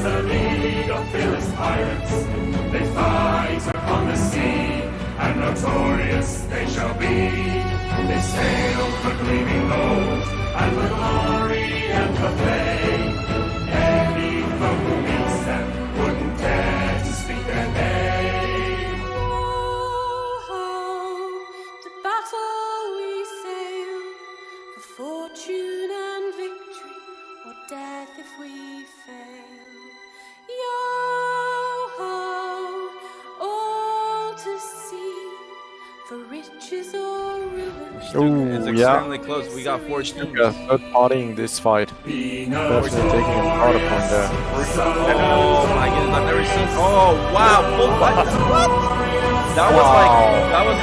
a league of fearless pirates. They fight upon the sea, and notorious they shall be. They sail for gleaming gold, and for glory and for fame. Any foe who meets them wouldn't dare to speak their name. Oh, to battle we sail, for fortune and victory, or death if we fail. Yo-ho, all to see, for riches or ruin. Ooh, It's yeah. extremely close. We got 4 teams. Yeah, third partying this fight. Definitely taking a part upon there. Oh my goodness, I've never seen. Oh wow, full what? That was like that was.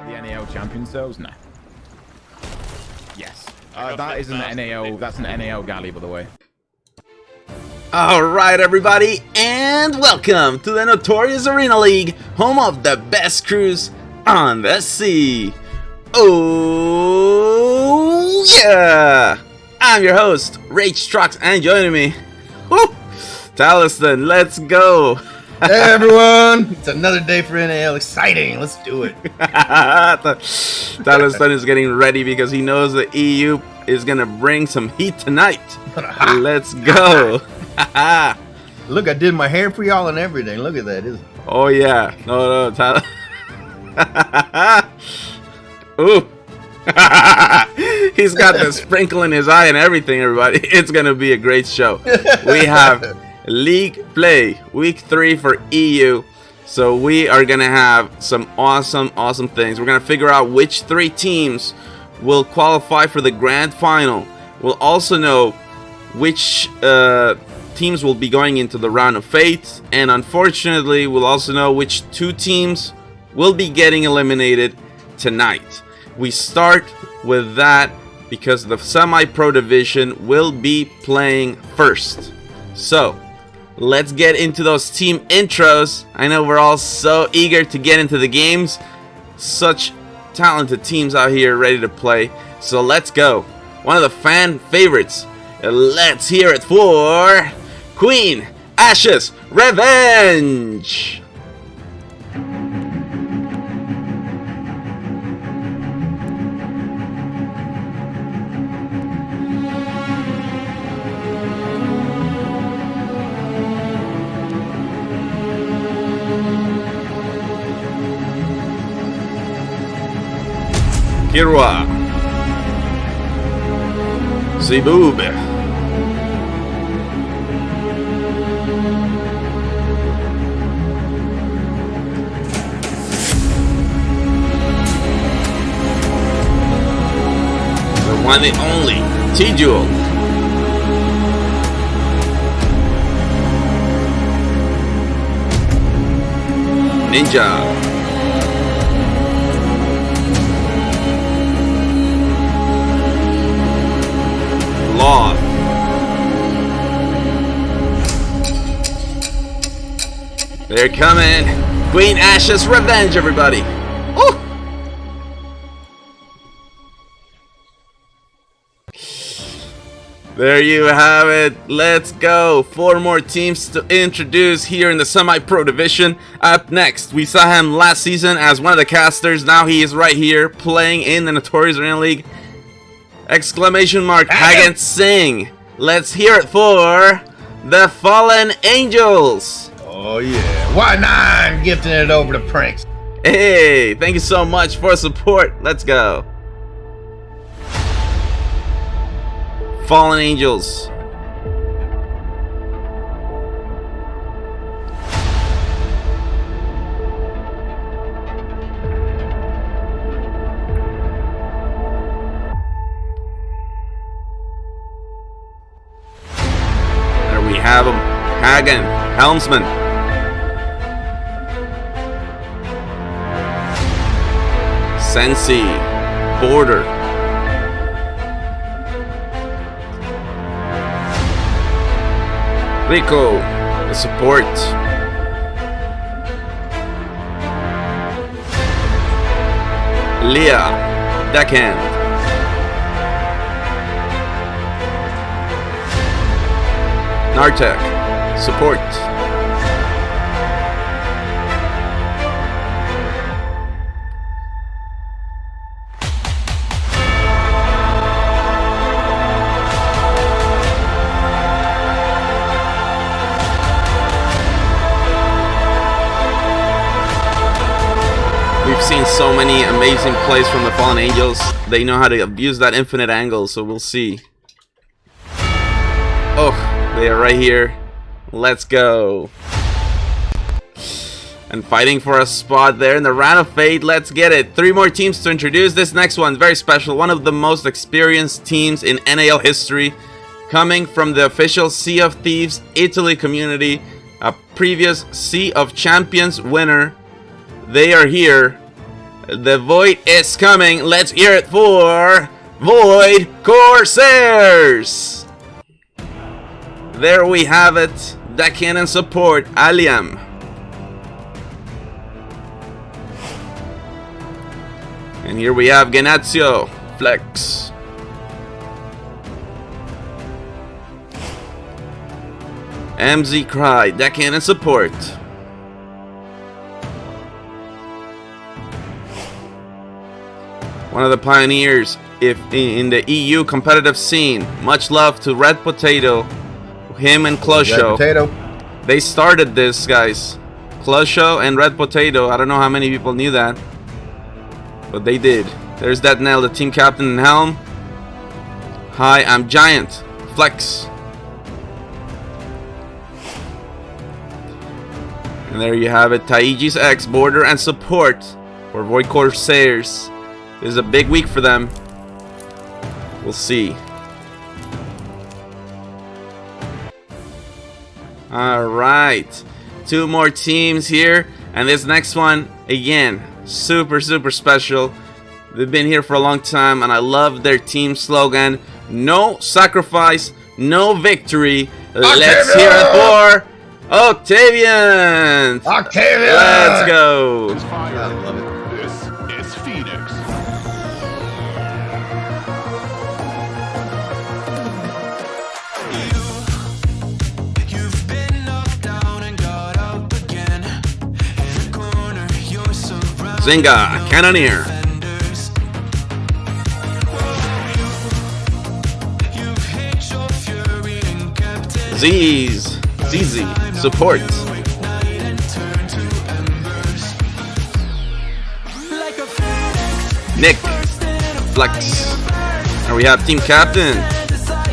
The NAL champions those? No. Yes. That is an NAL. That's an NAL galley, by the way. Alright everybody, and welcome to the Notorious Arena League, home of the best crews on the sea. Oh yeah! I'm your host, Rage Trucks, and joining me, whoo, Talisman, let's go! Hey everyone! It's another day for NAL. Exciting! Let's do it. Talisman is getting ready because he knows the EU is gonna bring some heat tonight. Let's go! Look, I did my hair for y'all and everything. Look at that. Oh yeah, no, Tyler. Ooh. He's got the sprinkle in his eye and everything, everybody. It's gonna be a great show. We have League Play, Week 3 for EU. So we are gonna have some awesome things. We're gonna figure out which 3 teams will qualify for the grand final. We'll also know which teams will be going into the round of fate, and unfortunately we'll also know which 2 teams will be getting eliminated tonight. We start with that because the semi-pro division will be playing first. So let's get into those team intros. I know we're all so eager to get into the games. Such talented teams out here ready to play. So let's go. One of the fan favorites. Let's hear it for Queen Ashes Revenge. Kirwa, Zebub, the one and only T-Jewel, Ninja, Loth, they're coming. Queen Ashes Revenge, everybody. Woo! There you have it. Let's go. 4 more teams to introduce here in the semi-pro division. Up next, we saw him last season as one of the casters. Now he is right here playing in the Notorious Arena League. Exclamation mark, Hagan Singh. Let's hear it for the Fallen Angels. Oh yeah. Y9 gifting it over to Pranks. Hey, thank you so much for support. Let's go. Fallen Angels. There we have him. Hagen, helmsman. Sensi, Border. Rico, the support. Leah, deckhand. Nartek, support. We've seen so many amazing plays from the Fallen Angels. They know how to abuse that infinite angle, so we'll see. Oh, they are right here. Let's go. And fighting for a spot there in the round of fate. Let's get it. 3 more teams to introduce. This next one, very special. One of the most experienced teams in NAL history. Coming from the official Sea of Thieves Italy community. A previous Sea of Champions winner. They are here. The Void is coming. Let's hear it for Void Corsairs. There we have it. Deckhand and support, Aliam. And here we have Genazio, Flex. MZ Cry, deckhand and support. One of the pioneers in the EU competitive scene. Much love to Red Potato, him and Closho. They started this, guys. Closho and Red Potato. I don't know how many people knew that, but they did. There's that NAL, the team captain and helm. Hi, I'm Giant. Flex. And there you have it. Taiji's X, border and support for Void Corsairs. This is a big week for them. We'll see. Alright. 2 more teams here. And this next one, again, super special. They've been here for a long time, and I love their team slogan. No sacrifice, no victory. Let's hear it for Octavian! Octavian! Let's go! I love it. This is Phoenix. You've been knocked down and got up again. In a corner, you're surrounded. Zinga, Cannoneer. You've hit your fury and kept it. ZZ, support. Ignite and turn to embers. Like a phoenix, Nick, Flex. And we have team captain,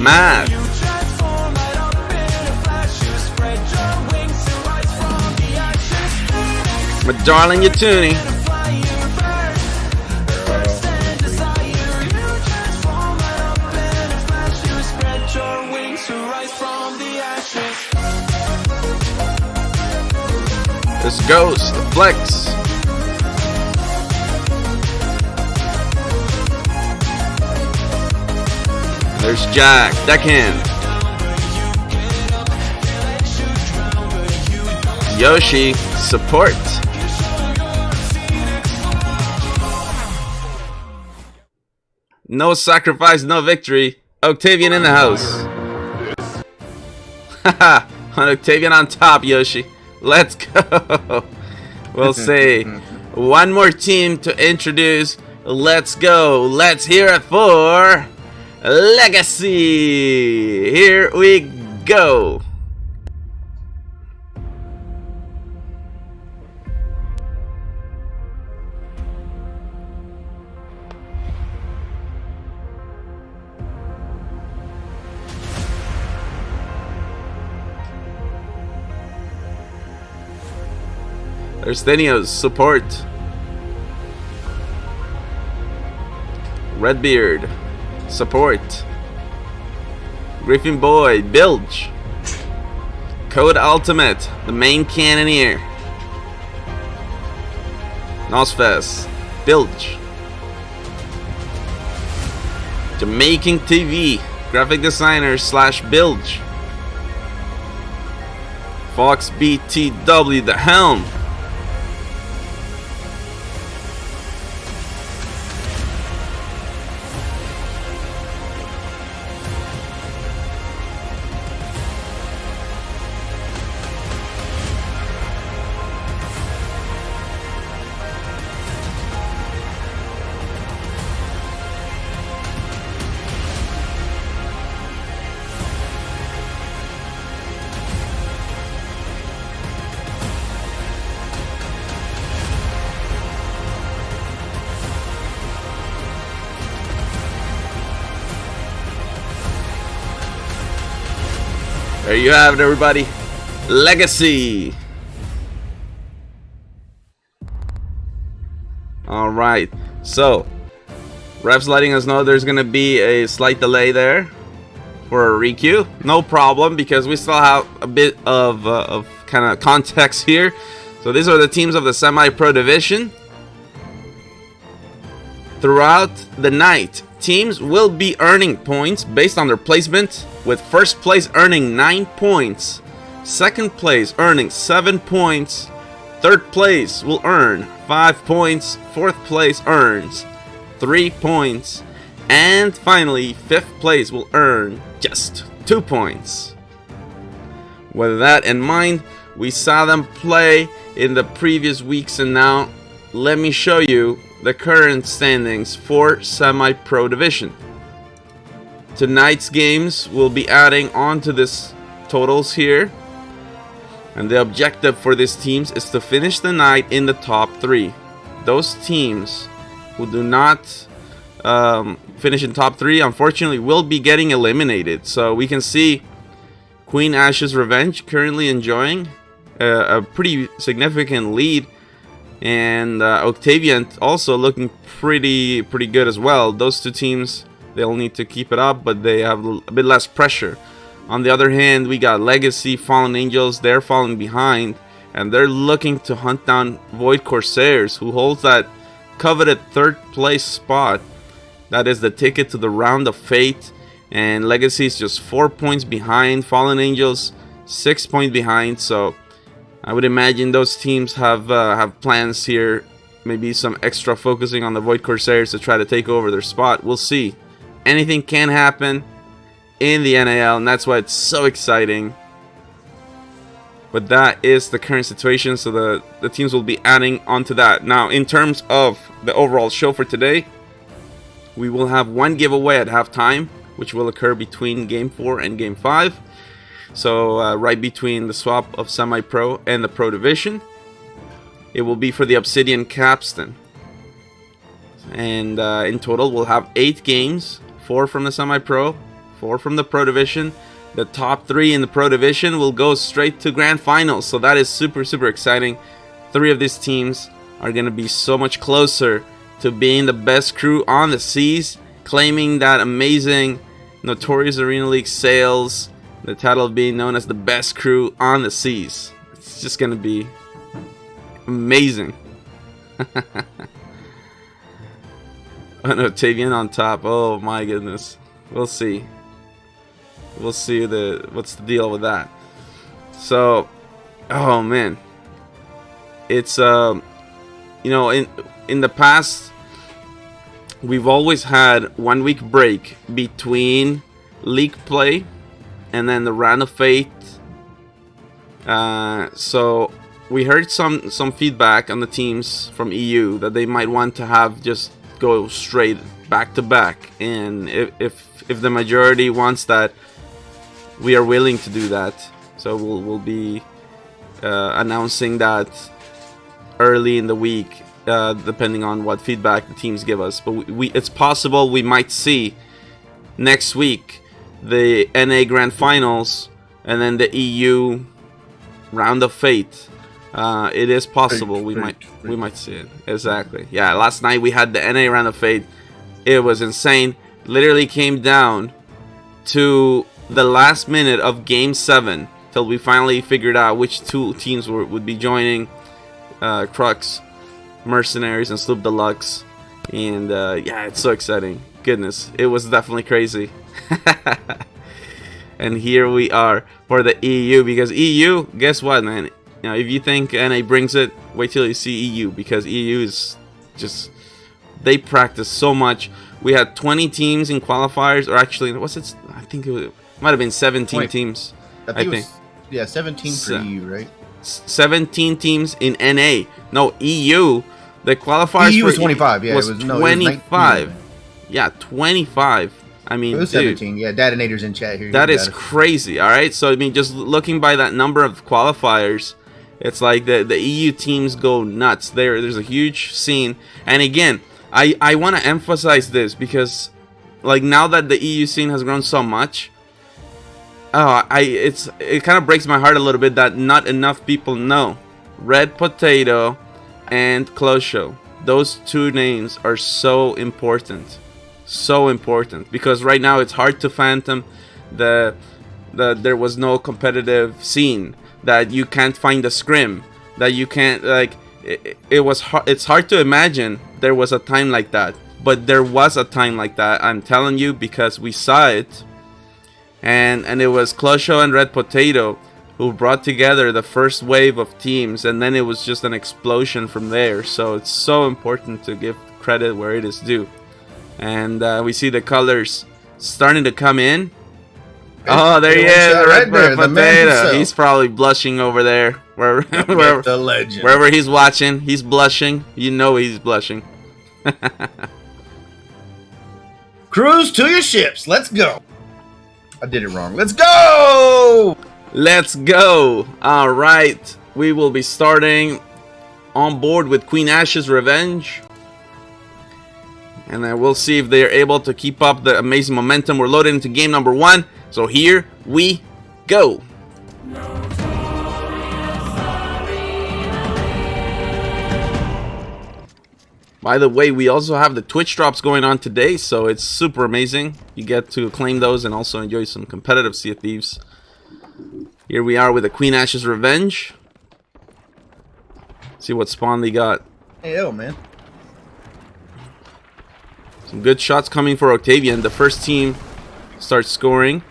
Matt. you transform right up in a flash. You spread your wings to rise from the ashes. My darling Yatuni. Fly you burn. Thirst and desire. You transform right up in a flash. You spread your wings to rise from the ashes. This Ghost, Flex. There's Jack, deckhand. Yoshi, support. No sacrifice, no victory. Octavian in the house. Haha, on Octavian on top, Yoshi. Let's go. We'll say 1 more team to introduce. Let's go. Let's hear it for Legacy. Here we go. There's Thenios, support. Redbeard, support. Griffin Boy, Bilge. Code Ultimate, the main cannoneer. Nosfest, Bilge. Jamaican TV, graphic designer slash Bilge. Fox BTW, the helm. There you have it, everybody. Legacy. All right. So, refs letting us know there's gonna be a slight delay there for a requeue. No problem, because we still have a bit of kind of context here. So these are the teams of the semi-pro division. Throughout the night, teams will be earning points based on their placement, with first place earning 9 points, second place earning 7 points, third place will earn 5 points, fourth place earns 3 points, and finally fifth place will earn just 2 points. With that in mind, we saw them play in the previous weeks, and now let me show you the current standings for semi-pro division. Tonight's games will be adding on to this totals here, and the objective for these teams is to finish the night in the top 3. Those teams who do not finish in top 3, unfortunately, will be getting eliminated. So we can see Queen Ash's Revenge currently enjoying a pretty significant lead, and Octavian also looking pretty good as well. Those two teams, they'll need to keep it up, but they have a bit less pressure. On the other hand, we got Legacy, Fallen Angels. They're falling behind, and they're looking to hunt down Void Corsairs, who holds that coveted third place spot. That is the ticket to the Round of Fate, and Legacy is just 4 points behind. Fallen Angels 6 points behind. So I would imagine those teams have plans here, maybe some extra focusing on the Void Corsairs to try to take over their spot. We'll see. Anything can happen in the NAL, and that's why it's so exciting. But that is the current situation, so the teams will be adding onto that. Now, in terms of the overall show for today, we will have one giveaway at halftime, which will occur between Game 4 and Game 5. So right between the swap of semi-pro and the pro division. It will be for the Obsidian Capstan. And in total, we'll have 8 games, 4 from the semi-pro, 4 from the pro division. The top 3 in the pro division will go straight to grand finals, so that is super exciting. 3 of these teams are going to be so much closer to being the best crew on the seas, claiming that amazing Notorious Arena League sales, the title of being known as the best crew on the seas. It's just going to be amazing. An Octavian on top. Oh my goodness. We'll see. We'll see what's the deal with that. So, oh man, it's you know, in the past, we've always had 1 week break between league play and then the Round of Fate. So we heard some feedback on the teams from EU that they might want to have just go straight back to back, and if the majority wants that, we are willing to do that. So we'll be announcing that early in the week, depending on what feedback the teams give us. But it's possible we might see next week the NA Grand Finals and then the EU Round of Fate. It is possible we might see it. Exactly. Yeah, last night we had the NA Round of Fate. It was insane. Literally came down to the last minute of Game 7 till we finally figured out which 2 teams would be joining Crux, Mercenaries, and Sloop Deluxe. And yeah, it's so exciting. goodness, it was definitely crazy. And here we are for the EU, because EU, guess what, man? You know, if you think NA brings it, wait till you see EU, because EU is just, they practice so much. We had 20 teams in qualifiers, or actually, what's it? I think it might have been 17 teams. I think. Yeah, 17 for EU, right? 17 teams in NA. No, EU. The qualifiers EU for was 25. Yeah, was it was, no, 25. It was 19. Yeah, 25. I mean, It was dude, 17. Yeah, Datinator's in chat here. that You is got it. crazy. All right, so I mean, just looking by that number of qualifiers, it's like the EU teams go nuts. There's a huge scene, and again, I want to emphasize this because, like, now that the EU scene has grown so much, it kind of breaks my heart a little bit that not enough people know Red Potato and Closho. Those two names are so important. So important, because right now it's hard to fathom that there was no competitive scene, that you can't find a scrim, that you can't, like, it's hard to imagine there was a time like that, but there was a time like that, I'm telling you, because we saw it. And it was Closho and Red Potato who brought together the first wave of teams, and then it was just an explosion from there. So it's so important to give credit where it is due. And we see the colors starting to come in. Oh, there he is, right there, Red the man Potato. himself. He's probably blushing over there. The legend. Wherever he's watching, he's blushing. You know he's blushing. Cruise to your ships. Let's go. I did it wrong. Let's go. Let's go. All right. We will be starting on board with Queen Ash's Revenge. And then we'll see if they're able to keep up the amazing momentum. We're loaded into game number 1. So here we go. By the way, we also have the Twitch drops going on today, so it's super amazing. You get to claim those and also enjoy some competitive Sea of Thieves. Here we are with the Queen Ash's Revenge. See what spawn they got. Hey, yo, man. Some good shots coming for Octavian. The first team starts scoring.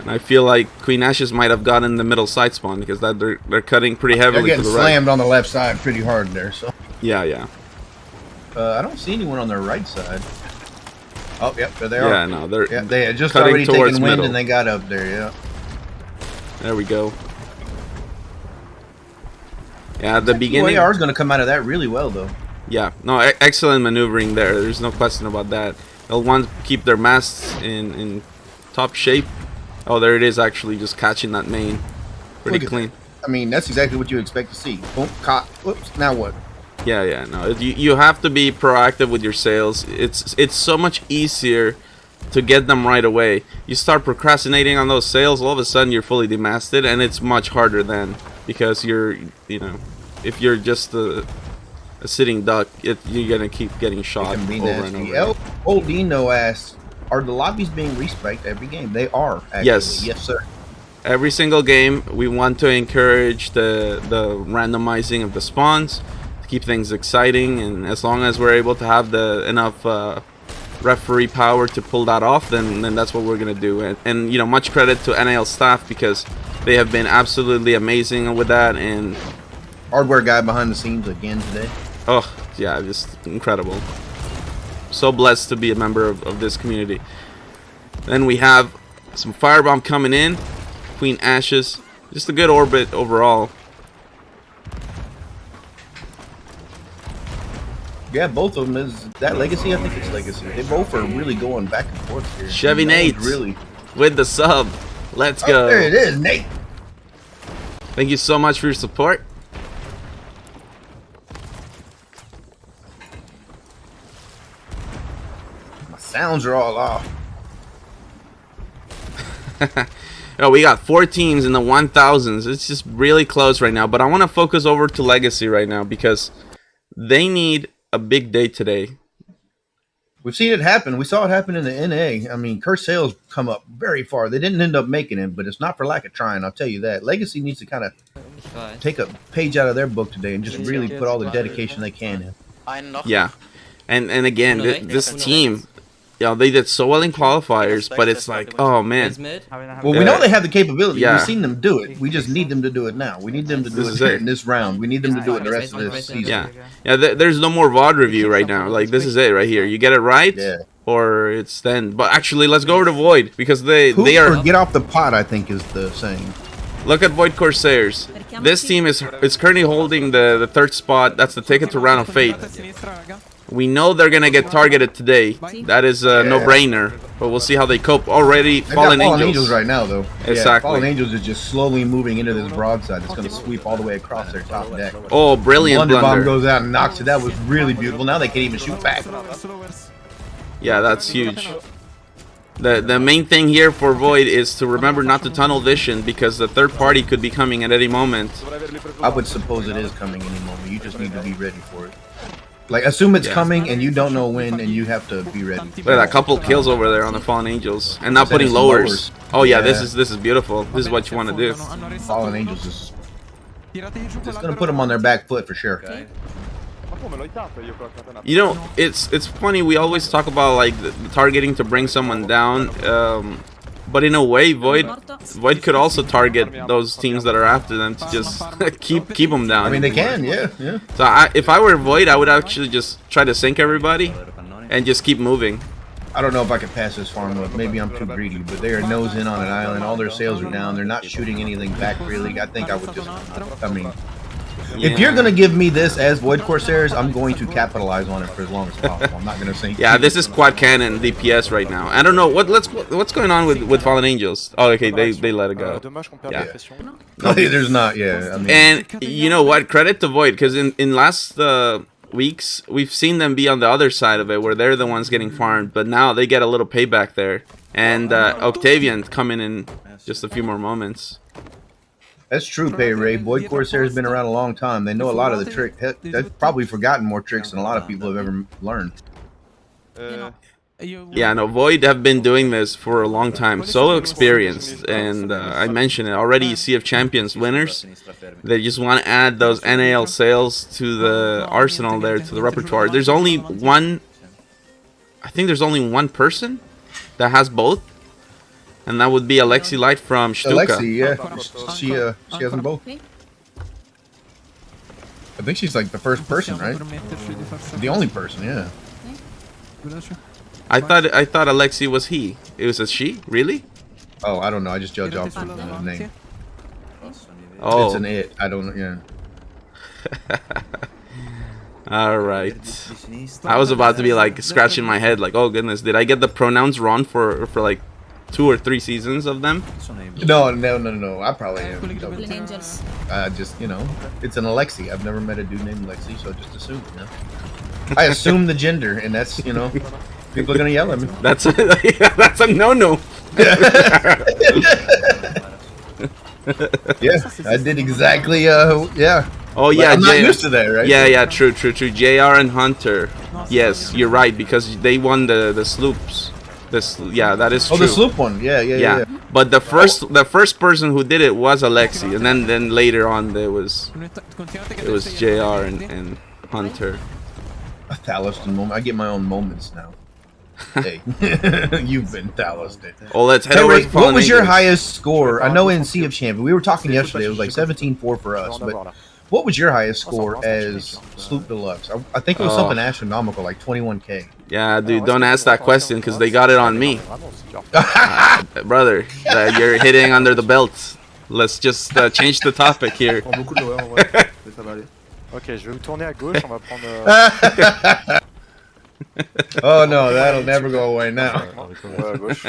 And I feel like Queen Ashes might have gotten the middle side spawn, because that they're cutting pretty They're heavily to getting the right. slammed on the left side pretty hard there. So Yeah. I don't see anyone on their right side. Oh, yep, there they are. Yeah, no, they're Yeah, they had just cutting already towards taken wind middle. and they got up there. Yeah. There we go. Yeah, at the beginning. OAR is going to come out of that really well, though. Yeah, no, excellent maneuvering there. There's no question about that. They'll want to keep their masts in top shape. Oh, there it is, actually just catching that main. Pretty Look at clean. I mean, that's exactly what you expect to see. Boom, caught. Whoops. Now what? Yeah, no, you have to be proactive with your sales. It's so much easier to get them right away. You start procrastinating on those sales, all of a sudden you're fully demasted, and it's much harder then, because you're, if you're just a sitting duck, you're gonna keep getting shot It can be over and nasty. over. Old Dino asks, are the lobbies being respec'd every game? They are, actually. Yes, sir. Every single game, we want to encourage the randomizing of the spawns to keep things exciting, and as long as we're able to have enough referee power to pull that off, then that's what we're gonna do. And much credit to NAL staff, because they have been absolutely amazing with that. And Hardware guy behind the scenes again today. oh yeah, just incredible. So blessed to be a member of this community. Then we have some firebomb coming in. Queen Ashes, just a good orbit overall. Yeah, both of them is that Legacy. I think it's Legacy. They both are really going back and forth here. Chevy No one's Nate really. with the sub. Let's go. Oh, there it is, Nate. Thank you so much for your support. My sounds are all off. Oh, we got 4 teams in the 1000s. It's just really close right now. But I want to focus over to Legacy right now, because they need a big day today. We've seen it happen. We saw it happen in the NA. I mean, Curse Sales come up very far. They didn't end up making it, but it's not for lack of trying. I'll tell you that. Legacy needs to kind of take a page out of their book today and just really put all the dedication they can in. Yeah. And again, this team, you know, they did so well in qualifiers, but it's like, oh man. Well, we know they have the capability. Yeah. We've seen them do it. We just need them to do it now. We need them to do This it is here it. in this round. We need them to do it the rest of this season. Yeah, yeah. There's no more VOD review right now. Like this is it right here. You get it right, Yeah. or it's then. But actually, let's go over to Void because they are. Get off the pot, I think is the saying. Look at Void Corsairs. This team is currently holding the third spot. That's the ticket to Round of Fate. We know they're gonna get targeted today. That is a no-brainer. But we'll see how they cope. Already They got Fallen Fallen Angels. Angels right now, though. Exactly. Yeah, Fallen Angels is just slowly moving into this broadside. It's going to sweep all the way across their top deck. Oh, brilliant Blunder Bomb blunder. goes out and knocks it. That was really beautiful. Now they can't even shoot back. Yeah, that's huge. The main thing here for Void is to remember not to tunnel vision because the third party could be coming at any moment. I would suppose it is coming any moment. You just need to be ready for it. Like, assume it's coming and you don't know when, and you have to be ready. Look at that couple kills over there on the Fallen Angels, and not putting Sending some lowers. Oh yeah, Yeah. this is beautiful. This is what you want to do. Fallen Angels is just going to put them on their back foot for sure. You know, it's funny. We always talk about like the targeting to bring someone down, but in a way, Void could also target those teams that are after them to just keep them down. I mean, they can, yeah. So if I were Void, I would actually just try to sink everybody and just keep moving. I don't know if I can pass this farm up. Maybe I'm too greedy, but they are nose in on an island. All their sails are down. They're not shooting anything back, really. I think I would just, I mean, if you're going to give me this as Void Corsairs, I'm going to capitalize on it for as long as possible. I'm not going to sink. Yeah, this is quad cannon DPS right now. I don't know what's going on with Fallen Angels. Oh, okay, they let it go. Yeah. There's not, yeah. I mean, And you know what? Credit to Void, because in last weeks we've seen them be on the other side of it, where they're the ones getting farmed. But now they get a little payback there, and Octavian coming in just a few more moments. that's true, Pay Ray. Void Corsair has been around a long time. They know a lot of the tricks. They've probably forgotten more tricks than a lot of people have ever learned. Yeah, no, Void have been doing this for a long time, so experienced, and I mentioned it already. Sea of Champions winners. They just want to add those NAL sales to the arsenal there, to the repertoire. There's only one. I think there's only one person that has both, and that would be Alexi Light from Stuka. Alexi, yeah, she has them both. I think she's like the first person, right? The only person, yeah. I thought Alexi was he. It was a she, really? Oh, I don't know. I just judge off the name. Oh, It's an it. I don't. Yeah. all right. I was about to be like scratching my head, like, oh goodness, did I get the pronouns wrong for like 2 or 3 seasons of them? No. I probably am. Angels. Just it's an Alexi. I've never met a dude named Alexi, so just assume. I assume the gender, and that's people are gonna yell at me. That's that's a no-no. Yeah, I did exactly. Yeah. Oh Like, yeah, I'm not used to that, right? Yeah, true. JR and Hunter. Yes, you're right, because they won the sloops. That is true. Oh, the sloop one. Yeah. But the first person who did it was Alexi, and then later on it was JR and Hunter. A Thaleston moment. I get my own moments now. Hey, you've been Thaleston. Oh, let's head Hey, over Ray, to Fallen what was your Angels. highest score? I know in Sea of Champions, we were talking yesterday, it was like 17-4 for us, but what was your highest score as Sloop Deluxe? I think it was something astronomical, like 21K. Yeah, dude, don't ask that question because they got it on me. Brother, you're hitting under the belt. Let's just change the topic here. Ok, je vais me tourner à gauche, on va prendre... Oh no, that'll never go away now. à gauche.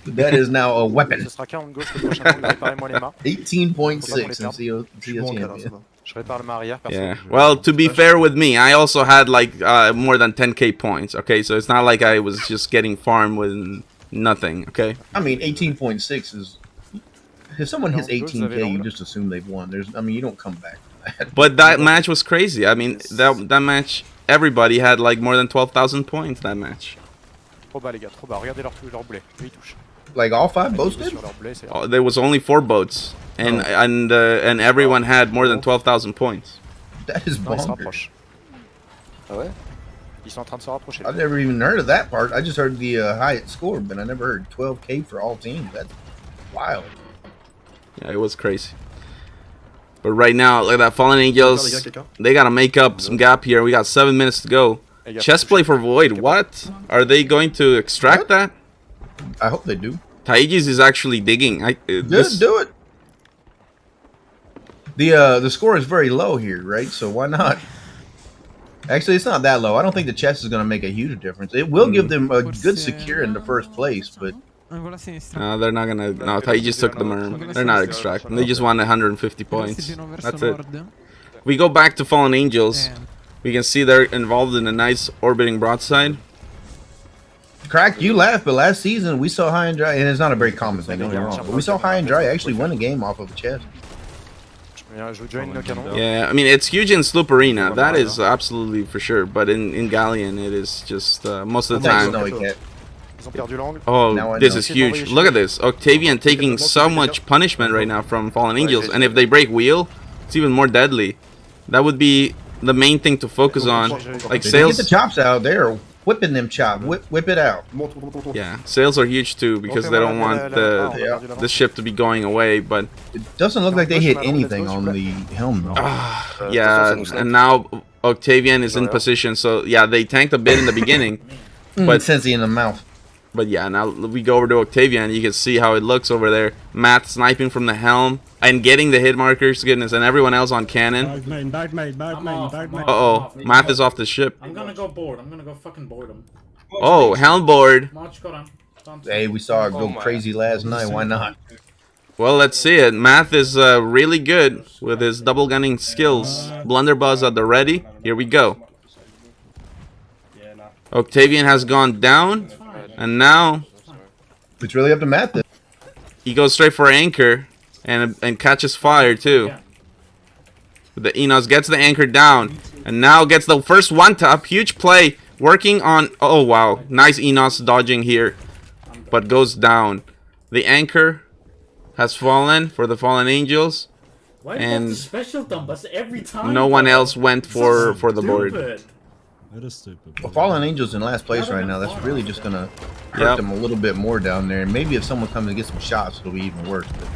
That is now a weapon. Ce sera 40 gauche, le prochain tour, réparez-moi les mâts. 18.6 in Sea of Champions. Je répare le mât arrière. Yeah. Well, to be fair with me, I also had like more than 10k points. Okay, so it's not like I was just getting farmed with nothing. Okay. I mean, 18.6 is. If someone hits 18K, you just assume they've won. You don't come back from that. But that match was crazy. I mean, that match, everybody had like more than 12,000 points that match. Trop bas les gars, trop bas. Regardez leur blé. Lui, il touche. Like all 5 boats did? Sur leur blé, c'est... Oh, there was only 4 boats, and everyone had more than 12,000 points. That is Non, il se bonkers. rapproche. Ah ouais? Ils sont en train de se rapprocher. I've never even heard of that part. I just heard the highest score, but I never heard 12K for all teams. That's wild. Yeah, it was crazy. But right now, look at that. Fallen Angels. They got to make up some gap here. We got 7 minutes to go. Chess play for Void. What? Are they going to extract that? I hope they do. Taigis is actually digging. Just do it. The score is very low here, right? So why not? Actually, it's not that low. I don't think the chess is going to make a huge difference. It will give them a good secure in the first place, but they're not gonna. No, Taigis took the merm. They're not extracting. They just want 150 points. That's it. We go back to Fallen Angels. We can see they're involved in a nice orbiting broadside. Crack, you laugh, but last season we saw High and Dry, and it's not a very common thing, don't get me wrong, but we saw High and Dry actually win a game off of a chest. Yeah, I mean, it's huge in Sloop Arena. That is absolutely for sure. But in Galleon, it is just most of the time. Oh, this is huge. Look at this. Octavian taking so much punishment right now from Fallen Angels. And if they break wheel, it's even more deadly. That would be the main thing to focus on. Like Sales. Get the chops out there. Whipping them chop, whip it out. Yeah, sales are huge too because they don't want the ship to be going away. But it doesn't look like they hit anything on the helm though. Yeah, and now Octavian is in position, so yeah, they tanked a bit in the beginning, but Sensi in the mouth. But yeah, now we go over to Octavian. You can see how it looks over there. Matt sniping from the helm and getting the hit markers, goodness, and everyone else on cannon. Uh-oh, Matt is off the ship. I'm gonna go board. I'm gonna go fucking board him. Oh, helm board. Hey, we saw it go crazy last night. Why not? Well, let's see it. Math is really good with his double gunning skills. Blunderbuss at the ready. Here we go. Octavian has gone down. And now it's really up to Matt then. He goes straight for anchor and catches fire too. The Enos gets the anchor down and now gets the first one tap. Huge play working on. Oh wow, nice Enos dodging here, but goes down. The anchor has fallen for the Fallen Angels, and no one else went for the board. Well, Fallen Angels in last place right now. That's really just gonna hurt them a little bit more down there. And maybe if someone comes and gets some shots, it'll be even worse. But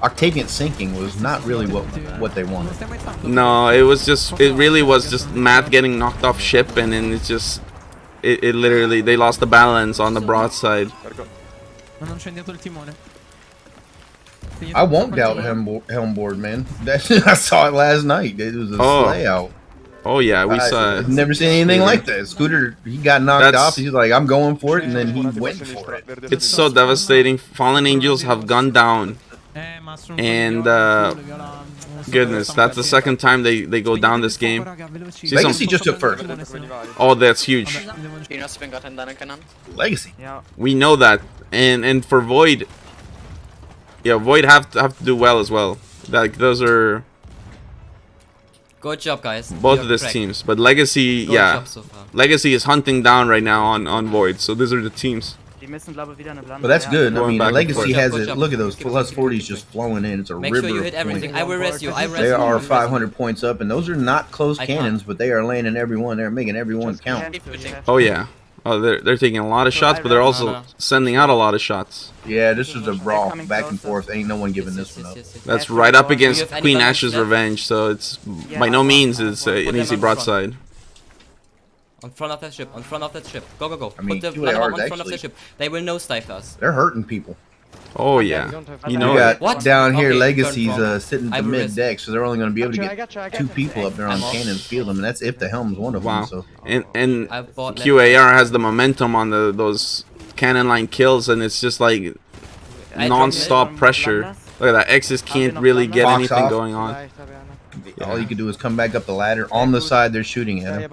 Octavian sinking was not really what they wanted. No, it really was just Matt getting knocked off ship, and then it's just it literally they lost the balance on the broadside. I won't doubt helm board, man. I saw it last night. It was a slay out. Oh yeah, we saw it. Never seen anything like that. Scooter, he got knocked off. He's like, I'm going for it, and then he went for it. It's so devastating. Fallen Angels have gone down, and goodness, that's the second time they go down this game. Legacy just took first. Oh, that's huge. Legacy. We know that, and for Void, yeah, Void have to do well as well. Like those are. Good job, guys. Both of these teams, but Legacy, yeah, Legacy is hunting down right now on Void. So these are the teams. But that's good. I mean, Legacy has it. Look at those plus 40s just flowing in. It's a river. Make sure you hit everything. I will rest you. They are 500 points up, and those are not closed cannons, but they are landing everyone. They're making everyone count. Oh yeah. Oh, they're taking a lot of shots, but they're also sending out a lot of shots. Yeah, this is a brawl, back and forth. Ain't no one giving this one up. That's right up against Queen Ash's Revenge, so it's by no means it's an easy broadside. On front of that ship, on front of that ship. Go, go, go. I mean, put the ladder on front of the ship. They will nosedive us. They're hurting people. Oh yeah, you know got down here. Legacy's sitting at the mid deck, so they're only going to be able to get 2 people up there on cannons, field them, and that's if the helm's one of them. So. And QAR has the momentum on those cannon line kills, and it's just like non-stop pressure. Look at that, X's can't really get anything going on. All you can do is come back up the ladder on the side they're shooting at him.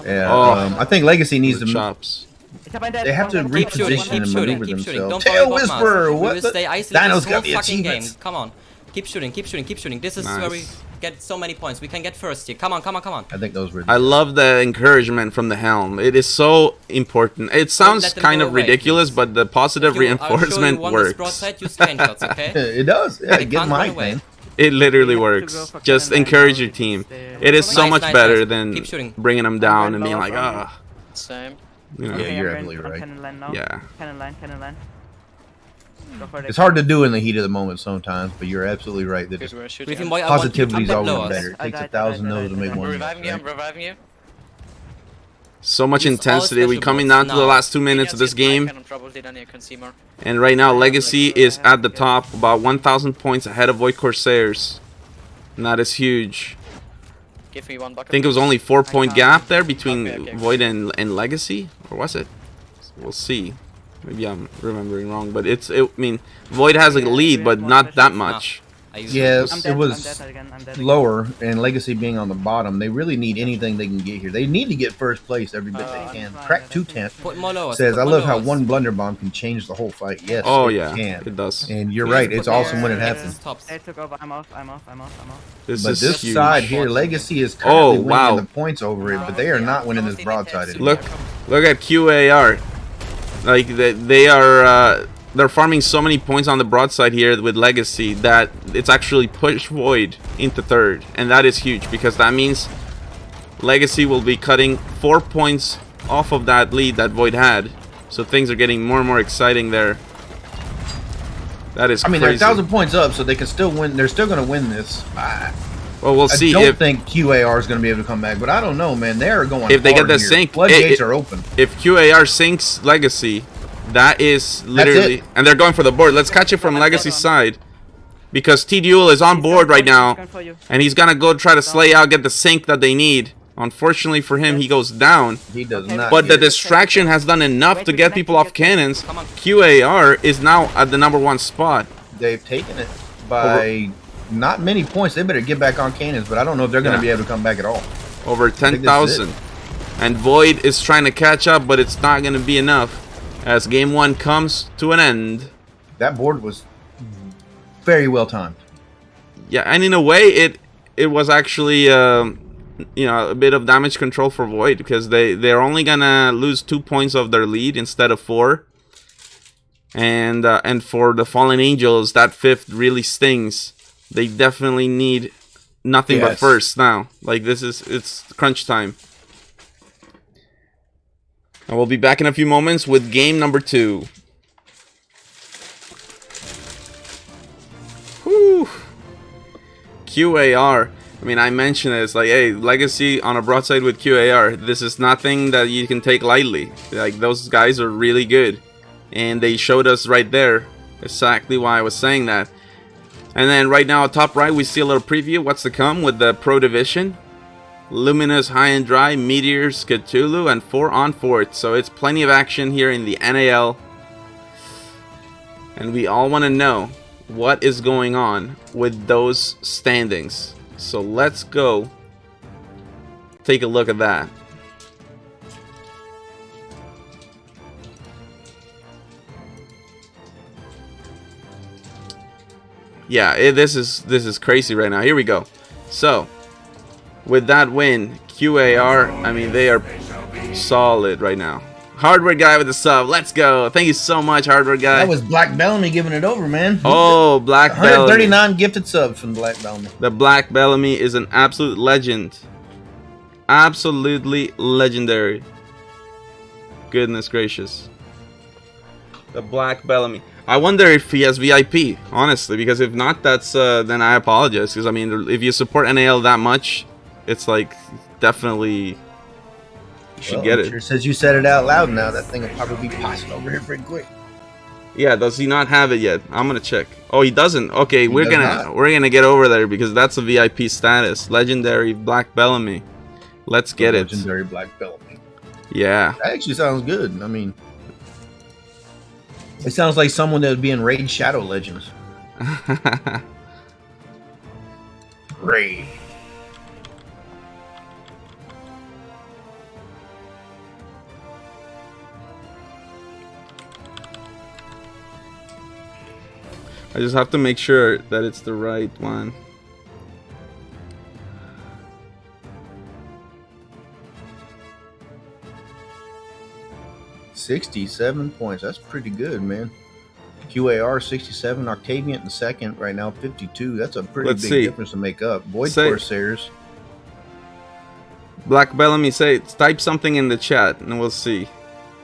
Yeah, I think Legacy needs to chops. They have to reposition and maneuver themselves. Tail Whisperer, what the? Dino's got the achievements. Come on, keep shooting, keep shooting, keep shooting. This is where we get so many points. We can get first here. Come on, come on, come on. I think those were. I love the encouragement from the helm. It is so important. It sounds kind of ridiculous, but the positive reinforcement works. It does. Yeah, get my man. It literally works. Just encourage your team. It is so much better than bringing them down and being like, ah. same. You know, Yeah, you're absolutely right. Cannon land now. yeah. Cannon land. Go for It's hard to do in the heat of the moment sometimes, but you're absolutely right that Because we're shooting. Griffin boy, I want you to positivity is come always below us. better. It takes 1,000 no's to make I'm one. reviving you. Right? I'm reviving you. So much Use all intensity. We special coming moves down to the now. last 2 minutes of this game. Cannon probably done. You can see more. And right now, Legacy is at the top, about 1,000 points ahead of Void Corsairs. And that is huge. Give me one bucket. I think it was only 4-point gap there between Okay. Void and Legacy. Or was it? We'll see. Maybe I'm remembering wrong. But I mean, Void has a lead, but not that much. Yes, it was I'm dead lower, and Legacy being on the bottom. They really need anything they can get here. They need to get first place every bit they can. Crack 210 Put more low. says, I love how one blunder bomb can change the whole fight. Yes, Oh, it yeah. can. It does. And you're right, it's awesome when it happens. They took over. I'm off. This But is this huge. side here, Legacy is currently winning wow. the points over it, but they are not winning this broadside anymore. Look at QAR. Like they're farming so many points on the broadside here with Legacy that it's actually pushed Void into third, and that is huge because that means Legacy will be cutting 4 points off of that lead that Void had. So things are getting more and more exciting there. That is I mean, crazy. they're 1,000 points up, so they can still win. They're still going to win this. Well, we'll see. I don't think QAR is going to be able to come back, but I don't know, man. They're going If they get hard the here. sync, Floodgates are open. If QAR sinks Legacy, that is literally, and they're going for the board. Let's catch it from Legacy's side, because T-Duel is on board right now, and he's gonna go try to slay out, get the sync that they need. Unfortunately for him, he goes down. He does not. But the distraction has done enough to get people off cannons. QAR is now at the #1 spot. They've taken it by not many points. They better get back on cannons, but I don't know if they're going to be able to come back at all. Over 10,000. And Void is trying to catch up, but it's not going to be enough as game 1 comes to an end. That board was very well timed. Yeah, and in a way, it was actually you know, a bit of damage control for Void, because they're only gonna lose 2 points of their lead instead of 4. And for the Fallen Angels, that 5th really stings. They definitely need nothing but first now. Like, it's crunch time. And we'll be back in a few moments with game number 2. Whew. QAR. I mean, I mentioned it. It's like, hey, Legacy on a broadside with QAR. This is nothing that you can take lightly. Like, those guys are really good. And they showed us right there exactly why I was saying that. And then right now, top right, we see a little preview. What's to come with the Pro Division. Luminous, High and Dry, Meteors, Cthulhu, and 4 on 4th. So it's plenty of action here in the NAL. And we all want to know what is going on with those standings. So let's go take a look at that. Yeah, this is crazy right now. Here we go. So with that win, QAR, I mean, they are solid right now. Hardware Guy with the sub. Let's go. Thank you so much, Hardware Guy. That was Black Bellamy giving it over, man. Oh, Black Bellamy. 139 gifted subs from Black Bellamy. The Black Bellamy is an absolute legend. Absolutely legendary. Goodness gracious. The Black Bellamy. I wonder if he has VIP, honestly, because if not, that's then I apologize. Because I mean, if you support NAL that much, it's like definitely you should get it. Sure says you said it out loud now. That thing will probably be passing over here pretty quick. Yeah, does he not have it yet? I'm gonna check. Oh, he doesn't. Okay, we're gonna get over there because that's a VIP status. Legendary Black Bellamy. Let's get it. Legendary Black Bellamy. Yeah. That actually sounds good. I mean, it sounds like someone that would be in Raid Shadow Legends. Raid. I just have to make sure that it's the right one. $67 points. That's pretty good, man. QAR 67, Octavian in second right now 52. That's a pretty big difference to make up. Void Corsairs Black Bellamy, type something in the chat and we'll see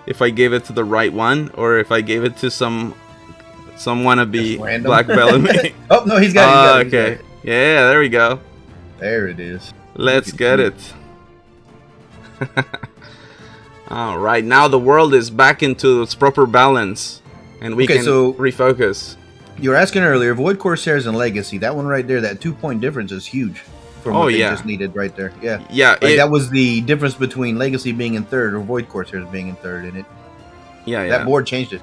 if I gave it to the right one or if I gave it to some wannabe Black Bellamy. Oh no, he's got it. Okay. Yeah, there we go. There it is. Let's get it. All right, now the world is back into its proper balance, and we can refocus. You were asking earlier, Void Corsairs and Legacy. That one right there, that 2-point difference is huge. From what they just needed right there. Yeah. Yeah. Like that was the difference between Legacy being in third or Void Corsairs being in third, and it. Yeah. That board changed it.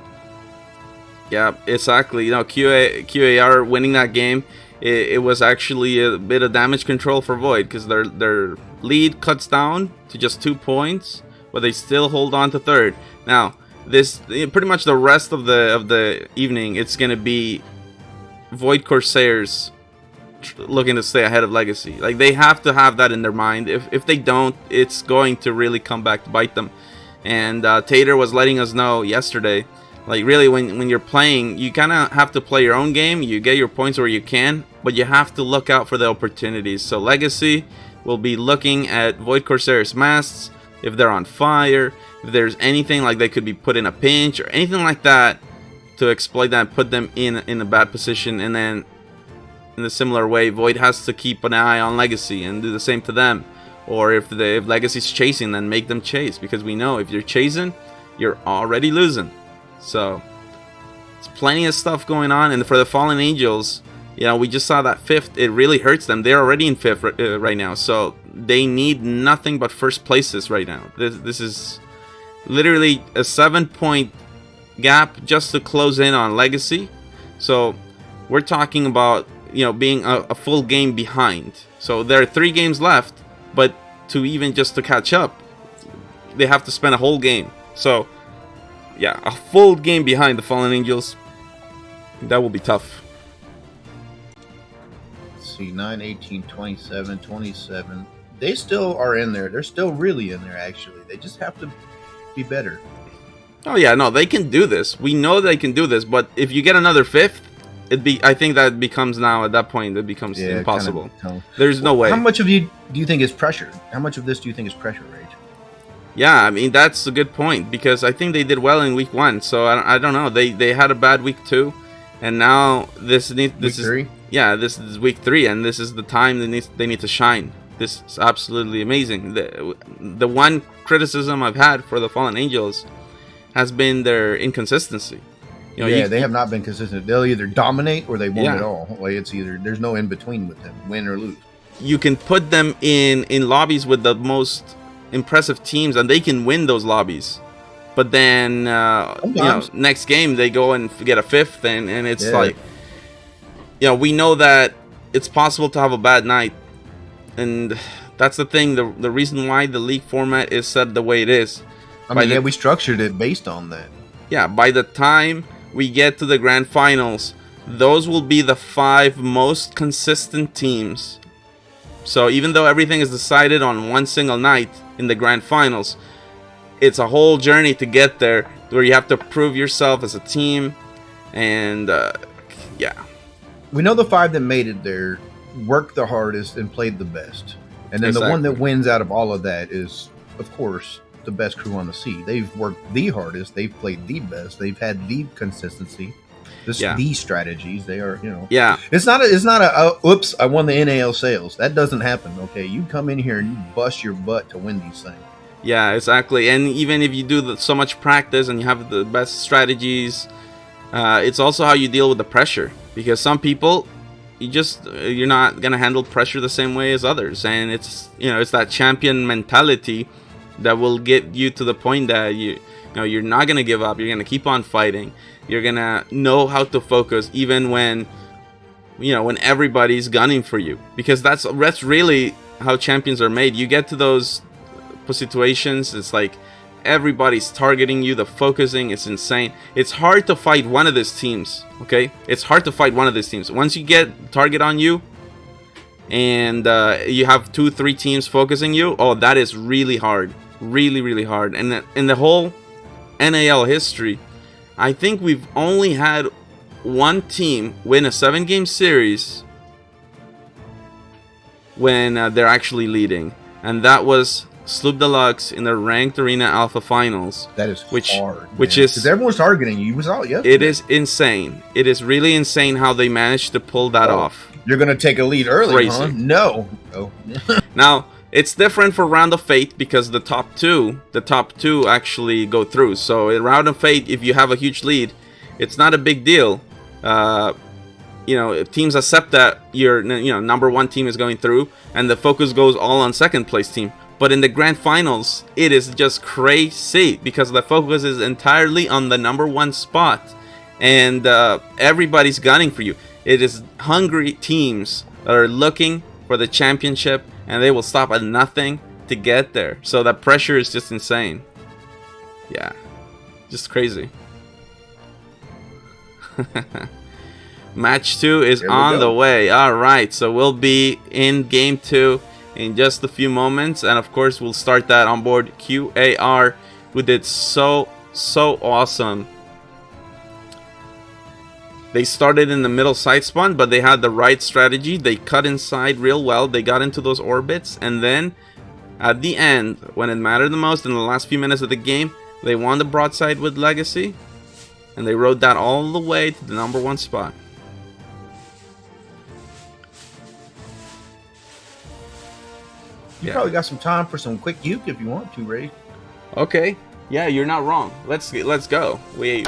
Yeah, exactly. You know, QAR winning that game, it was actually a bit of damage control for Void because their lead cuts down to just 2 points, but they still hold on to third. Now, this pretty much the rest of the evening, it's gonna be Void Corsairs looking to stay ahead of Legacy. Like, they have to have that in their mind. If they don't, it's going to really come back to bite them. And Tater was letting us know yesterday, like, really, when you're playing, you kind of have to play your own game. You get your points where you can, but you have to look out for the opportunities. So Legacy will be looking at Void Corsairs masts, if they're on fire, if there's anything like they could be put in a pinch or anything like that, to exploit that and put them in a bad position. And then in a similar way, Void has to keep an eye on Legacy and do the same to them. Or if Legacy's chasing, then make them chase, because we know if you're chasing, you're already losing. So it's plenty of stuff going on. And for the Fallen Angels, you know, we just saw that fifth. It really hurts them. They're already in fifth right now, so they need nothing but first places right now. This is literally a 7-point gap just to close in on Legacy. So we're talking about, you know, being a full game behind. So there are 3 games left, but to even just to catch up, they have to spend a whole game. So yeah, a full game behind the Fallen Angels. That will be tough. Let's see, 9, 18, 27, 27. They still are in there. They're still really in there, actually. They just have to be better. Oh yeah, no, they can do this. We know they can do this, but if you get another fifth, I think that becomes now, at that point, it becomes impossible. There's no way. How much of you do you think is pressure? How much of this do you think is pressure, Rage? Yeah, I mean, that's a good point, because I think they did well in week 1, so I don't know. They had a bad week 2, and now this is week 3, and this is the time they need to shine. This is absolutely amazing. The one criticism I've had for the Fallen Angels has been their inconsistency. You know, they have not been consistent. They'll either dominate or they won't at all. Like, it's either, there's no in between with them, win or lose. You can put them in lobbies with the most impressive teams, and they can win those lobbies. But then, you know, next game they go and get a fifth, and it's like, you know, we know that it's possible to have a bad night, and that's the thing. The reason why the league format is set the way it is. I mean, we structured it based on that. Yeah, by the time we get to the grand finals, those will be the 5 most consistent teams. So even though everything is decided on one single night in the grand finals, it's a whole journey to get there, where you have to prove yourself as a team. And yeah, we know the 5 that made it there worked the hardest and played the best, and then the one that wins out of all of that is, of course, the best crew on the sea. They've worked the hardest, they've played the best, they've had the consistency, these strategies. They are, you know, it's not a oops, I won the NAL sales. That doesn't happen. Okay, you come in here and you bust your butt to win these things. Yeah, exactly. And even if you do so much practice and you have the best strategies, it's also how you deal with the pressure, because some people, you're not gonna handle pressure the same way as others, and it's, you know, it's that champion mentality that will get you to the point that you know, you're not gonna give up. You're gonna keep on fighting. You're gonna know how to focus even when, you know, when everybody's gunning for you, because that's really how champions are made. You get to those situations, it's like everybody's targeting you. The focusing is insane. It's hard to fight one of these teams. Okay, it's hard to fight one of these teams. Once you get target on you, and you have 2-3 teams focusing you, oh, that is really hard. Really hard. And in the whole NAL history, I think we've only had one team win a 7-game series when they're actually leading, and that was Sloop Deluxe in the Ranked Arena Alpha Finals. That is hard. Which man. is 'Cause everyone's targeting you. You was out yesterday. it is insane. It is really insane how they managed to pull that off. You're gonna take a lead early, Crazy. huh? No. Oh. Now it's different for Round of Fate because the top two actually go through. So in Round of Fate, if you have a huge lead, it's not a big deal. You know, if teams accept that your number one team is going through, and the focus goes all on second place team. But in the grand finals, it is just crazy because the focus is entirely on the number one spot, and everybody's gunning for you. It is hungry teams that are looking for the championship, and they will stop at nothing to get there. So that pressure is just insane. Yeah, just crazy. Match 2 is on the way. Alright, so we'll be in game 2 in just a few moments. And of course, we'll start that on board QAR, who did so awesome. They started in the middle side spawn, but they had the right strategy. They cut inside real well. They got into those orbits. And then at the end, when it mattered the most, in the last few minutes of the game, they won the broadside with Legacy. And they rode that all the way to the number one spot. You probably got some time for some quick uke if you want to, Ray. Okay. Yeah, you're not wrong. Let's go. We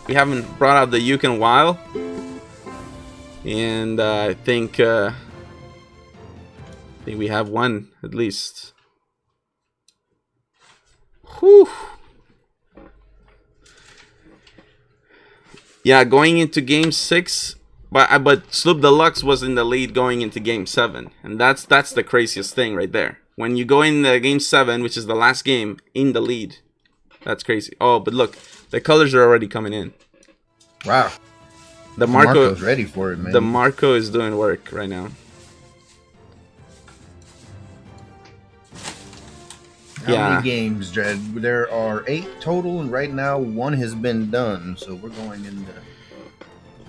haven't brought out the uke in a while, and I think we have one at least. Whew. Yeah, going into game 6. But Sloop Deluxe was in the lead going into game 7, and that's the craziest thing right there. When you go in the game 7, which is the last game, in the lead, that's crazy. Oh, but look, the colors are already coming in. Wow. The Marco's ready for it, man. The Marco is doing work right now. How many games, Dread? There are 8 total, and right now 1 has been done. So we're going into.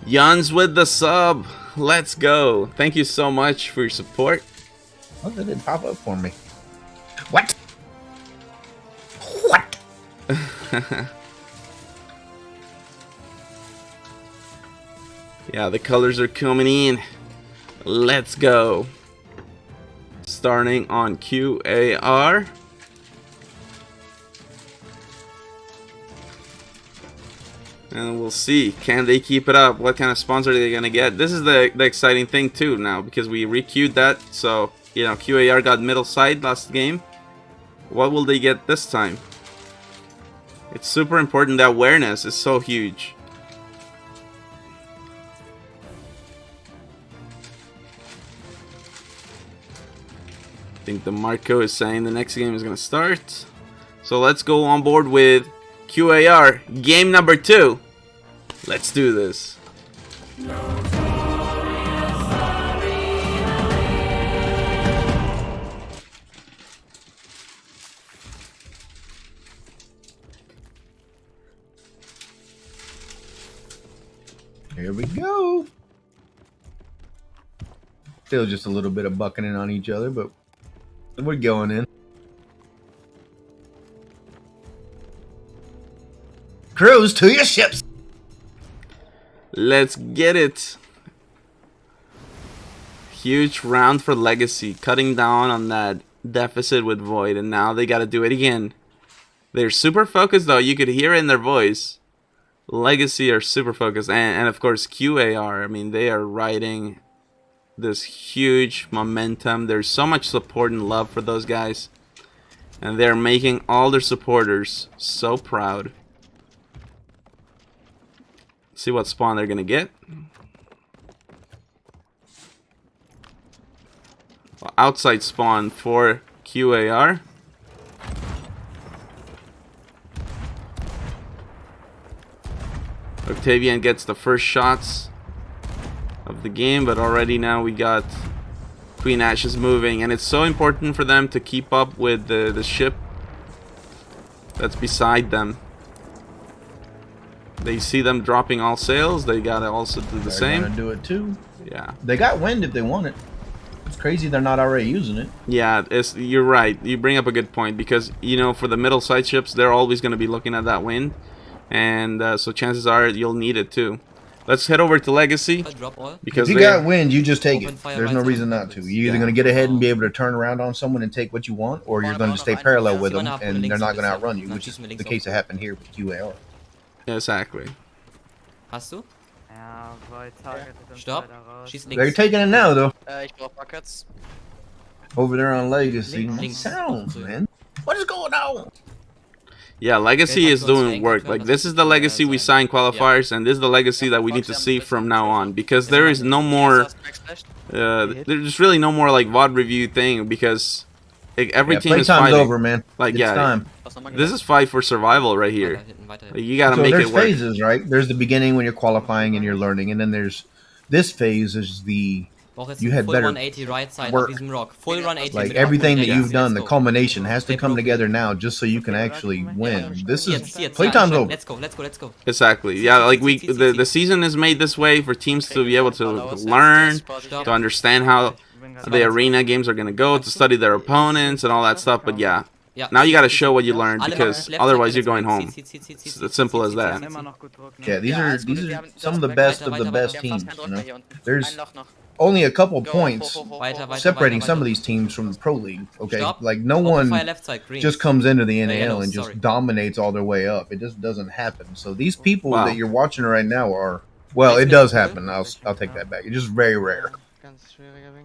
Jans with the sub. Let's go. Thank you so much for your support. Oh, that didn't pop up for me. What? What? Yeah, the colors are coming in. Let's go. Starting on QAR. And we'll see, can they keep it up? What kind of sponsor are they going to get? This is the exciting thing too now, because we re-queued that. So, you know, QAR got middle side last game. What will they get this time? It's super important. The awareness is so huge. I think the Marco is saying the next game is going to start. So let's go on board with QAR, game number 2. Let's do this. Here we go. Still just a little bit of bucketing on each other, but we're going in. Crews to your ships. Let's get it. Huge round for Legacy, cutting down on that deficit with Void, and now they gotta do it again. They're super focused though, you could hear it in their voice. Legacy are super focused, and of course QAR, I mean, they are riding this huge momentum. There's so much support and love for those guys, and they're making all their supporters so proud. See what spawn they're gonna get. Well, outside spawn for QAR. Octavian gets the first shots of the game, but already now we got Queen Ashes moving, and it's so important for them to keep up with the ship that's beside them. They see them dropping all sails, they gotta also do the same. They're gonna do it too. Yeah. They got wind if they want it. It's crazy they're not already using it. Yeah, you're right. You bring up a good point because, you know, for the middle side ships, they're always going to be looking at that wind. And so chances are you'll need it too. Let's head over to Legacy. Because if you got wind, you just take it. There's no reason not to. You're either Yeah. going to get ahead and be able to turn around on someone and take what you want, or you're going to stay parallel with them and they're not going to outrun you, which is the case that happened here with QAR. Exactly. Hast du? Ja, Void targeted uns Stopp. leider raus. Schieß They're links. taking it now, though. Ich brauch Buckets. Over there on Legacy. Links. Sounds, man. What is going on? Yeah, Legacy is doing work. Like, this is the Legacy we signed qualifiers, and this is the Legacy that we need to see from now on. Because there is no more... there's really no more, like, VOD review thing, because like, every team is playtime's fighting. over, man. Like, It's yeah, time. this is fight for survival right here. Like, you gotta So make there's it work. phases, right? There's the beginning when you're qualifying and you're learning, and then there's this phase is the you had full better 180 right side work. of diesem rock. Full 180 like mit everything that Rock. you've Yes, done. let's The go. culmination has to come together now, just so you can actually win. This is Jetzt, playtime's ja, over. Let's go, let's go, let's go. Exactly. Yeah, like the season is made this way for teams to be able to learn, to understand how the arena games are gonna go, to study their opponents and all that stuff. But yeah, now you gotta show what you learned because otherwise you're going home. It's as simple as that. Immer noch gut drucken. Yeah, these are some of the best teams. You know, there's Ein Loch noch. only a couple points Weiter, weiter, separating weiter, some of weiter. these teams from the pro league. Okay, Stop. like no Open one fire left side, green. just comes into the NAL yellow, and just sorry. dominates all their way up. It just doesn't happen. So these people Wow. that you're watching right now are well, it does happen. I'll take that back. It's just very rare.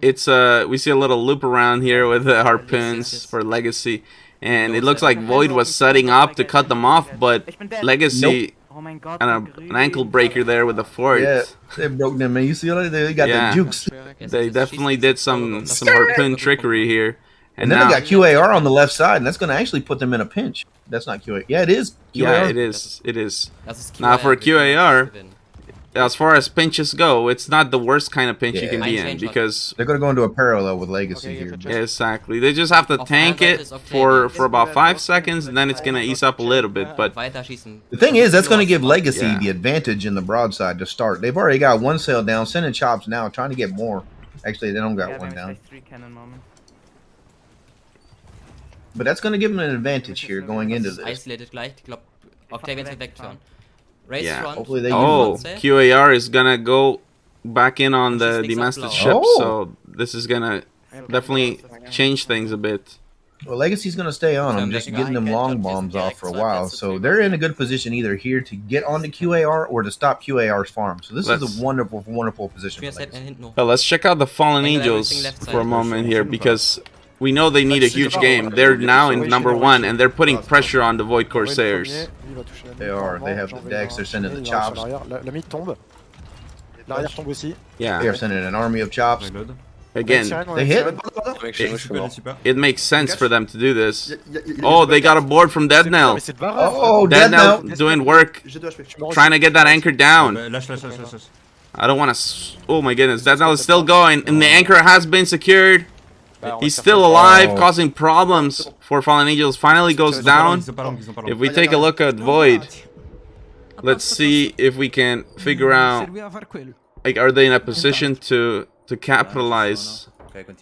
It's we see a little loop around here with the harpoons for Legacy, and it looks like Void was setting up to cut them off, but Legacy Oh mein Gott, and an ankle breaker there with the fort. Yeah, they broke them, man. You see, they got Yeah. the jukes, They definitely did some harpoon trickery here. and then now, they got QAR on the left side, and that's going to actually put them in a pinch. That's not QAR. Yeah, it is. QAR. yeah, it is. It is. Das ist Now for QAR, gewinnen. as far as pinches go, it's not the worst kind of pinch you Yeah. can be in because They're going to go into a parallel with Legacy here. exactly they just have to tank it for about 5 seconds, and then it's gonna ease up a little bit. But Weiter schießen. The thing is, that's going to give Legacy Yeah. the advantage in the broadside to start. They've already got one sail down, sending chops now, trying to get more. Actually, they don't Ja, got wir one haben down. jetzt 3 Cannon Moment. But that's going to give them an advantage here going into this. Isolated gleich. Ich glaube, Octavians wird wegfahren. Race Yeah. front. Hopefully they oh, use it. QAR is gonna go back in on the She's demasted mixed ship, up low. so this is gonna definitely change things a bit. Well, Legacy's going to stay on them, just getting them long bombs off for a while. So they're in a good position either here to get onto QAR or to stop QAR's farm. So this is a wonderful, wonderful position for Spiel set Legacy. hinten hoch. Well, let's check out the Fallen Angle Angels everything left for a side. moment here because we know they need a huge game. They're now in #1 and they're putting pressure on the Void Corsairs. They are. They have the decks. They're sending the chops. La mid tombe. L'arrière tombe aussi. Yeah, They're sending an army of chops. again, They hit. it makes sense for them to do this. Oh, they got a board from Dead NAL. Oh, Dead dead NAL now. doing work, trying to get that anchor down. Lâche, lâche, lâche, lâche. I don't want to. Oh my goodness, Dead NAL is still going, and the anchor has been secured. He's still alive, Oh. causing problems for Fallen Angels. Finally goes down. If we take a look at Void, let's see if we can figure out, like, are they in a position to capitalize?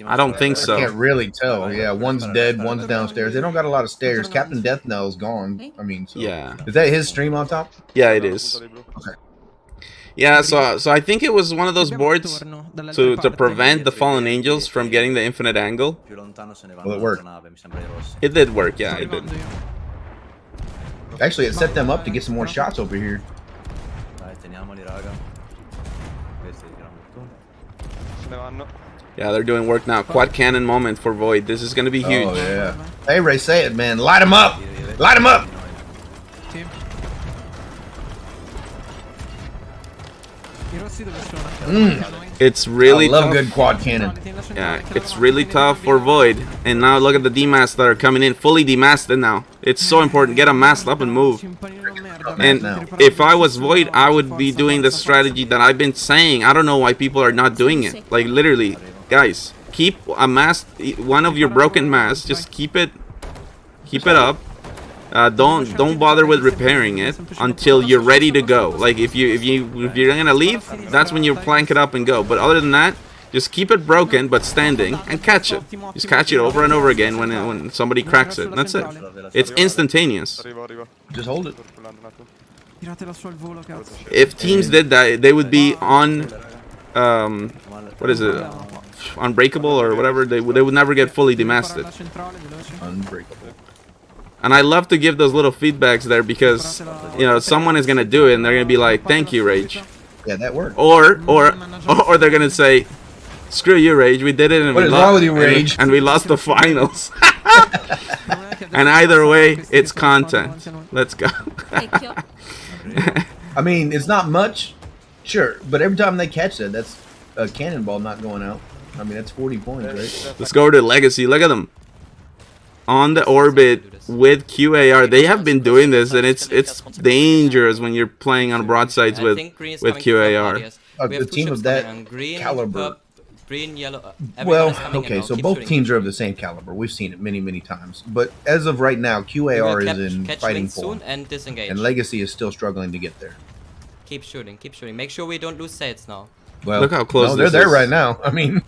I don't think I so. can't really tell. Yeah, one's dead, one's downstairs. They don't got a lot of stairs. Captain Death Knell's gone. I mean, so. Yeah, Is that his stream on top? yeah, it is. Yeah, so I think it was one of those boards to prevent the Fallen Angels from getting the infinite angle. Well, it worked. It did work, yeah, it did. Actually, it set them up to get some more shots over here. Yeah, they're doing work now. Quad cannon moment for Void. This is gonna be huge. Oh, yeah. Hey, Ray, say it, man. Light them up. Light them up. It's really I love tough. good quad cannon. Yeah, it's really tough for Void. And now look at the demasts that are coming in, fully demasted now. It's so important. Get them masked up and move. And if I was Void, I would be doing the strategy that I've been saying. I don't know why people are not doing it. Like, literally, guys, keep a mast, one of your broken masts, just keep it up. Don't bother with repairing it until you're ready to go. Like, if you're gonna leave, that's when you plank it up and go. But other than that, Just keep it broken but standing and catch it. Just catch it over and over again when somebody cracks it. That's it. It's instantaneous. Just hold it. If teams did that, they would be on what is it? Unbreakable or whatever. They would never get fully demasted. Unbreakable. And I love to give those little feedbacks there because, you know, someone is gonna do it and they're gonna be like, "Thank you, Rage." Yeah, that worked. Or they're gonna say, "Screw you, Rage. We did it and What is wrong with you, Rage?" And we lost the finals." And either way, it's content. Let's go. I mean, it's not much, sure, but every time they catch that, that's a cannonball not going out. I mean, that's 40 points, right? Let's go to Legacy. Look at them on the orbit with QAR. They have been doing this, and it's dangerous when you're playing on broadsides with QAR. The team of that caliber. Green, yellow. Well, okay, so both teams are of the same caliber. We've seen it many, many times. But as of right now, QAR is in fighting form, and disengage. And Legacy is still struggling to get there. Keep shooting, keep shooting. Make sure we don't lose sets now. Well, look how close they're there right now. I mean,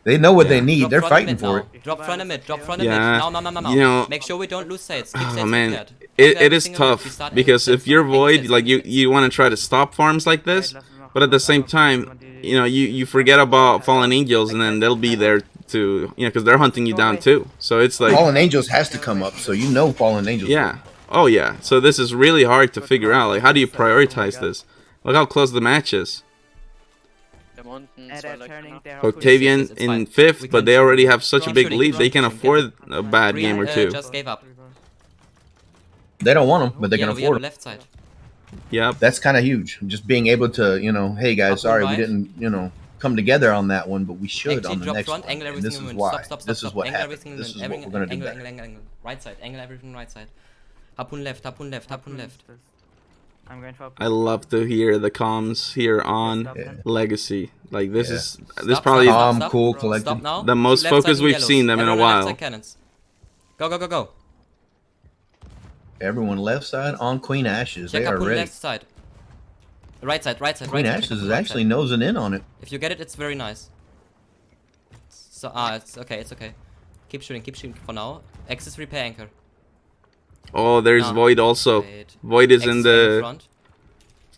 they know what they need. Drop they're fighting for it. Drop front of mid. Drop front of mid. No. You know, make sure we don't lose sets. Keep oh man, it is tough because if you're Void, like you want to try to stop farms like this, but at the same time, you know, you forget about Fallen Angels, and then they'll be there to, you know, because they're hunting you down too. So it's like Fallen Angels has to come up, so you know Fallen Angels. Yeah. Oh yeah. So this is really hard to figure out. Like, how do you prioritize this? Look how close the match is. Octavian in 5th, but they already have such a big lead. They can afford a bad game or two. Just gave up. They don't want them, but they can afford them. Left side. Yep. That's kind of huge. Just being able to, you know, hey guys, sorry we didn't, you know, come together on that one, but we should on the next one. And this is why. This is what happened. This is what we're gonna do better. Right side, angle everything right side. Harpoon left, harpoon left, harpoon left. I'm going for I love to hear the comms here on Legacy. Like this is probably cool, collected. The most focus we've seen them in a while. Go. Everyone left side on Queen Ashes. They are ready. Left side. Right side. Queen Ashes is actually nosing in on it. If you get it, it's very nice. So it's okay. Keep shooting for now. Axis repair anchor. Oh, there's Void also. Void is in the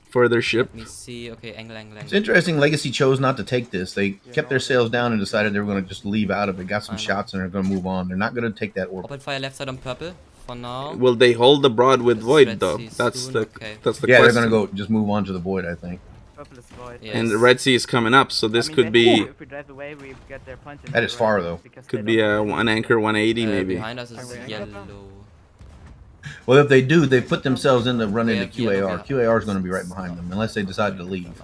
further ship. Let me see. Okay, angle. It's interesting. Legacy chose not to take this. They kept their sails down and decided they were going to just leave out of it. Got some shots and they're going to move on. They're not going to take that orb. Open fire left side on purple for now. Will they hold the broad with Void though? That's the question. They're going to go just move on to the Void, I think. Yes. And the Red Sea is coming up, so this could be. If we drive away, we get their punch. That is far though. Could be a one anchor 180 maybe. Behind us is yellow. Well, if they do, they put themselves in the run into QAR. QAR is going to be right behind them unless they decide to leave.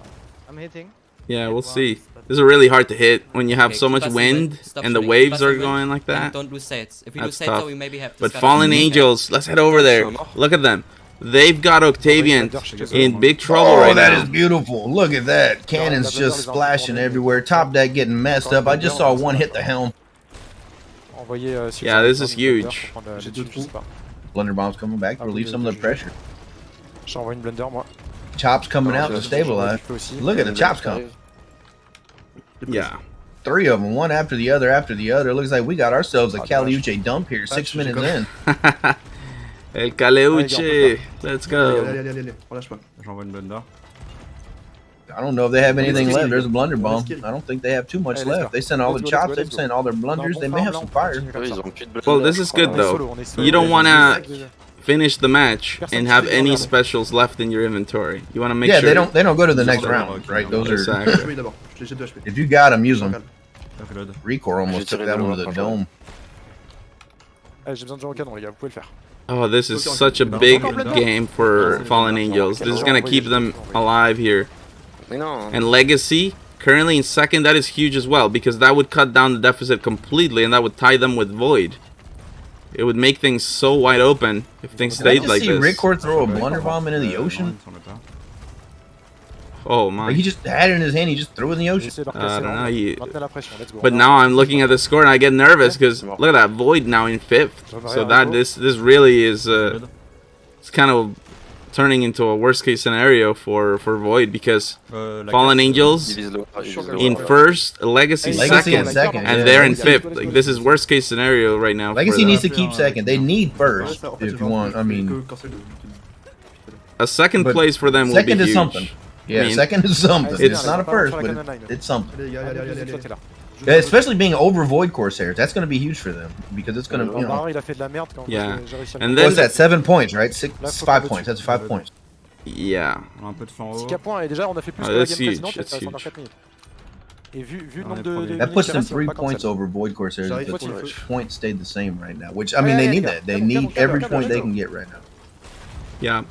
I'm hitting. Yeah, we'll see. This is really hard to hit when you have so much wind and the waves are going like that. Don't lose sets. If we lose That's sets, tough. we maybe have. But Fallen Angels, let's head over there. Look at them. They've got Octavian in big trouble right now. Oh, that is beautiful. Look at that. Cannons just splashing everywhere. Top deck getting messed up. I just saw one hit the helm. Yeah, this is huge. Blunderbomb's coming back to relieve some of the pressure. Chops coming out to stabilize. Look at the chops come. Yeah. 3 of them, one after the other after the other. Looks like we got ourselves a Caliuche dump here, 6 minutes in. El Caleuche. Let's go. I don't know if they have anything left. There's a Blunderbomb. I don't think they have too much left. They sent all the chops. They've sent all their blunders. They may have some fire. Well, this is good though. You don't want to finish the match and have any specials left in your inventory. You want to make sure. Yeah, they don't go to the next round, right? Those are. If you got them, use them. Recore almost took that one to the dome. Oh, this is such a big game for Fallen Angels. This is going to keep them alive here. And Legacy, currently in 2nd, that is huge as well, because that would cut down the deficit completely, and that would tie them with Void. It would make things so wide open if things stayed like this. Did you see Ripcord throw a Blunderbomb into the ocean? Oh my. Like he just had it in his hand, he just threw it in the ocean. I don't know. But now I'm looking at the score and I get nervous because look at that Void now in 5th. So that this really is it's kind of turning into a worst case scenario for Void because Fallen Angels in first, Legacy in second, second, and yeah. they're in fifth. Like this is worst case scenario right now. Legacy needs to keep second. They need first if you want. I mean, a second but place for them will be second is huge. something. Yeah, I mean, second is something. It's not a first, but it's something. Yeah, especially being over Void Corsairs, that's going to be huge for them because it's going to, you know. Yeah, and then What's that? 7 points, right? 5 points. That's 5 points. Yeah. Un peu de sang haut. That's huge. That's huge. That puts them 3 points over Void Corsairs. The points stayed the same right now, which I mean they need that. They need every point they can get right now. Yeah.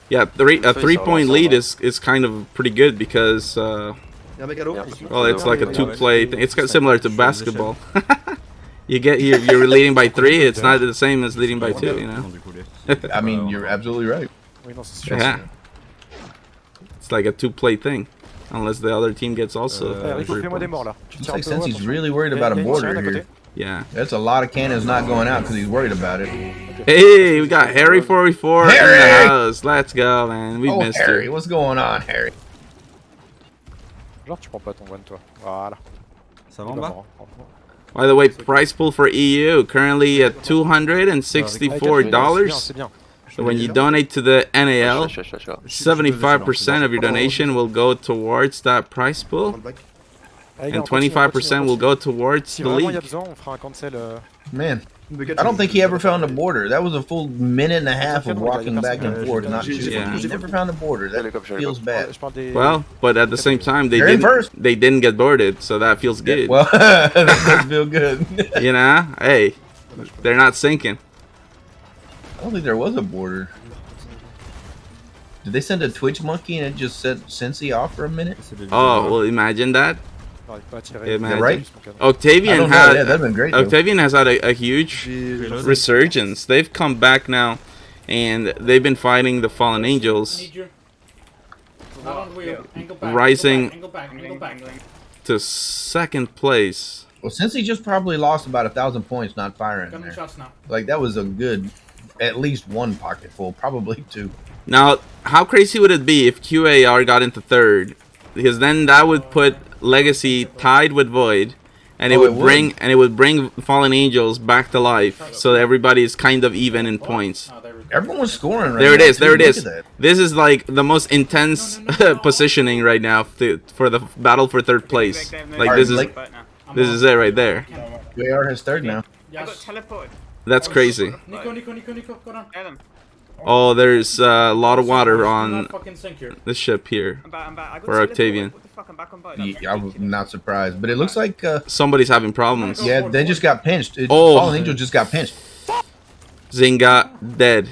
Yeah, a 3-point lead is kind of pretty good because well, it's like a 2-play thing. It's kind of similar to basketball. You're leading by 3. It's not the same as leading by 2, you know. I mean, you're absolutely right. Yeah. It's like a 2-play thing, unless the other team gets also. Looks like Sensei's really worried about a border here. Yeah. That's a lot of cannons not going out because he's worried about it. Hey, we got Harry 44 in the house. Let's go, man. We missed Harry, you. what's going on, Harry? Genre, tu prends pas ton one, toi. Voilà. Ça va en bas? By the way, price pool for EU currently at $264. So when you donate to the NAL, 75% of your donation will go towards that price pool, and 25% will go towards the league. Man, I don't think he ever found a border. That was a full minute and a half of walking back and forth, not shooting. Yeah. He never found a border. That feels bad. Well, but at the same time, they didn't get boarded, so that feels good. Well, that does feel good. You know, hey, they're not sinking. I don't think there was a border. Did they send a Twitch monkey and it just sent Sensei off for a minute? Oh, well, imagine that. Imagine. Right? Octavian yeah, that'd been great. Octavian has had a huge resurgence. They've come back now, and they've been fighting the Fallen Angels, rising to second place. Well, Sensei just probably lost about 1,000 points not firing there. Like that was a good, at least 1 pocket full, probably 2. Now, how crazy would it be if QAR got into third? Because then that would put Legacy tied with Void, and it would bring Fallen Angels back to life, so everybody is kind of even in points. Everyone's scoring right there it now. is. There it Look is. at that. This is like the most intense positioning right now for the battle for third place. Like this is it right there. QAR has third now. That's crazy. Nico, go down. Oh, there's a lot of water on the ship here for Octavian. Yeah, I'm not surprised, but it looks like somebody's having problems. Yeah, they just got pinched. Fallen Angel just got pinched. Zinga dead.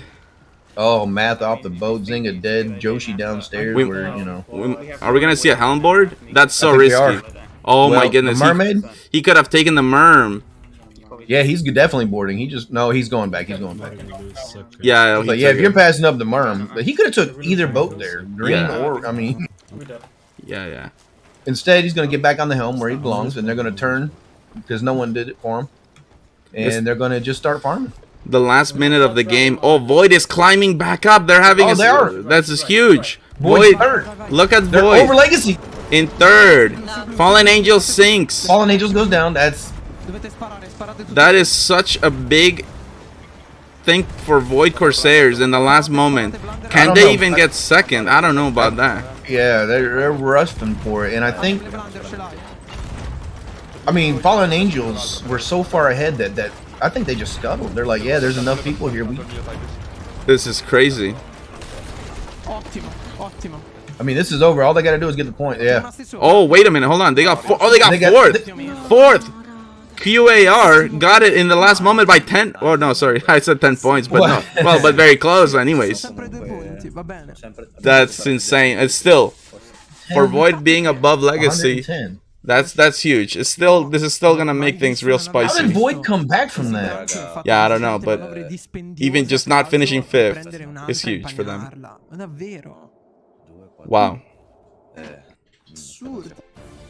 Oh, Math off the boat. Zinga dead. Joshi downstairs. Are we gonna see a helm board? That's so risky. Oh my goodness. Mermaid? He could have taken the merm. Yeah, he's definitely boarding. He's going back. He's going back. Yeah, but yeah, if you're passing up the merm, but he could have took either boat there, green or I mean. Yeah. Instead, he's going to get back on the helm where he belongs, and they're going to turn because no one did it for him, and they're going to just start farming. The last minute of the game. Oh, Void is climbing back up. They're having. That's just huge. Void. Look at They're Void. over Legacy. In third. Fallen Angel sinks. Fallen Angels goes down. That is such a big thing for Void Corsairs in the last moment. Can they even get second? I don't know about that. Yeah, they're rusting for it, and I think, I mean, Fallen Angels were so far ahead that I think they just scuttled. They're like, yeah, there's enough people here. This is crazy. I mean, this is over. All they got to do is get the point. Yeah. Oh, wait a minute. Hold on. They got fourth. Fourth. QAR got it in the last moment by 10. Oh no, sorry, I said 10 points, but no. Well, but very close, anyways. That's insane. It's still for Void being above Legacy. That's huge. It's still this is still gonna make things real spicy. How did Void come back from that? Yeah, I don't know, but even just not finishing fifth is huge for them. Wow.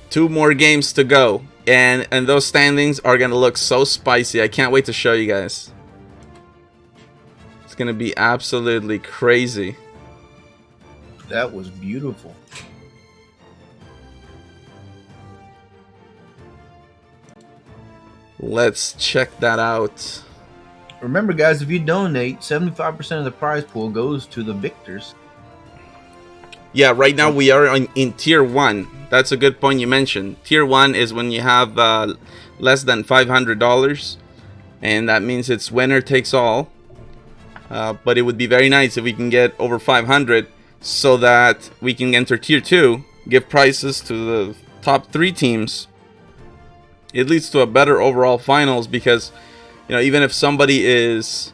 2 more games to go. And those standings are gonna look so spicy. I can't wait to show you guys. It's gonna be absolutely crazy. That was beautiful. Let's check that out. Remember, guys, if you donate, 75% of the prize pool goes to the victors. Yeah, right now we are in tier 1. That's a good point you mentioned. Tier 1 is when you have less than $500, and that means it's winner takes all. But it would be very nice if we can get over 500 so that we can enter tier 2, give prizes to the top 3 teams. It leads to a better overall finals because, you know, even if somebody is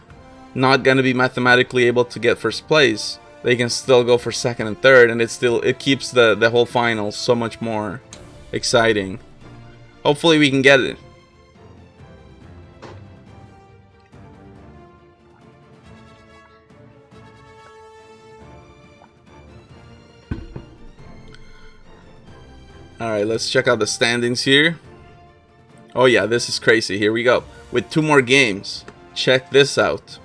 not going to be mathematically able to get first place, they can still go for second and third, and it keeps the whole final so much more exciting. Hopefully we can get it. Alright, let's check out the standings here. Oh yeah, this is crazy. Here we go. With 2 more games. Check this out.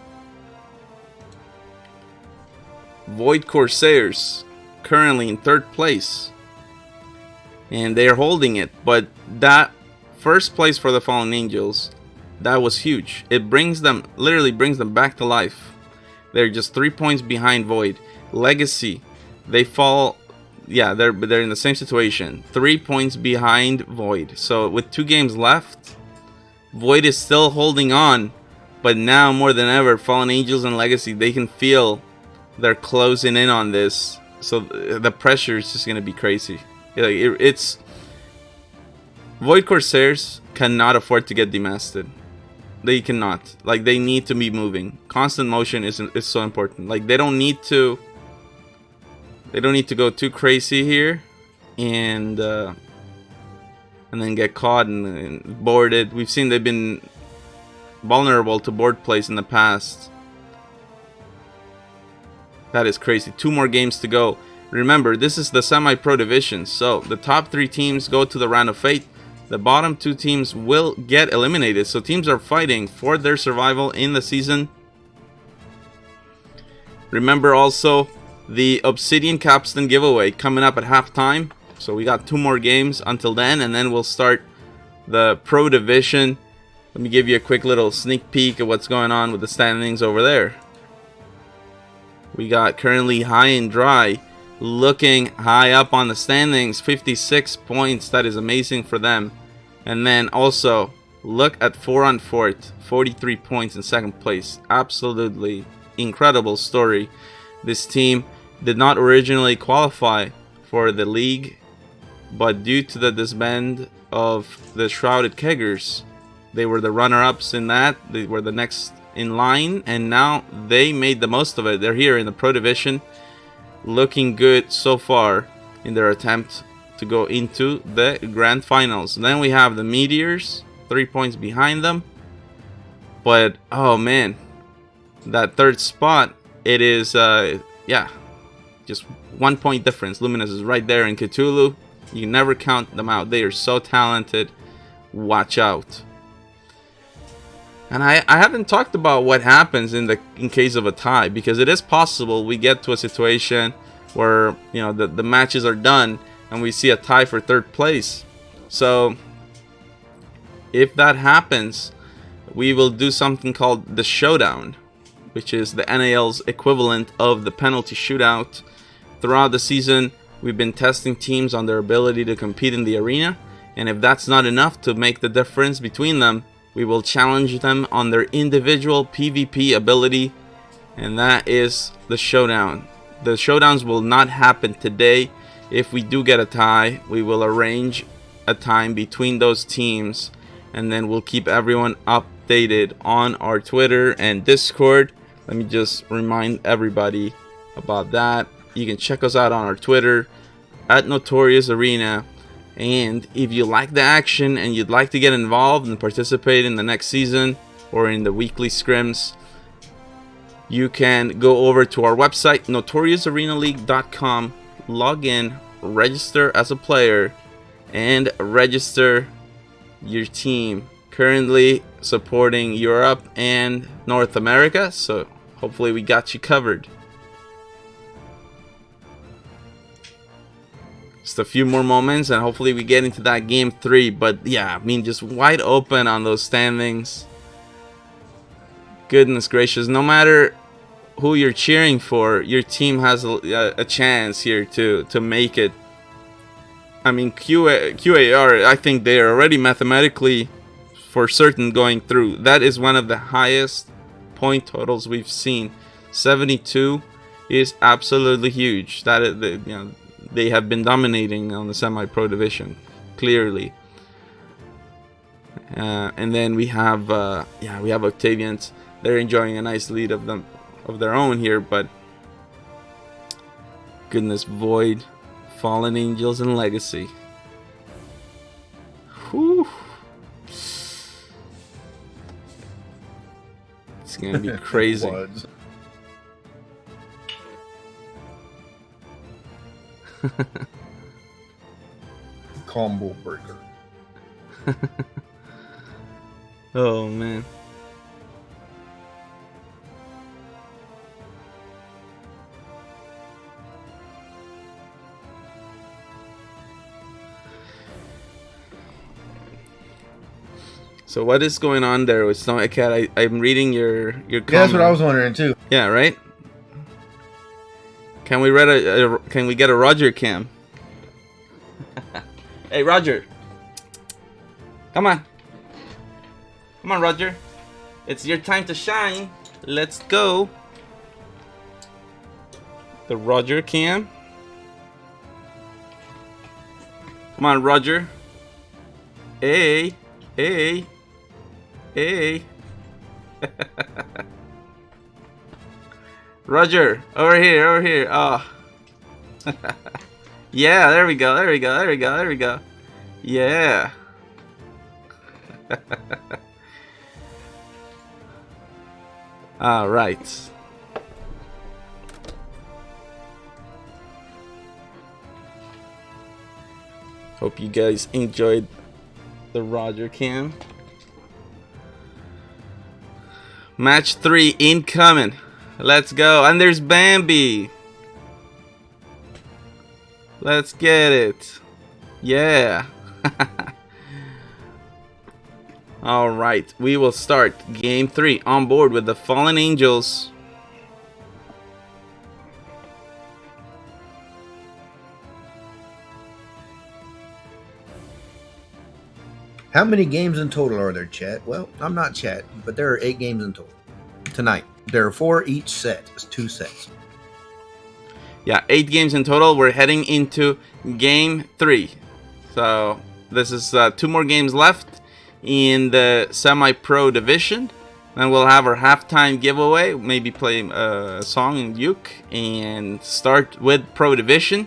Void Corsairs currently in 3rd place. And they are holding it. But that first place for the Fallen Angels, that was huge. It brings them, literally brings them back to life. They're just 3 points behind Void. Legacy, they fall... Yeah, they're in the same situation. 3 points behind Void. So with 2 games left, Void is still holding on. But now more than ever, Fallen Angels and Legacy, they can feel they're closing in on this. So the pressure is just going to be crazy. It's... Void Corsairs cannot afford to get demasted. They cannot. Like, they need to be moving. Constant motion is so important. Like, they don't need to go too crazy here and then get caught and boarded. We've seen they've been vulnerable to board plays in the past. That is crazy. 2 more games to go. Remember, this is the semi-pro division, so the top 3 teams go to the round of fate. The bottom 2 teams will get eliminated, so teams are fighting for their survival in the season. Remember also the Obsidian Capstan giveaway coming up at halftime. So we got 2 more games until then, and then we'll start the Pro Division. Let me give you a quick little sneak peek of what's going on with the standings over there. We got currently High and Dry looking high up on the standings, 56 points. That is amazing for them. And then also look at 4 on 4th, 43 points in 2nd place. Absolutely incredible story. This team did not originally qualify for the league, but due to the disband of the Shrouded Keggers, they were the runner-ups in that. They were the next in line, and now they made the most of it. They're here in the Pro Division, looking good so far in their attempt to go into the Grand Finals. And then we have the Meteors, 3 points behind them. But, oh man, that 3rd spot, it is, yeah, just 1 point difference. Luminous is right there in Cthulhu. You can never count them out. They are so talented. Watch out. And I haven't talked about what happens in case of a tie, because it is possible we get to a situation where, you know, the matches are done and we see a tie for 3rd place. So if that happens, we will do something called the Showdown, which is the NAL's equivalent of the penalty shootout. Throughout the season, we've been testing teams on their ability to compete in the arena, and if that's not enough to make the difference between them, we will challenge them on their individual PvP ability, and that is the Showdown. The Showdowns will not happen today. If we do get a tie, we will arrange a time between those teams, and then we'll keep everyone updated on our Twitter and Discord. Let me just remind everybody about that. You can check us out on our Twitter at Notorious Arena. And if you like the action and you'd like to get involved and participate in the next season or in the weekly scrims, you can go over to our website, notoriousarenaleague.com, log in, register as a player, and register your team. Currently supporting Europe and North America, so Hopefully we got you covered. Just a few more moments and hopefully we get into that game 3. But yeah, I mean, just wide open on those standings. Goodness gracious, no matter who you're cheering for, your team has a chance here to make it. I mean, QAR, I think they are already mathematically for certain going through. That is one of the highest point totals we've seen. 72 is absolutely huge. That is, you know, they have been dominating on the semi-pro division, clearly. And then we have Octavians. They're enjoying a nice lead of their own here, but goodness, Void, Fallen Angels, and Legacy. Whew. It's gonna be crazy. Combo breaker. Oh man. So what is going on there with Stomach Cat? I'm reading your comment. Yeah, that's what I was wondering too. Yeah, right. Can we can we get a Roger cam? Hey Roger, come on, Roger. It's your time to shine. Let's go. The Roger cam. Come on, Roger. Hey. Roger, over here. Oh. Yeah, there we go. Yeah. All right. Hope you guys enjoyed the Roger cam. Match 3 incoming. Let's go. And there's Bambi. Let's get it. Yeah. All right. We will start game 3 on board with the Fallen Angels. How many games in total are there, chat? Well, I'm not chat, but there are 8 games in total tonight. There are 4 each set. It's 2 sets. Yeah, 8 games in total. We're heading into game 3. So this is 2 more games left in the semi-pro division. Then we'll have our halftime giveaway. Maybe play a song in uke and start with pro division.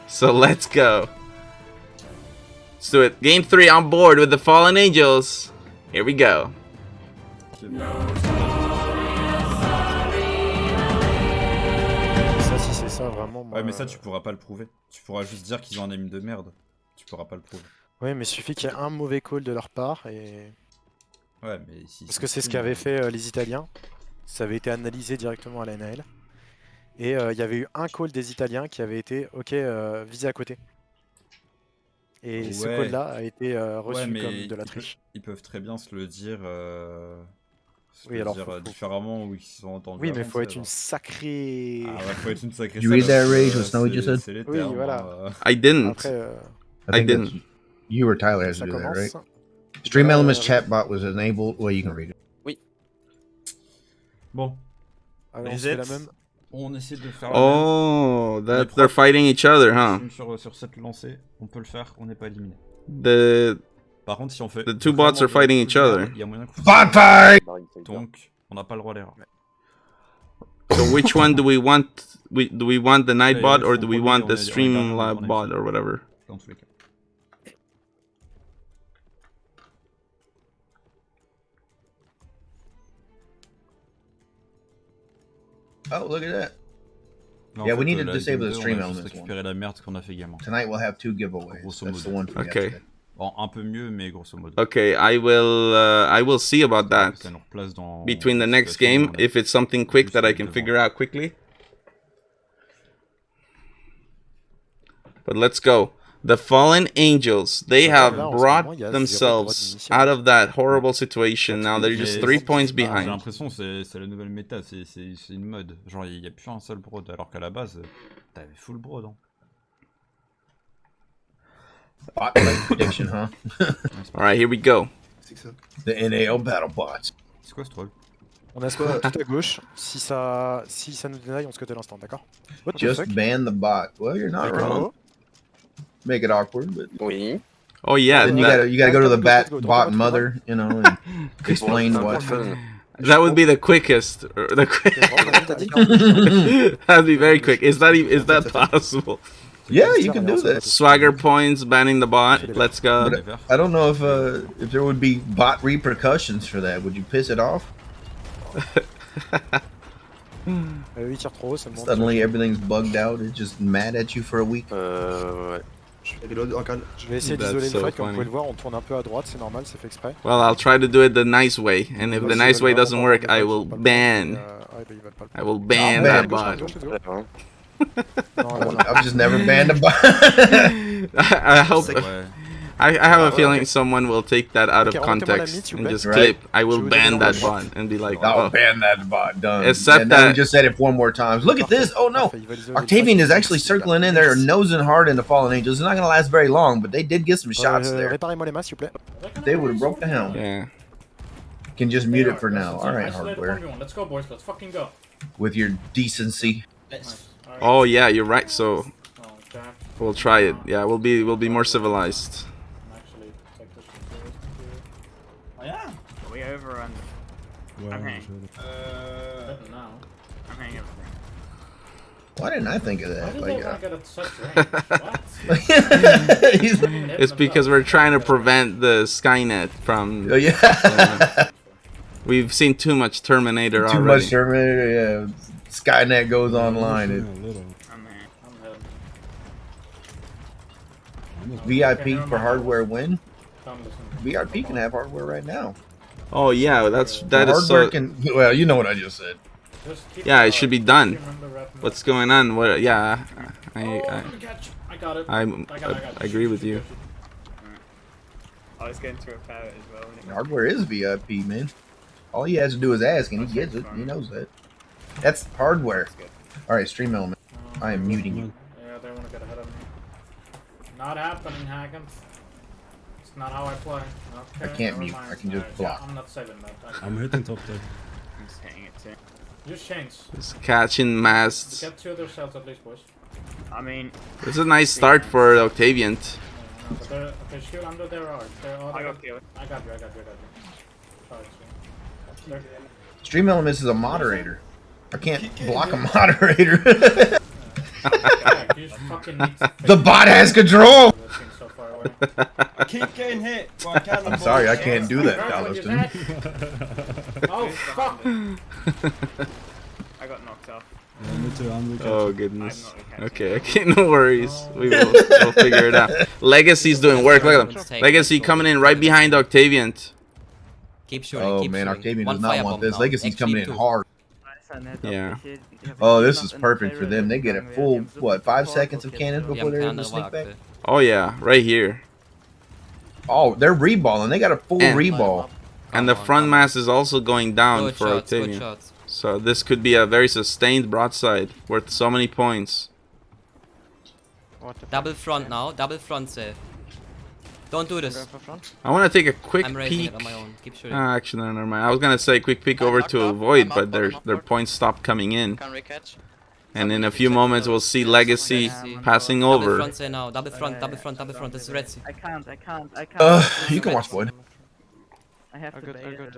So let's go. Let's do it. Game 3 on board with the Fallen Angels. Here we go. Ça vraiment. Moi, ouais, mais ça tu pourras pas le prouver. Tu pourras juste dire qu'ils ont un aim de merde. Tu pourras pas le prouver. Oui, mais il suffit qu'il y ait un mauvais call de leur part et. Ouais, mais si. Parce que c'est ce qu'avaient fait les Italiens. Ça avait été analysé directement à la NAL. Et il y avait eu un call des Italiens qui avait été visé à côté. Et ce call-là a été reçu comme de la triche. Ils peuvent très bien se le dire. Oui, alors différemment ou ils sont entendus. Oui, mais il faut être une sacrée. Ah ouais, faut être une sacrée. You read that rage with Snowy just said? Oui, voilà. I didn't. Après, I didn't. You or Tyler has to do that, right? Stream Elements chatbot was enabled. Well, you can read it. Oui. Bon. Alors, on fait la même. On essaie de faire. Oh, that they're fighting each other, huh? Sur cette lancée, on peut le faire, on n'est pas éliminé. Par contre, si on fait. The 2 bots are fighting each other. Il y a moyen que. Bot fight! Donc, on n'a pas le droit à l'erreur. So which one do we want? Do we want the night bot or do we want the stream lab bot or whatever? Dans tous les cas. Oh, look at that. Mais Yeah, en we fait, need to disable the stream elements one. récupérer la merde qu'on a fait également. Tonight we'll have 2 giveaways. Grosso That's the modo. one for Okay. yesterday. Bon, un peu mieux, mais grosso modo. Okay, I will see about that. Ça nous replace dans Between the une next situation game, où on a if it's something quick plus that I de can devant. figure out quickly. But let's go. The fallen angels, they have brought themselves out of that horrible situation. Now they're just 3 points J'ai behind. l'impression que c'est la nouvelle méta, c'est une mode. Genre, il n'y a plus un seul broad, alors qu'à la base, t'avais full broad. Hein. Bot fight prediction, huh? Alright, here we go. The NAL battle bots. C'est quoi ce troll? On a spawn tout à gauche. Si ça nous dénaille, on se cote l'instant, d'accord? What the Just fuck? ban the bot. Well, you're not wrong. Make it awkward, but Oui. Oh yeah, then you gotta go to the bot mother, you know, and explain what. that would be the quickest. That'd be very quick. Is that possible? Yeah, you can do that. Swagger points, banning the bot. Let's go. But I don't know if there would be bot repercussions for that. Would you piss it off? Il tire trop haut, ça me montre. Suddenly everything's bugged out. It's just mad at you for a week. Ouais. Je vais essayer d'isoler le fight, comme vous pouvez le voir, on tourne un peu à droite, c'est normal, c'est fait exprès. Well, I'll try to do it the nice way, and if the nice way doesn't work, I will ban that bot. I've just never banned a bot. I hope. I have a feeling someone will take that out of context and just clip. I will ban that bot and be like, I'll ban that bot. Done. Except and that we just said it 4 more times. Look at this. Oh no, Octavian is actually circling in there, nosing hard into Fallen Angels. It's not gonna last very long, but they did get some shots there. Réparez-moi les masses, s'il vous plaît. They would have broke the helm. Yeah. Can just mute it for now. All right, hardware. Let's go, boys. Let's fucking go. With your decency. Oh yeah, you're right. So we'll try it. Yeah, we'll be more civilized. Oh yeah. We overrun. I'm hanging. I'm hanging everything. Why didn't I think of that? It's because we're trying to prevent the Skynet from. Oh yeah. We've seen too much Terminator already. Too much Terminator. Yeah. Skynet goes online. VIP for hardware win. VIP can have hardware right now. Oh yeah, that is hardware so. Can, well, you know what I just said. Yeah, it should be done. What's going on? What? Yeah, I agree with you. I was getting through a parrot as well. Hardware is VIP, man. All he has to do is ask, and he gets it. He knows that. That's hardware. All right, stream element. I am muting you. Yeah, they want to get ahead of me. Not happening, Haggins. It's not how I play. Okay, I can't mute. I can just block. I'm not saving that. I'm hitting top 10. I'm just hitting it too. Use chains. Just catching masts. Get 2 other cells at least, boys. I mean, It's a nice start for Octavian. No, but okay, shoot under their arc. I got you. I got you. Sorry, Stream elements is a moderator. I can't block a moderator. The bot has control. I keep getting hit. Well, I'm sorry, I can't do that, Dallaston. Oh fuck! I got knocked off. Oh goodness. Okay, no worries. We'll figure it out. Legacy's doing work. Look at them. Legacy coming in right behind Octavian. Keep shooting. Oh keep man, shooting. Octavian One does not want this. firebomb Legacy's now. coming in XG2. hard. Yeah. Oh, this is perfect for them. They get a full, what, 5 seconds of cannons before they're able to sneak back? Oh yeah, right here. Oh, they're reballing. They got a full reball. And the front mass is also going down Good for shots, good Octavian. shots. So this could be a very sustained broadside worth so many points. Double front now. Double front save. Don't do this. I want to take a quick I'm raising peek. it on my own. Keep shooting. Actually, no, never mind. I was gonna say quick peek over to avoid, but their points stopped coming in. Can recatch. And in a few moments, we'll see Legacy passing Double over. front save now. Double front. This is Red Sea. I can't. You can watch Void. I have to bait it.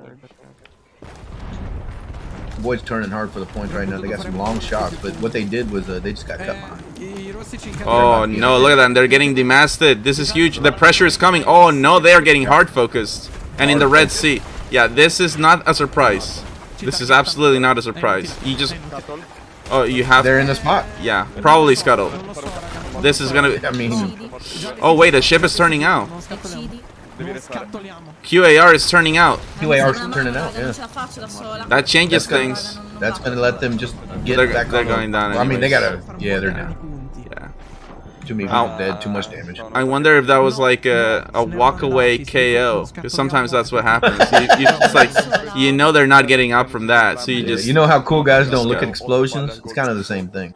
Void's turning hard for the points right now. They got some long shots, but what they did was they just got cut behind. Oh no, look at them. They're getting demasted. This is huge. The pressure is coming. Oh no, they are getting hard focused. And in the Red Sea. Yeah, this is not a surprise. This is absolutely not a surprise. You just... Oh, you have... They're in the spot. Yeah, probably Scuttle. this is gonna be... I mean, Oh wait, the ship is turning out. QAR is turning out. QAR's turning out, yeah. That changes things. That's gonna let them just get They're back they're on going down. I mean, they anyways. gotta. Yeah, they're down. Yeah. Too many people dead. Too much damage. I wonder if that was like a walk away KO, because sometimes that's what happens. It's like you know they're not getting up from that, so you Yeah, just you know how cool guys don't look at explosions? It's kind of the same thing.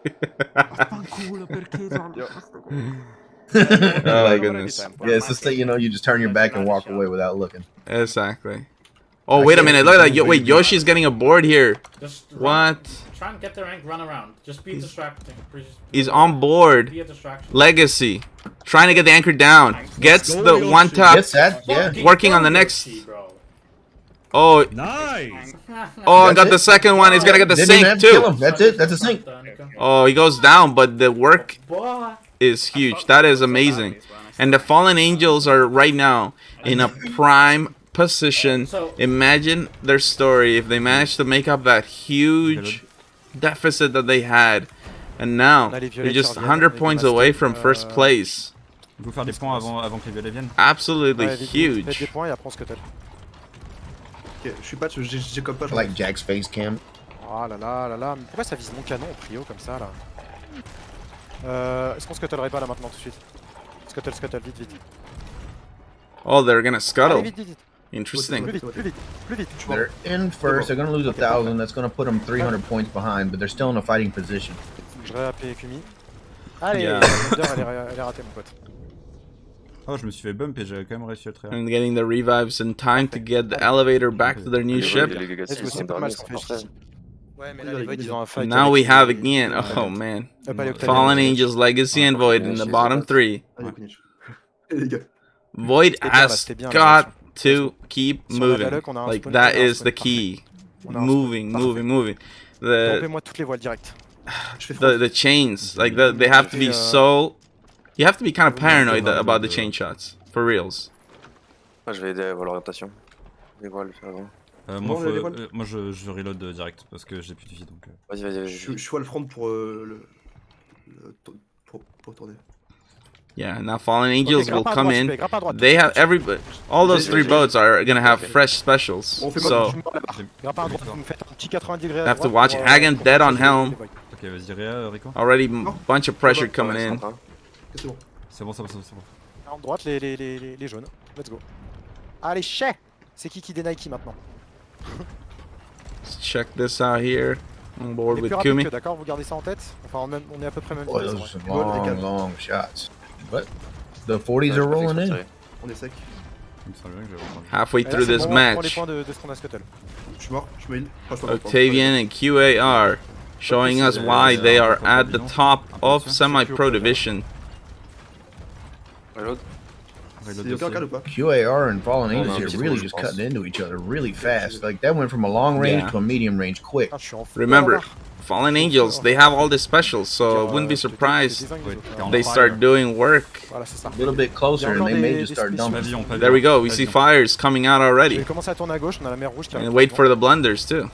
Oh my goodness. Yeah, it's just that you just turn your back and walk away without looking. Exactly. Oh wait a minute! Look at that! Wait, Yoshi's getting a board here. Just What? Try and get the rank, run around. Just be distracting. He's on board. Be a distraction. Legacy, trying to get the anchor down. Gets the one top. Gets that, yeah. Working on the next. Oh, Nice. oh, and got the second one. He's gonna get the Didn't even sink have to kill too. him. That's it. That's a sink. Oh, he goes down, but the work is huge. That is amazing. And the Fallen Angels are right now in a prime position. Imagine their story if they managed to make up that huge deficit that they had. And now, they're just 100 points away from first place. Il faut faire des points avant que les violets viennent. Absolutely Faites des huge. points et après on scuttle. Ok, je suis pas, j'ai comme pas. Like Jack's face cam. Oh là là là là, mais pourquoi ça vise mon canon en prio comme ça là? Est-ce qu'on scuttlerait pas là maintenant tout de suite? Scuttle, scuttle, vite, vite. Oh, they're gonna scuttle. Allez, vite, vite, vite. Interesting. Plus vite, plus vite, plus vite. They're in first. They're gonna lose 1,000. That's gonna put them 300 points behind, but they're still in a fighting position. Je vais appeler Kumi. Allez, Yeah. elle est ratée mon pote. Oh, je me suis fait bump et j'ai quand même réussi à le traire. And getting the revives in time to get the elevator back to their new ship. C'est pas mal ce qu'on fait ici. Ouais, mais là, les Void, ils ont un fight. Now we have again. Oh man. Fallen Angels, Legacy, and Void in the bottom three. Void has got to keep moving. Like that is the key. Moving, moving, moving. Rompez-moi toutes les voiles directes. The chains, like they have to be so. You have to be kind of paranoid about the chain shots, for reals. Je vais aider à l'orientation. Les voiles avant. Moi je reload direct parce que j'ai plus de vie donc. Vas-y, vas-y, Je suis à le front pour pour tourner. Yeah, now Fallen Angels will come in. They have all those three boats are gonna have fresh specials. So have to watch Hagen dead on helm. Ok, vas-y Rico. Already bunch of pressure coming in. C'est bon, c'est bon, c'est bon. En droite les jaunes. Let's go. Allez, chais. C'est qui deny qui maintenant? Let's check this out here. On board with Kumi. Kumi. D'accord, vous gardez ça en tête. Enfin, on est à peu près même. Boy, those are some long shots. But the 40s are rolling in. On est sec. Halfway through this match, Je suis mort, je me heal. Octavian and QAR showing us why they are at the top of semi-pro division. QAR and Fallen Angels here really just cutting into each other really fast. Like that went from a long range to a medium range quick. Remember, Fallen Angels, they have all the specials, so I wouldn't be surprised they start doing work. A little bit closer and they may just start dumping. There we go, we see fires coming out already. And And wait for the blunders too.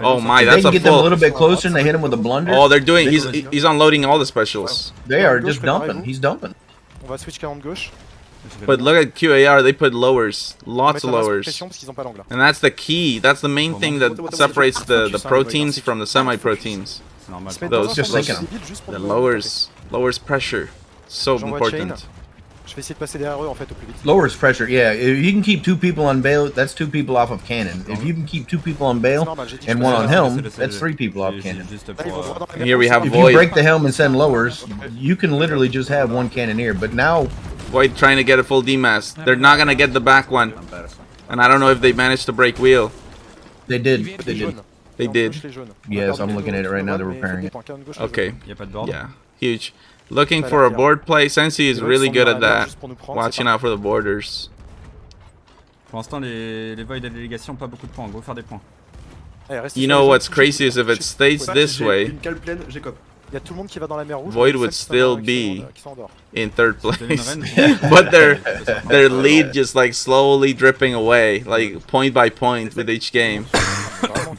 Oh my, If that's they can a get them a full. little bit closer and they hit him with a blunder. Oh, they're doing. He's unloading all the specials. They are just dumping. He's dumping. On va switch 40 gauche. But look at QAR, they put lowers, lots of lowers. Parce qu'ils ont pas l'angle. And that's the key, that's the main thing that separates the pro teams from the semi-pro teams. Those Just like, the lowers pressure. So important. Je vais essayer de passer derrière eux en fait au plus vite. Lowers pressure, yeah. If you can keep two people on bail, that's two people off of cannon. If you can keep two people on bail and one on helm, that's three people off cannon. And here we have If Void. you break the helm and send lowers, you can literally just have one cannoneer. But now, Void trying to get a full D-mass. They're not gonna get the back one. And I don't know if they managed to break wheel. they did. They did. They did. Yes, I'm looking at it right now. They're repairing it. Okay. Yeah, huge. Looking for a board play. Sensi is really good at that. Watching out for the borders. Pour l'instant, les Void et les Légations ont pas beaucoup de points. Go faire des points. You know what's crazy is if it stays this way, Il y a tout le monde qui va dans la mer rouge. Void would still be in third place. But their lead just like slowly dripping away, like point by point with each game.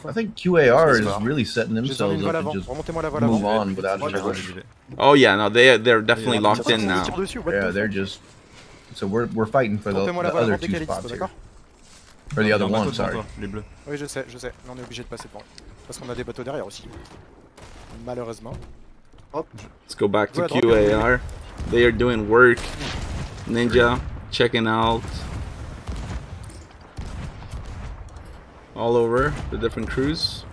I think QAR is really setting themselves up to just move on without challenge. Oh yeah, no, they're definitely locked in now. Yeah, they're just. So we're fighting for the other two spots here. Or the other one, sorry. Oui, je sais, mais on est obligé de passer devant. Parce qu'on a des bateaux derrière aussi. Malheureusement. Let's go back to QAR. They are doing work. Ninja checking out all over the different crews.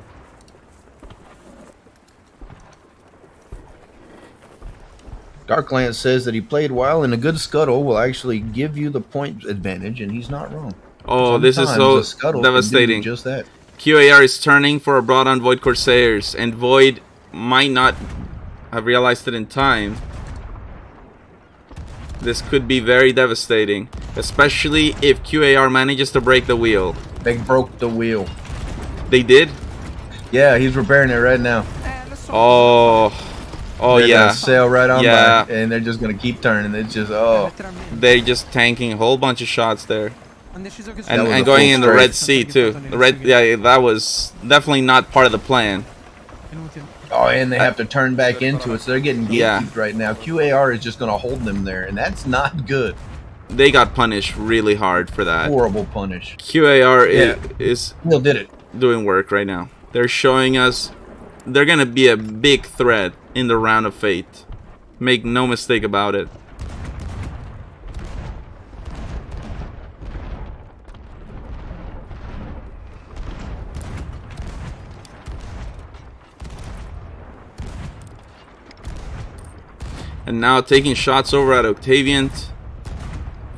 Darkland says that he played well and a good scuttle will actually give you the point advantage, and he's not wrong. Oh, this is so devastating. Just that. QAR is turning for a broad on Void Corsairs, and Void might not have realized it in time. This could be very devastating, especially if QAR manages to break the wheel. They broke the wheel. They did? Yeah, he's repairing it right now. Oh, they're yeah. Gonna sail right on by, and they're just gonna keep turning. It's just they're just tanking a whole bunch of shots there, and going going in the Red Sea too. The red, yeah, that was definitely not part of the plan. Oh, and they have to turn back into it, so they're getting gatekeeped right now. QAR is just gonna hold them there, and that's not good. They got punished really hard for that. Horrible punish. QAR is did it. Doing work right now. They're showing us they're gonna be a big threat in the Round of Fate. Make no mistake about it. And now taking shots over at Octavian.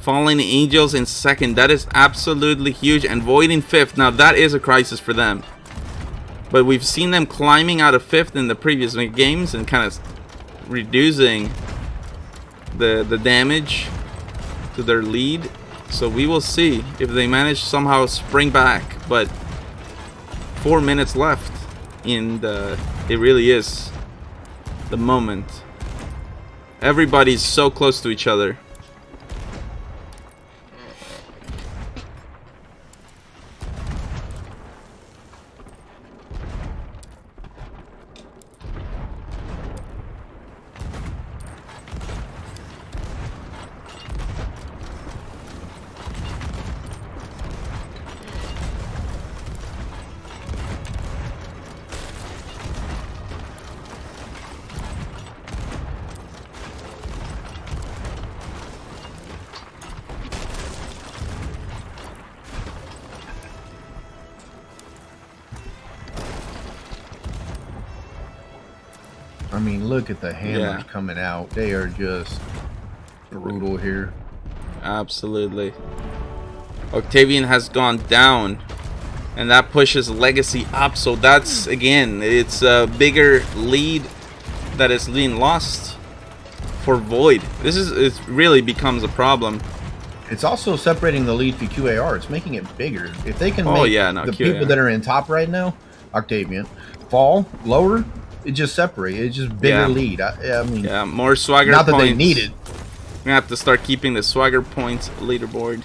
Falling Angels in second. That is absolutely huge. And Void in fifth. Now that is a crisis for them. But we've seen them climbing out of fifth in the previous games and kind of reducing the damage to their lead. So we will see if they manage somehow spring back. But 4 minutes left, and it really is the moment. Everybody's so close to each other. I mean, look at the hammers coming out. They are just brutal here. Absolutely. Octavian has gone down, and that pushes Legacy up. So that's, again, it's a bigger lead that is being lost for Void. It really becomes a problem. It's also separating the lead for QAR. It's making it bigger. If they can make the people that are in top right now, Octavian, fall lower, it just separates. It's just bigger lead. I mean, more swagger points. Not that they need it. We're gonna have to start keeping the swagger points leaderboard.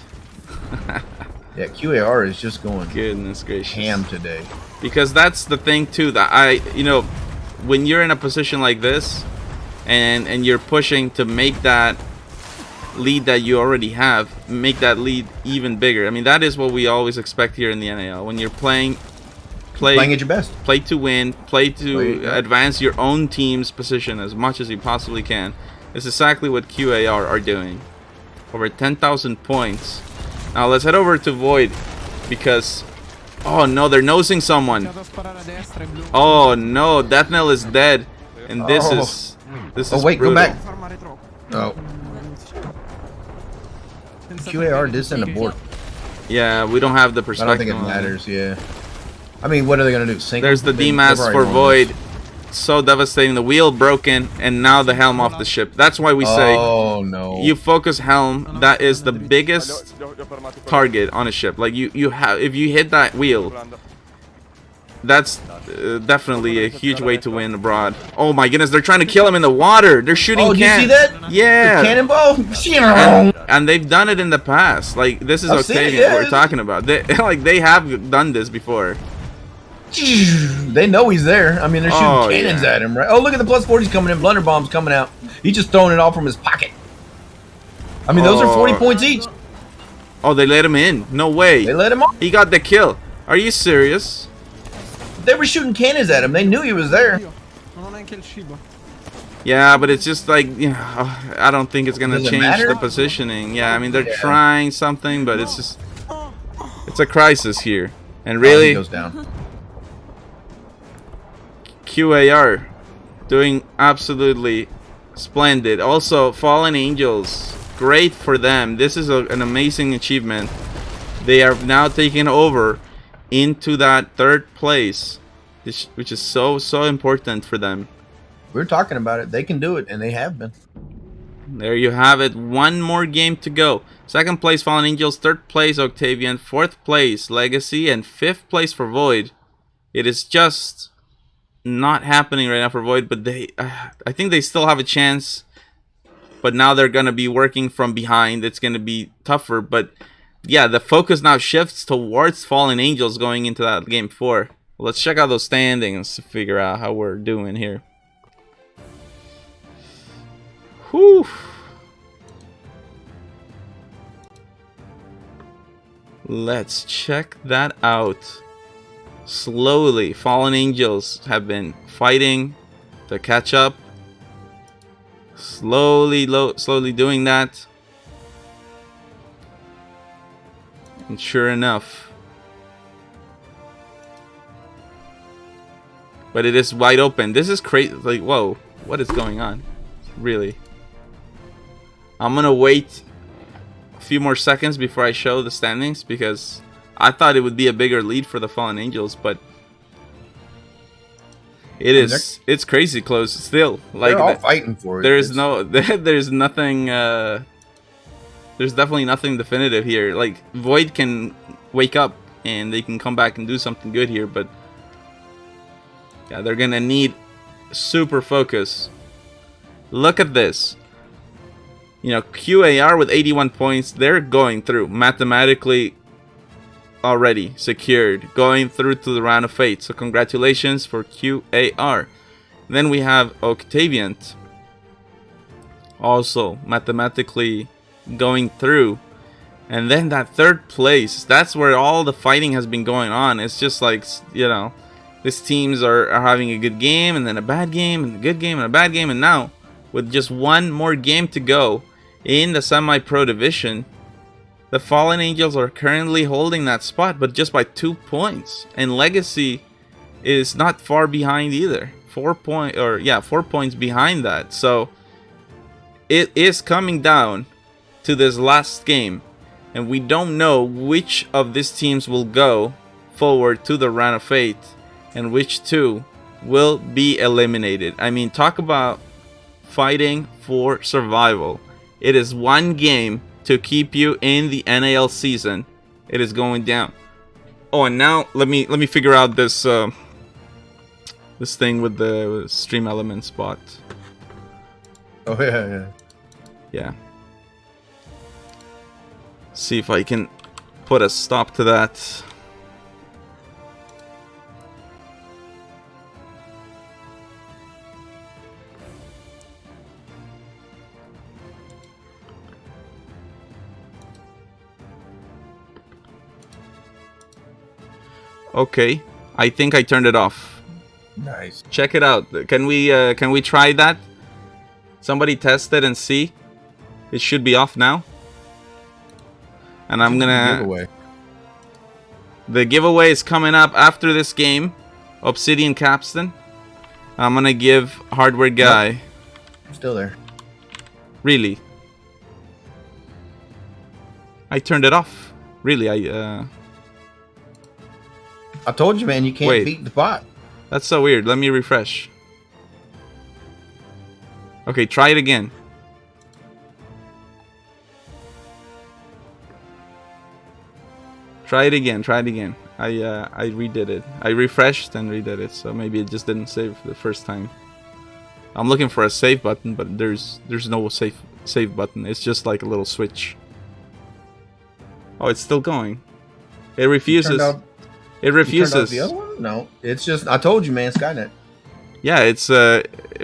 Yeah, QAR is just going goodness gracious ham today. Because that's the thing too, that when you're in a position like this, and you're pushing to make that lead that you already have, make that lead even bigger. I mean, that is what we always expect here in the NAL. When you're playing at your best, play to win, play to advance your own team's position as much as you possibly can. It's exactly what QAR are doing. Over 10,000 points. Now let's head over to Void, because oh no, they're nosing someone. Oh no, Death Knell is dead, and this is wait, brutal. go back. Oh, QAR did send a board. Yeah, we don't have the perspective. I don't think it matters. Yeah. I mean, what are they going to do? Sink There's the DMAS for Void. So devastating. The wheel broken, and now the helm off the ship. That's why we say, oh no, you focus helm. That is the biggest target on a ship. Like you have, if you hit that wheel, that's definitely a huge way to win abroad. Oh my goodness, they're trying to kill him in the water. They're shooting. Oh, did you see that? Yeah, the cannonball. And they've done it in the past. Like this is Octavian we're talking about. They have done this before. They know he's there. I mean, they're shooting cannons at him, right? Oh, look at the plus 40s coming in. Blunder bombs coming out. He's just throwing it all from his pocket. I mean, those are 40 points each. Oh, they let him in. No way. They let him off. He got the kill. Are you serious? They were shooting cannons at him. They knew he was there. Yeah, but it's just like, you know, I don't think it's going to change the positioning. Yeah, I mean, they're trying something, but it's just, it's a crisis here. And really, he goes down. QAR doing absolutely splendid. Also, Fallen Angels, great for them. This is an amazing achievement. They are now taking over into that 3rd place, which is so important for them. We're talking about it. They can do it, and they have been. There you have it. One more game to go. 2nd place, Fallen Angels. 3rd place, Octavian. 4th place, Legacy. And 5th place for Void. It is just not happening right now for Void, but I think they still have a chance. But now they're going to be working from behind. It's going to be tougher. But yeah, the focus now shifts towards Fallen Angels going into that game 4. Let's check out those standings to figure out how we're doing here. Whew. Let's check that out. Slowly, Fallen Angels have been fighting to catch up. Slowly doing that. And sure enough. But it is wide open. This is crazy. Like, whoa. What is going on? Really? I'm gonna wait a few more seconds before I show the standings, because I thought it would be a bigger lead for the Fallen Angels, but it's crazy close still. Like, they're all fighting for it. There's nothing. There's definitely nothing definitive here. Like, Void can wake up and they can come back and do something good here, but yeah, they're gonna need super focus. Look at this. You know, QAR with 81 points, they're going through mathematically already secured, going through to the round of fate. So congratulations for QAR. Then we have Octavian, also mathematically going through. And then that 3rd place, that's where all the fighting has been going on. It's just like, you know, these teams are having a good game, and then a bad game, and a good game, and a bad game. And now, with just one more game to go in the semi-pro division, the Fallen Angels are currently holding that spot, but just by 2 points. And Legacy is not far behind either. 4 points behind that. So it is coming down to this last game, and we don't know which of these teams will go forward to the round of fate and which 2 will be eliminated. I mean, talk about fighting for survival. It is one game to keep you in the NAL season. It is going down. Oh, and now let me figure out this this thing with the stream element spot. Oh yeah. Yeah. See if I can put a stop to that. Okay, I think I turned it off. Nice. Check it out. Can we try that? Somebody test it and see. It should be off now. And I'm gonna. Giveaway. The giveaway is coming up after this game. Obsidian Capstan. I'm gonna give Hardware Guy. Nope. I'm still there. Really? I turned it off. Really? I told you, man, you can't beat the bot. That's so weird. Let me refresh. Okay, try it again. Try it again. Try it again. I redid it. I refreshed and redid it, so maybe it just didn't save the first time. I'm looking for a save button, but there's no save button. It's just like a little switch. Oh, it's still going. It refuses. It You turned off refuses. the other one? No, it's just I told you, man. Skynet. Yeah, it's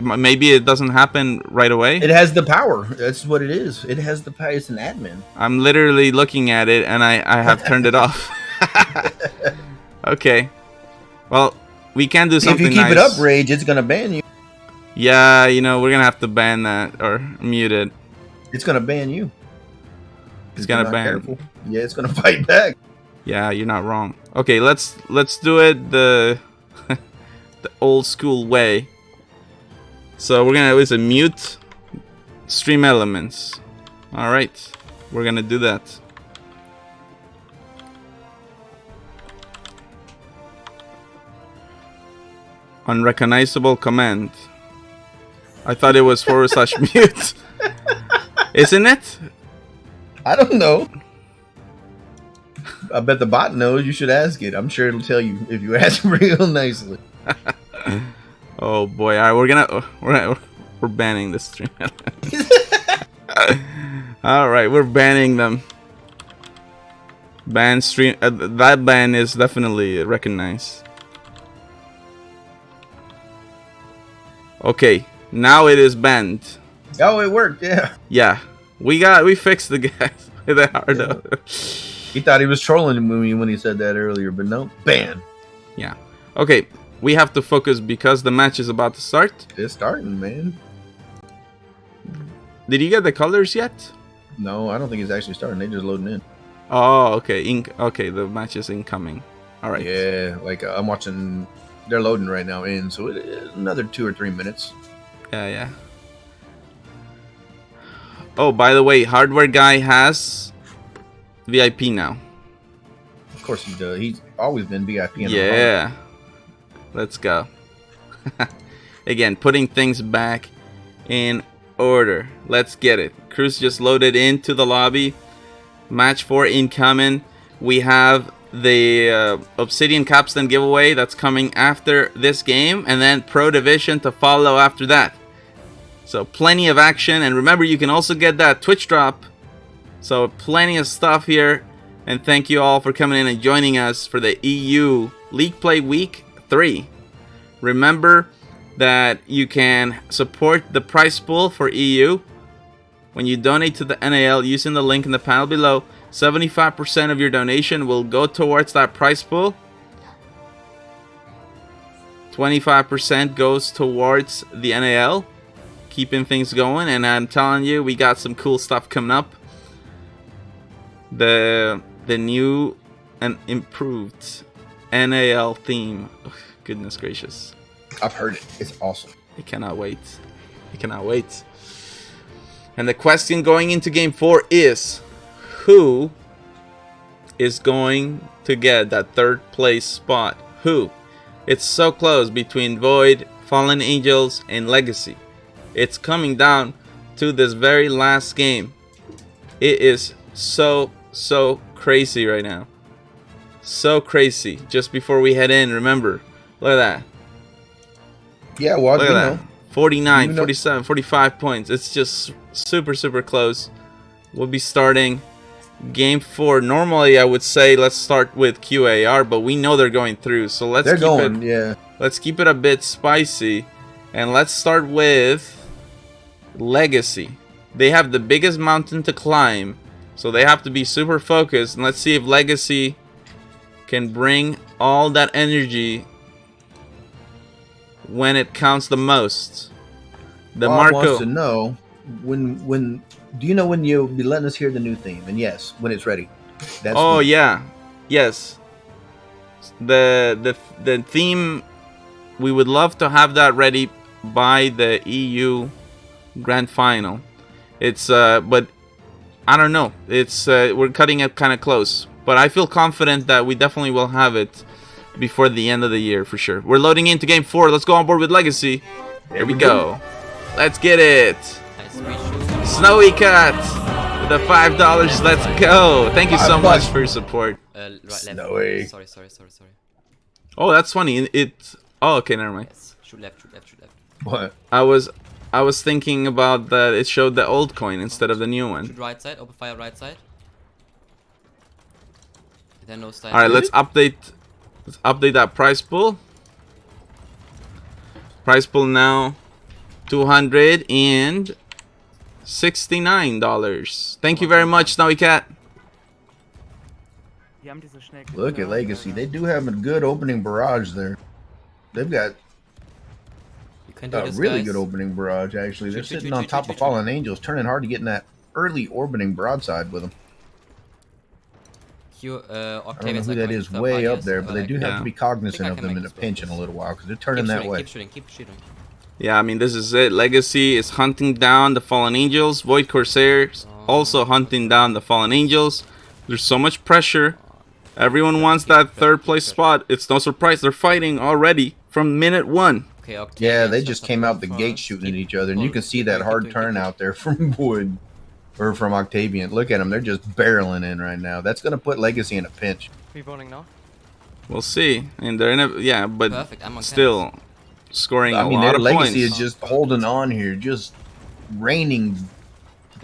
maybe it doesn't happen right away. It has the power. That's what it is. It has the power. It's an admin. I'm literally looking at it, and I have turned it off. Okay. Well, we can do something If you keep nice. it up, Rage, it's gonna ban you. Yeah, you know, we're gonna have to ban that or mute it. It's gonna ban you. It's If you're gonna not ban. careful. Yeah, it's gonna fight back. Yeah, you're not wrong. Okay, let's do it the the old school way. So we're gonna listen mute stream elements. All right, we're gonna do that. Unrecognizable command. I thought it was / mute. Isn't it? I don't know. I bet the bot knows. You should ask it. I'm sure it'll tell you if you ask real nicely. Oh boy! All right, we're banning this stream. All right, we're banning them. Ban stream. That ban is definitely recognized. Okay, now it is banned. Oh, it worked. Yeah. Yeah, we fixed the guys with the hardo. He thought he was trolling me when he said that earlier, but no, ban. Yeah. Okay, we have to focus because the match is about to start. It's starting, man. Did you get the colors yet? No, I don't think it's actually starting. They just loading in. Oh, okay. Okay, the match is incoming. All right. Yeah, like I'm watching. They're loading right now in, so it is another 2 or 3 minutes. Yeah. Oh, by the way, Hardware Guy has VIP now. Of course he does. He's always been VIP. Yeah. Let's go. Again, putting things back in order. Let's get it. Cruz just loaded into the lobby. Match 4 incoming. We have the Obsidian Capstan giveaway that's coming after this game, and then Pro Division to follow after that. So plenty of action, and remember you can also get that Twitch drop. So plenty of stuff here, and thank you all for coming in and joining us for the EU League Play Week 3. Remember that you can support the prize pool for EU when you donate to the NAL using the link in the panel below. 75% of your donation will go towards that prize pool. 25% goes towards the NAL, keeping things going. And I'm telling you, we got some cool stuff coming up. The new and improved NAL theme. Ugh, goodness gracious. I've heard it. It's awesome. I cannot wait. I cannot wait. And the question going into game 4 is, who is going to get that 3rd place spot? Who? It's so close between Void, Fallen Angels, and Legacy. It's coming down to this very last game. It is so crazy right now. So crazy. Just before we head in, remember, look at that. Yeah, well, look at that. know. 49, 47, 45 points. It's just super close. We'll be starting game 4. Normally, I would say let's start with QAR, but we know they're going through, so let's let's keep it a bit spicy, and let's start with Legacy. They have the biggest mountain to climb, so they have to be super focused. And let's see if Legacy can bring all that energy when it counts the most. The Bob Marco wants to know when. Do you know when you'll be letting us hear the new theme? And yes, when it's ready. That's yeah, yes. The theme, we would love to have that ready by the EU Grand Final. It's but I don't know. It's we're cutting it kind of close, but I feel confident that we definitely will have it before the end of the year for sure. We're loading into game 4. Let's go on board with Legacy. Here we go. Let's get it. Snowy Cat with the $5. Let's go. Thank you so much for your support. Right, Snowy. Sorry. Oh, that's funny. Oh, okay, never mind. Yes. Shoot left. What? I was thinking about that. It showed the old coin instead of the new one. Shoot right side. Open fire right side. Then no style. All right, let's update. Let's update that price pool. Price pool now $269. Thank you very much, Snowy Cat. Look at Legacy. They do have a good opening barrage there. They've got a really good opening barrage, actually. They're sitting on top of Fallen Angels, turning hard to get in that early orbiting broadside with them. I don't know who that is way up there, but they do have to be cognizant of them in a pinch in a little while because they're turning that way. Keep shooting. Yeah, I mean, this is it. Legacy is hunting down the Fallen Angels. Void Corsairs also hunting down the Fallen Angels. There's so much pressure. Everyone wants that third place spot. It's no surprise. They're fighting already from minute 1. Yeah, they just came out the gate shooting at each other, and you can see that hard turn out there from Void. Or from Octavian. Look at them. They're just barreling in right now. That's going to put Legacy in a pinch. Rebowling now? We'll see. And they're in a... Yeah, but still scoring a lot of Legacy points. is just holding on here. Just raining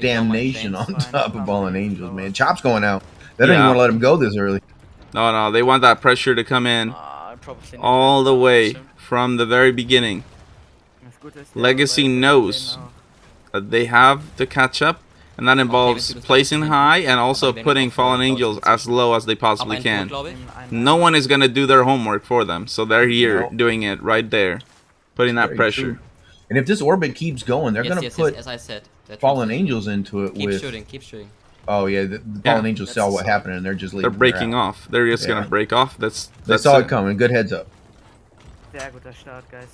damnation on top of Fallen Angels, man. Chop's going out. They don't even want to let him go this early. No. They want that pressure to come in all the way from the very beginning. Legacy knows that they have to catch up. And that involves placing high and also putting Fallen Angels as low as they possibly can. No one is going to do their homework for them. So they're here doing it right there. Putting that pressure. And if this orbit keeps going, they're going to put Fallen Angels into it with... Keep shooting. Oh, yeah. The Fallen Angels saw what happened and they're just leaving. They're breaking off. They're just going to break off. They saw it coming. Good heads up. Sehr guter Start, guys.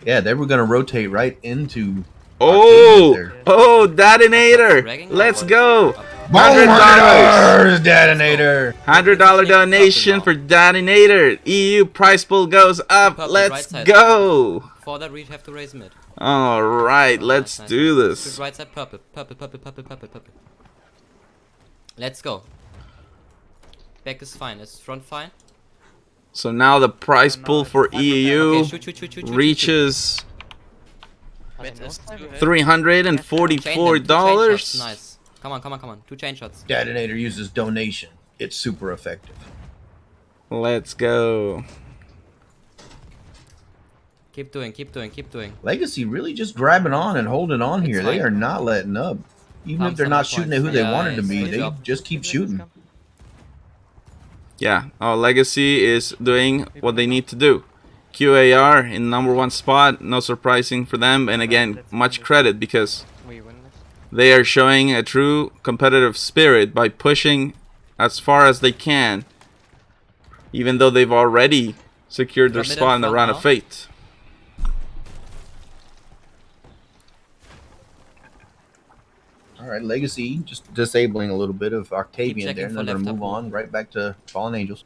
Yeah, they were going to rotate right into... Oh, Detonator! Let's go! $100 Detonator! $100 donation for Detonator. EU price pool goes up. Let's go! For that, we have to raise mid. All right, let's do this. Right side, purple. Let's go. Back is fine. Is front fine? So now the price pool for EU reaches $344. Nice. Come on. 2 chain shots. Detonator uses donation. It's super effective. Let's go. Keep doing. Legacy really just grabbing on and holding on here. They are not letting up. Even if they're not shooting at who they wanted to be, they just keep shooting. Yeah, Legacy is doing what they need to do. QAR in #1 spot, no surprising for them, and again, much credit because they are showing a true competitive spirit by pushing as far as they can, even though they've already secured their spot in the round of fate. Alright, Legacy just disabling a little bit of Octavian there, and they're going to move on right back to Fallen Angels.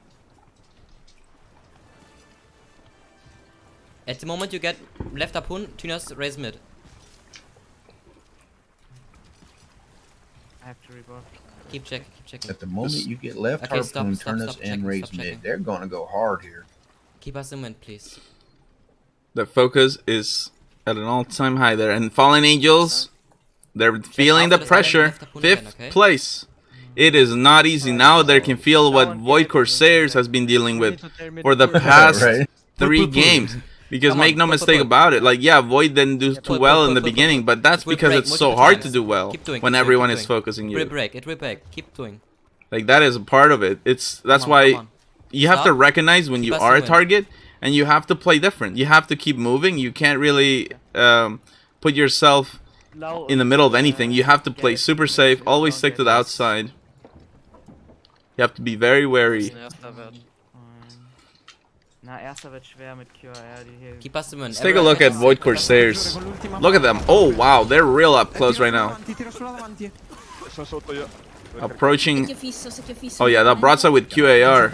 At the moment you get left up Hun, Tunas raise mid. I have to rebuff. Keep checking. At the moment you get left Harpoon, Turnus, and raise mid. They're going to go hard here. Keep us in wind, please. The focus is at an all-time high there. And Fallen Angels, they're feeling the pressure. 5th place. It is not easy. Now they can feel what Void Corsairs has been dealing with for the past 3 games. Because make no mistake about it, like, yeah, Void didn't do too well in the beginning, but that's because it's so hard to do well when everyone is focusing you. It will break. Keep doing. Like, that is a part of it. That's why you have to recognize when you are a target, and you have to play different. You have to keep moving. You can't really put yourself in the middle of anything. You have to play super safe, always stick to the outside. You have to be very wary. Keep us in wind. Let's take a look at Void Corsairs. Look at them. Oh, wow. They're real up close right now. Approaching. Oh, yeah. That broadside with QAR.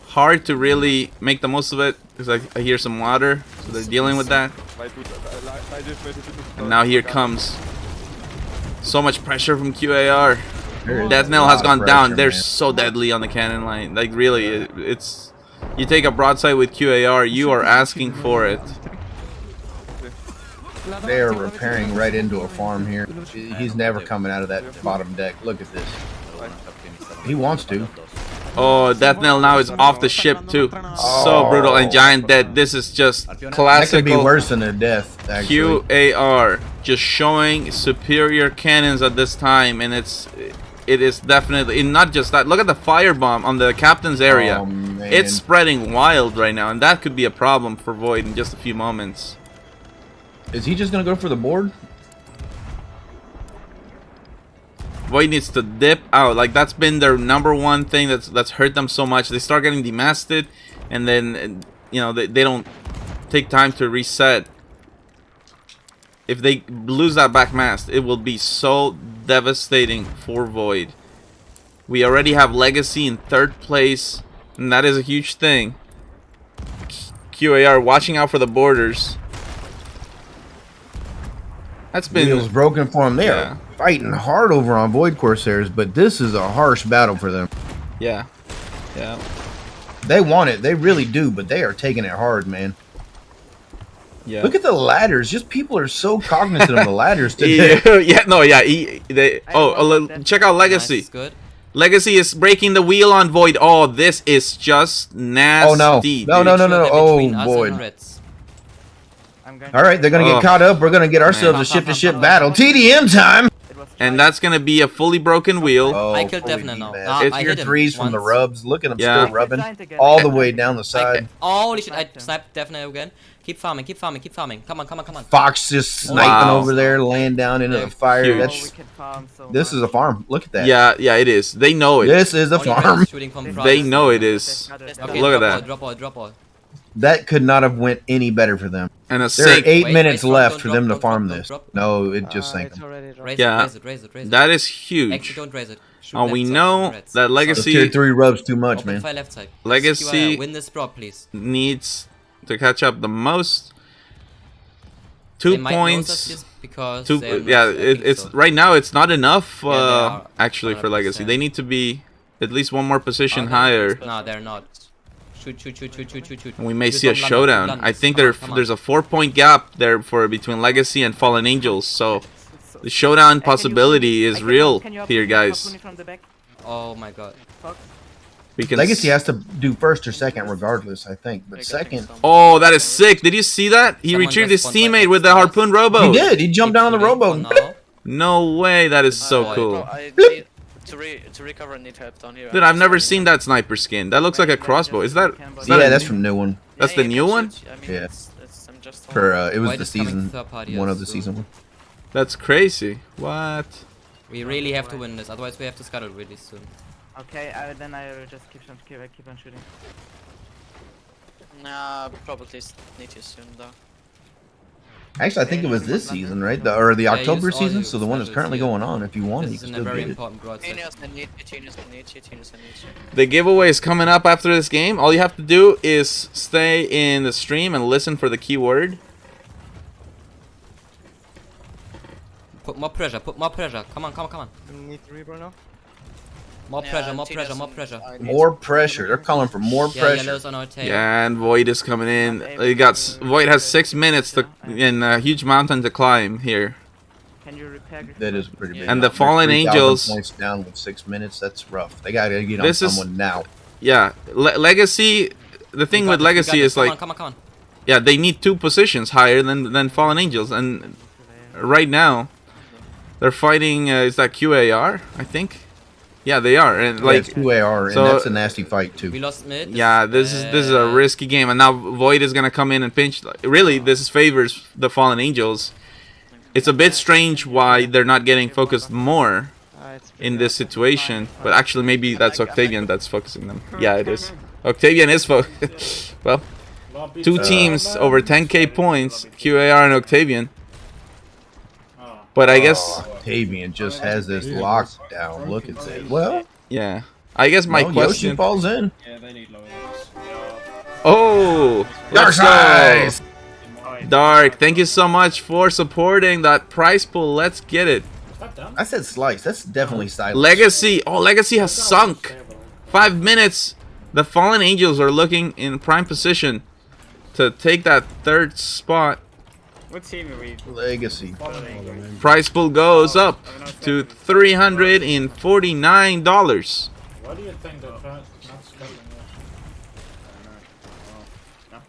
Hard to really make the most of it because I hear some water. So they're dealing with that. And now here comes so much pressure from QAR. Death Knell has gone down. They're so deadly on the cannon line. Like, really, it's... You take a broadside with QAR, you are asking for it. They are repairing right into a farm here. He's never coming out of that bottom deck. Look at this. He wants to. Oh, Death Nail now is off the ship too. So brutal, and Giant dead. This is just classical. That could be worse than their death, actually. QAR just showing superior cannons at this time, and it is definitely, and not just that. Look at the firebomb on the captain's area. Oh, man. It's spreading wild right now, and that could be a problem for Void in just a few moments. Is he just gonna go for the board? Void needs to dip out. Like, that's been their #1 thing that's hurt them so much. They start getting demasted, and then, you know, they don't take time to reset. If they lose that back mast, it will be so devastating for Void. We already have Legacy in 3rd place, and that is a huge thing. QAR watching out for the borders. That's been wheels broken for them. They are fighting hard over on Void Corsairs, but this is a harsh battle for them. Yeah. They want it. They really do, but they are taking it hard, man. Yeah. Look at the ladders. Just people are so cognizant of the ladders today. Check out Legacy. Nice, good. Legacy is breaking the wheel on Void. Oh, this is just nasty. Oh no. No. Oh boy. All right, they're gonna get caught up. We're gonna get ourselves a ship-to-ship battle. TDM time. And that's gonna be a fully broken wheel. Oh, I killed Definite now. It's your threes from the rubs. Look at them still rubbing all the way down the side. Holy shit! I sniped Definite again. Keep farming. Come on. Fox just sniping over there, laying down into the fire. This is a farm. Look at that. Yeah, it is. They know it. This is a farm. They know it is. Okay, look at that. Drop all. That could not have went any better for them. And there are 8 minutes left for them to farm this. No, it just sank them. Raise it. That is huge. Actually, don't raise it. We know that Legacy. Tier 3 rubs too much, man. Left side. Legacy win this prop, please. Needs to catch up the most. 2 points. It's right now. It's not enough. Actually, for Legacy, they need to be at least 1 more position higher. No, they're not. Shoot. We may see a showdown. I think there's a 4-point gap there between Legacy and Fallen Angels. So the showdown possibility is real here, guys. Oh my god. Legacy has to do 1st or 2nd regardless, I think. But 2nd. Oh, that is sick. Did you see that? He retrieved his teammate with the harpoon rowboat. He did. He jumped down on the rowboat. No way. That is so cool. To recover, I need help down here. Dude, I've never seen that sniper skin. That looks like a crossbow. Is that yeah, that's from new one. That's the new one? Yeah. It was the season 1 of the season 1. That's crazy. What? We really have to win this, otherwise we have to scuttle really soon. Okay, then I will just keep on shooting. Nah, probably need to soon though. Actually, I think it was this season, right? Or the October season, so the one that's currently going on. If you want it, you can still get it. The giveaway is coming up after this game. All you have to do is stay in the stream and listen for the keyword. Put more pressure. Come on. Need 3 bro now? More pressure. More pressure. They're calling for more pressure. Yellow's on our tail. Yeah, and Void is coming in. Void has 6 minutes in a huge mountain to climb here. Can you repair? That is pretty big. And the Fallen Angels points down with 6 minutes. That's rough. They gotta get on someone now. Yeah, Legacy. The thing with Legacy is like, come on. Yeah, they need 2 positions higher than Fallen Angels, and right now they're fighting. Is that QAR? I think. Yeah, they are, and like 2AR, and that's a nasty fight too. We lost mid. Yeah, this is a risky game, and now Void is gonna come in and pinch. Really, this favors the Fallen Angels. It's a bit strange why they're not getting focused more in this situation, but actually maybe that's Octavian that's focusing them. Yeah, it is. Octavian is focused. Well, 2 teams over 10k points, QAR and Octavian. But I guess Octavian just has this locked down. Look at that. Well, yeah. I guess my question Yoshi falls in. Yeah, they need lower. Oh, Dark Eyes. Dark, thank you so much for supporting that prize pool. Let's get it. I said slice. That's definitely silent. Legacy. Oh, Legacy has sunk. 5 minutes. The Fallen Angels are looking in prime position to take that 3rd spot. What team are we? Legacy. Prize pool goes up to $349. What do you think the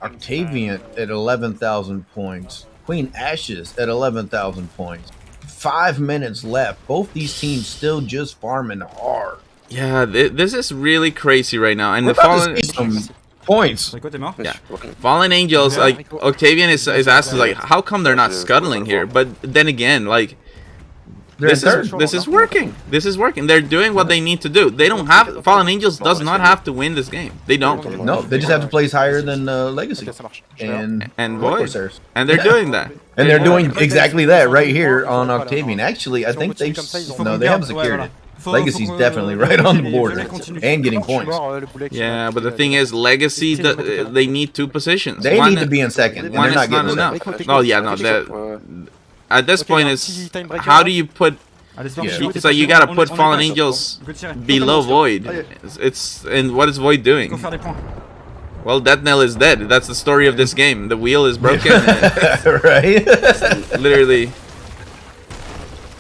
Octavian at 11,000 points. Queen Ashes at 11,000 points. 5 minutes left. Both these teams still just farming hard. Yeah, this is really crazy right now. And We're the about to Fallen see some points. Yeah. Fallen Angels, like Octavian is asked like, how come they're not scuttling here? But then again, like this is working. This is working. They're doing what they need to do. They don't have Fallen Angels does not have to win this game. They don't. No, they just have to place higher than Legacy and Void. And they're doing that. And they're doing exactly that right here on Octavian. Actually, I think they haven't secured it. Legacy's definitely right on the board and getting points. Yeah, but the thing is, Legacy, they need 2 positions. They need to be in second, and they're not getting enough. Oh yeah, no. At this point, it's how do you put? It's like you gotta put Fallen Angels below Void. It's and what is Void doing? Well, that NAL is dead. That's the story of this game. The wheel is broken. Right? Literally.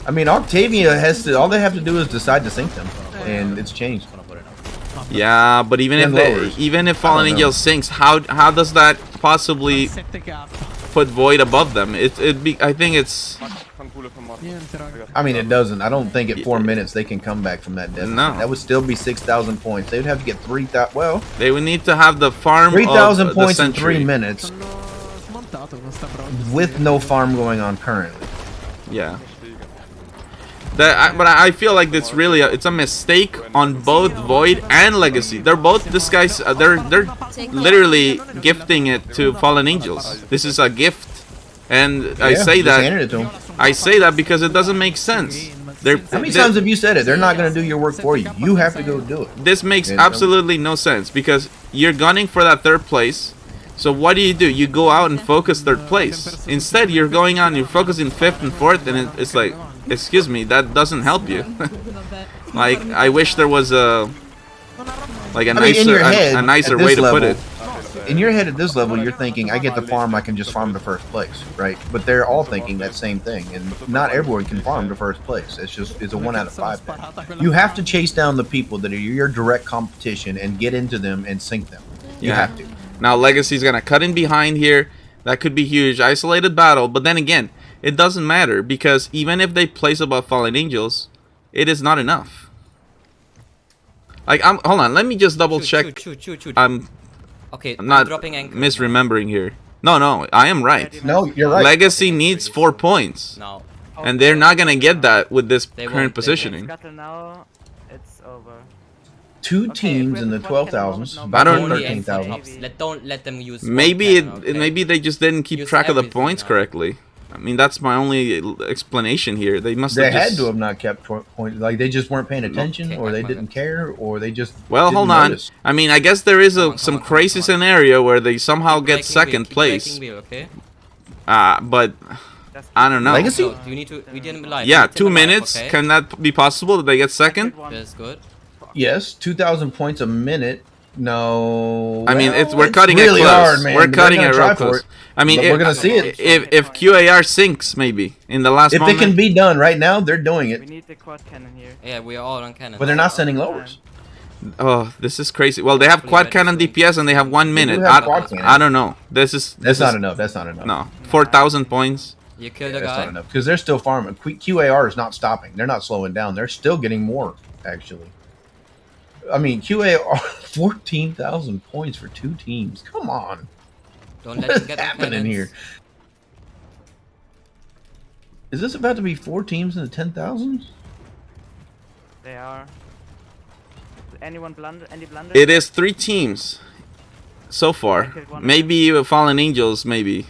I mean, Octavia has to. All they have to do is decide to sink them, and it's changed. Yeah, but even if Fallen Angels sinks, how does that possibly put Void above them? I think it's. I mean, it doesn't. I don't think at 4 minutes they can come back from that deficit. No. That would still be 6,000 points. They would have to get 3,000. Well, they would need to have the farm 3,000 points in 3 minutes with no farm going on currently. Yeah. But I feel like it's really it's a mistake on both Void and Legacy. They're both this guy's. They're literally gifting it to Fallen Angels. This is a gift, and I say that. I say that because it doesn't make sense. How many times have you said it? They're not going to do your work for you. You have to go do it. This makes absolutely no sense because you're gunning for that 3rd place. So what do? You go out and focus 3rd place. Instead, you're going on. You're focusing 5th and 4th, and it's like, excuse me, that doesn't help you. Like I wish there was a nicer way to put it. In your head at this level, you're thinking, I get the farm, I can just farm to 1st place, right? But they're all thinking that same thing, and not everyone can farm to 1st place. It's a 1 out of 5 thing. You have to chase down the people that are your direct competition and get into them and sink them. You have to. Now Legacy's gonna cut in behind here. That could be huge. Isolated battle, but then again, it doesn't matter because even if they place above Fallen Angels, it is not enough. Like hold on, let me just double check. I'm not misremembering here. No, I am right. No, you're right. Legacy needs 4 points. No. And they're not gonna get that with this current positioning. It's over. 2 teams in the 12,000s. I don't. 13,000. Don't let them use. Maybe maybe they just didn't keep track of the points correctly. I mean, that's my only explanation here. They must. They had to have not kept points. Like they just weren't paying attention, or they didn't care, or they just. Well, hold on. I mean, I guess there is some crazy scenario where they somehow get 2nd place. But I don't know. Legacy? You need to. We didn't lie. Yeah, 2 minutes. Okay. Can that be possible that they get 2nd? That's good. Yes, 2,000 points a minute. No, I mean we're cutting really it close. hard, man. We're cutting it real close. I mean, we're gonna see it. If QAR sinks, maybe in the last. If moment. it can be done right now, they're doing it. We need the quad cannon here. Yeah, we are all on cannon. But they're not sending lowers. Oh, this is crazy. Well, they have quad cannon DPS and they have 1 minute. I don't know. That's not enough. That's not enough. No, 4,000 points. You killed a guy. That's not enough because they're still farming. QAR is not stopping. They're not slowing down. They're still getting more actually. I mean, QAR 14,000 points for 2 teams. Come on. Don't what let is them get happening here? Is this about to be 4 teams in the 10,000s? They are. Anyone blunder? Any blunders? It is 3 teams so far. Maybe Fallen Angels. Maybe.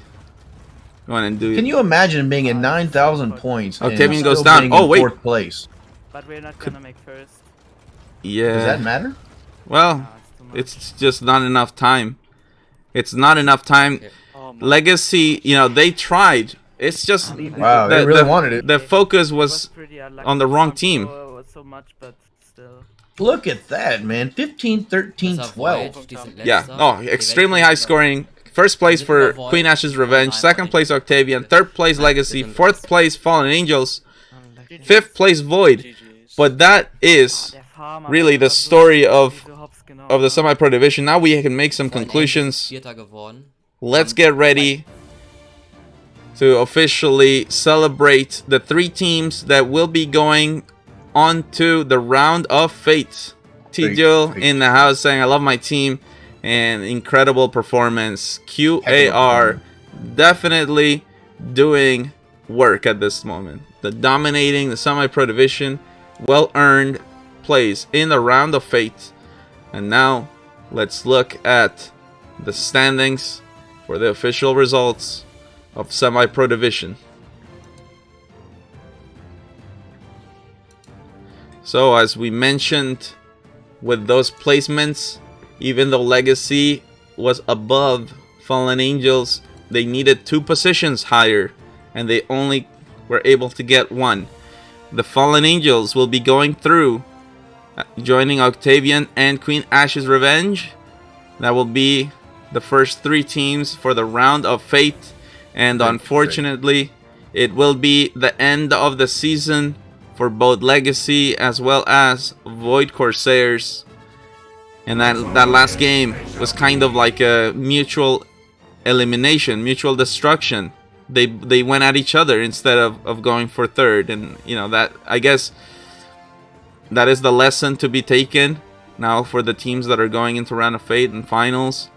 Go on and do it. Can you imagine being at 9,000 points? Octavian goes down. Oh wait. 4th place. But we're not gonna make 1st. Yeah. Does that matter? Well, it's just not enough time. It's not enough time. Legacy, they tried. It's just wow, they really wanted it. The focus was on the wrong team. Look at that, man. 15, 13, 12. Yeah. Oh, extremely high scoring. 1st place for Queen Ash's Revenge. 2nd place Octavian. 3rd place Legacy. 4th place Fallen Angels. 5th place Void. But that is really the story of the semi-pro division. Now we can make some conclusions. let's get ready to officially celebrate the 3 teams that will be going on to the round of fate. T-Jill in the house saying, I love my team and incredible performance. QAR definitely doing work at this moment. The dominating the semi-pro division, well-earned place in the round of fate. And now let's look at the standings for the official results of semi-pro division. So as we mentioned with those placements, even though Legacy was above Fallen Angels, they needed 2 positions higher and they only were able to get 1. The Fallen Angels will be going through, joining Octavian and Queen Ash's Revenge. That will be the first 3 teams for the round of fate, and unfortunately it will be the end of the season for both Legacy as well as Void Corsairs. And that last game was kind of like a mutual elimination, mutual destruction. They went at each other instead of going for third, and you know, that I guess that is the lesson to be taken now for the teams that are going into round of fate and finals.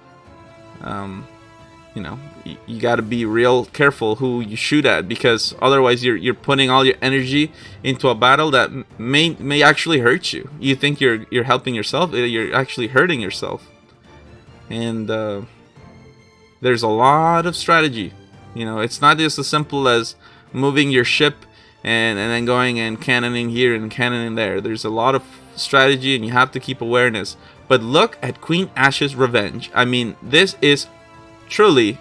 You know, you got to be real careful who you shoot at, because otherwise you're putting all your energy into a battle that may actually hurt you. You think you're helping yourself, you're actually hurting yourself. And there's a lot of strategy. You know, it's not just as simple as moving your ship and then going and cannoning here and cannoning there. There's a lot of strategy and you have to keep awareness. But look at Queen Ash's Revenge. I mean, this is truly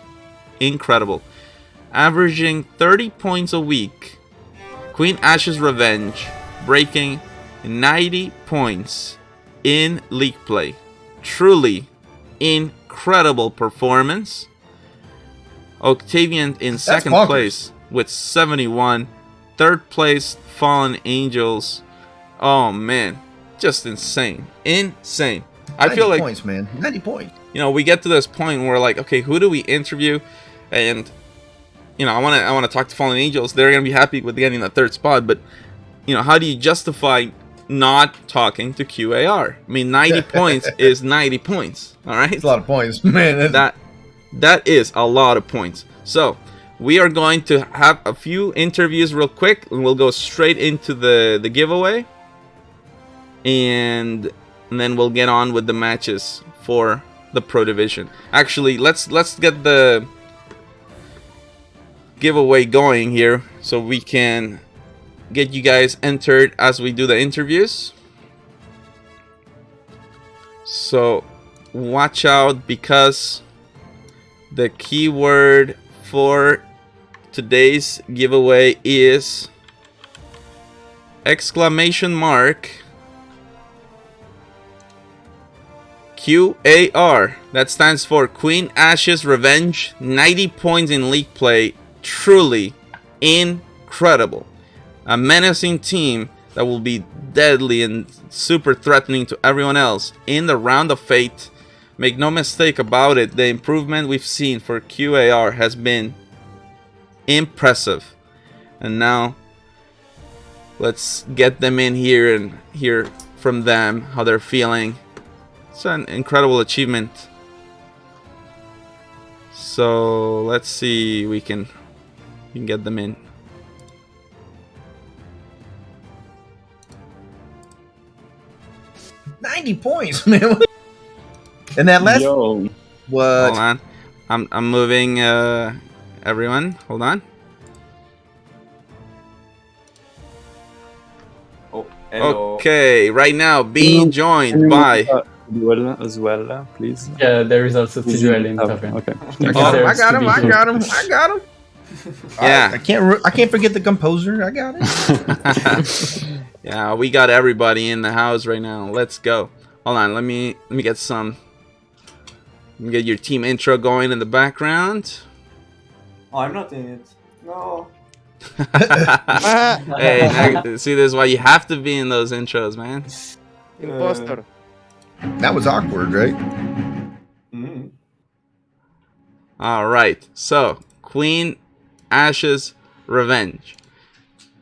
incredible. Averaging 30 points a week. Queen Ash's Revenge breaking 90 points in league play. Truly incredible performance. Octavian in second place with 71. Third place, Fallen Angels. Oh man, just insane. Insane. I feel like 90 points, man. 90 points. You know, we get to this point where we're like, okay, who do we interview? And you know, I want to talk to Fallen Angels. They're gonna be happy with getting that 3rd spot, but you know, how do you justify not talking to QAR? I mean, 90 points is 90 points. All right, it's a lot of points, man. That is a lot of points. So we are going to have a few interviews real quick, and we'll go straight into the giveaway, and then we'll get on with the matches for the pro division. Actually, let's get the giveaway going here so we can get you guys entered as we do the interviews. So watch out, because the keyword for today's giveaway is QAR. That stands for Queen Ash's Revenge. 90 points in league play. Truly incredible. A menacing team that will be deadly and super threatening to everyone else in the round of fate. Make no mistake about it, the improvement we've seen for QAR has been impressive. And now let's get them in here and hear from them how they're feeling. It's an incredible achievement. So let's see, we can get them in. $90 points, man. And that last what? Hold on, I'm moving everyone. Hold on. Oh, hello. Okay, right now being joined by. As well, please. Yeah, there is also T-Duel in top. Okay. I got him. Yeah, I can't forget the composer. I got it. Yeah, we got everybody in the house right now. Let's go. Hold on, let me get some. Let me get your team intro going in the background. Oh, I'm not in it. No. Hey, see, this is why you have to be in those intros, man. Imposter. That was awkward, right? All right. So, Queen Ashes Revenge.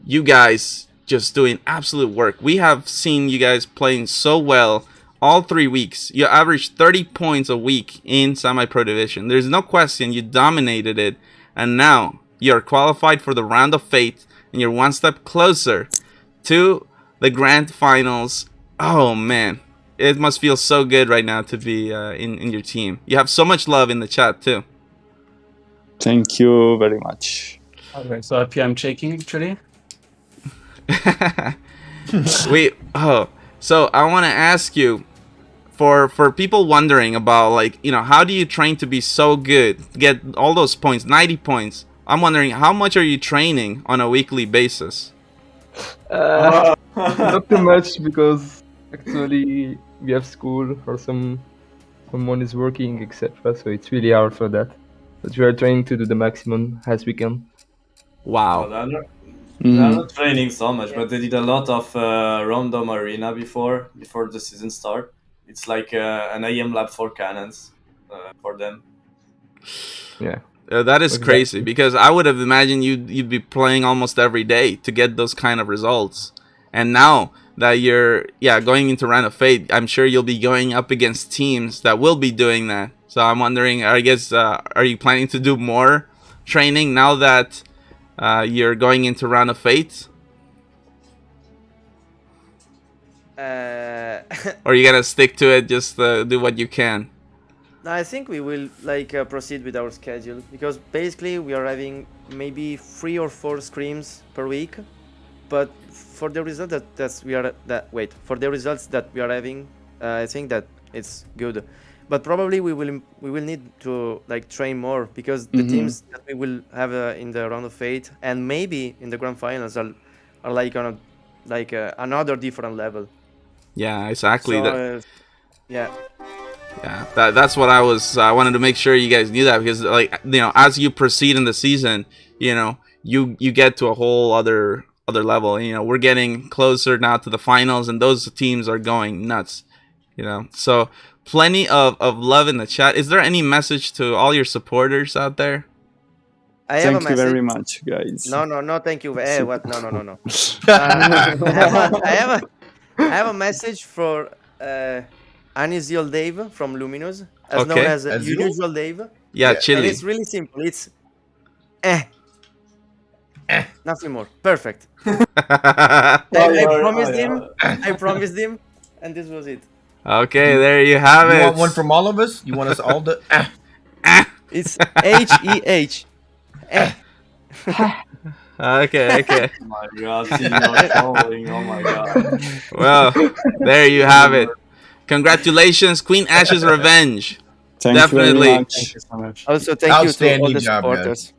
You guys just doing absolute work. We have seen you guys playing so well all 3 weeks. You averaged 30 points a week in semi-pro division. There's no question you dominated it. And now you're qualified for the round of fate. And you're one step closer to the grand finals. Oh, man. It must feel so good right now to be in your team. You have so much love in the chat, too. Thank you very much. Okay, so happy I'm checking actually. So I want to ask you, for people wondering about, like, you know, how do you train to be so good, get all those points, 90 points? I'm wondering, how much are you training on a weekly basis? Not too much, because actually we have school or someone is working, etc. So it's really hard for that. But we are trying to do the maximum as we can. Wow. They're not training so much, but they did a lot of random arena before the season start. It's like an AM lab for cannons for them. Yeah. That is crazy, because I would have imagined you'd be playing almost every day to get those kind of results. And now that you're going into Round of Fate, I'm sure you'll be going up against teams that will be doing that. So I'm wondering, I guess, are you planning to do more training now that you're going into Round of Fate? Or are you gonna stick to it, just do what you can? I think we will proceed with our schedule, because basically we are having maybe 3 or 4 scrims per week, but for the result for the results that we are having, I think that it's good. But probably we will need to train more, because the teams that we will have in the Round of Fate and maybe in the grand finals are like on another different level. Yeah, exactly. So, yeah. Yeah, that's what I wanted to make sure you guys knew that, because, like, you know, as you proceed in the season, you know, you get to a whole other level. You know, we're getting closer now to the finals, and those teams are going nuts. You know, so plenty of love in the chat. Is there any message to all your supporters out there? Thank you very much, guys. No, thank you. What? No. I have a message for Aniziel Dave from Luminous, known as Unusual Dave. Yeah, Chili. And it's really simple. It's nothing more. Perfect. I promised him, and this was it. Okay, there you have it. You want one from all of us? You want us all to? It's HEH. Okay. Oh my god, team not trolling. Oh my god. Well, there you have it. Congratulations, Queen Ashes Revenge. Definitely. Very much. Thank you so much. Also, thank you to all the supporters.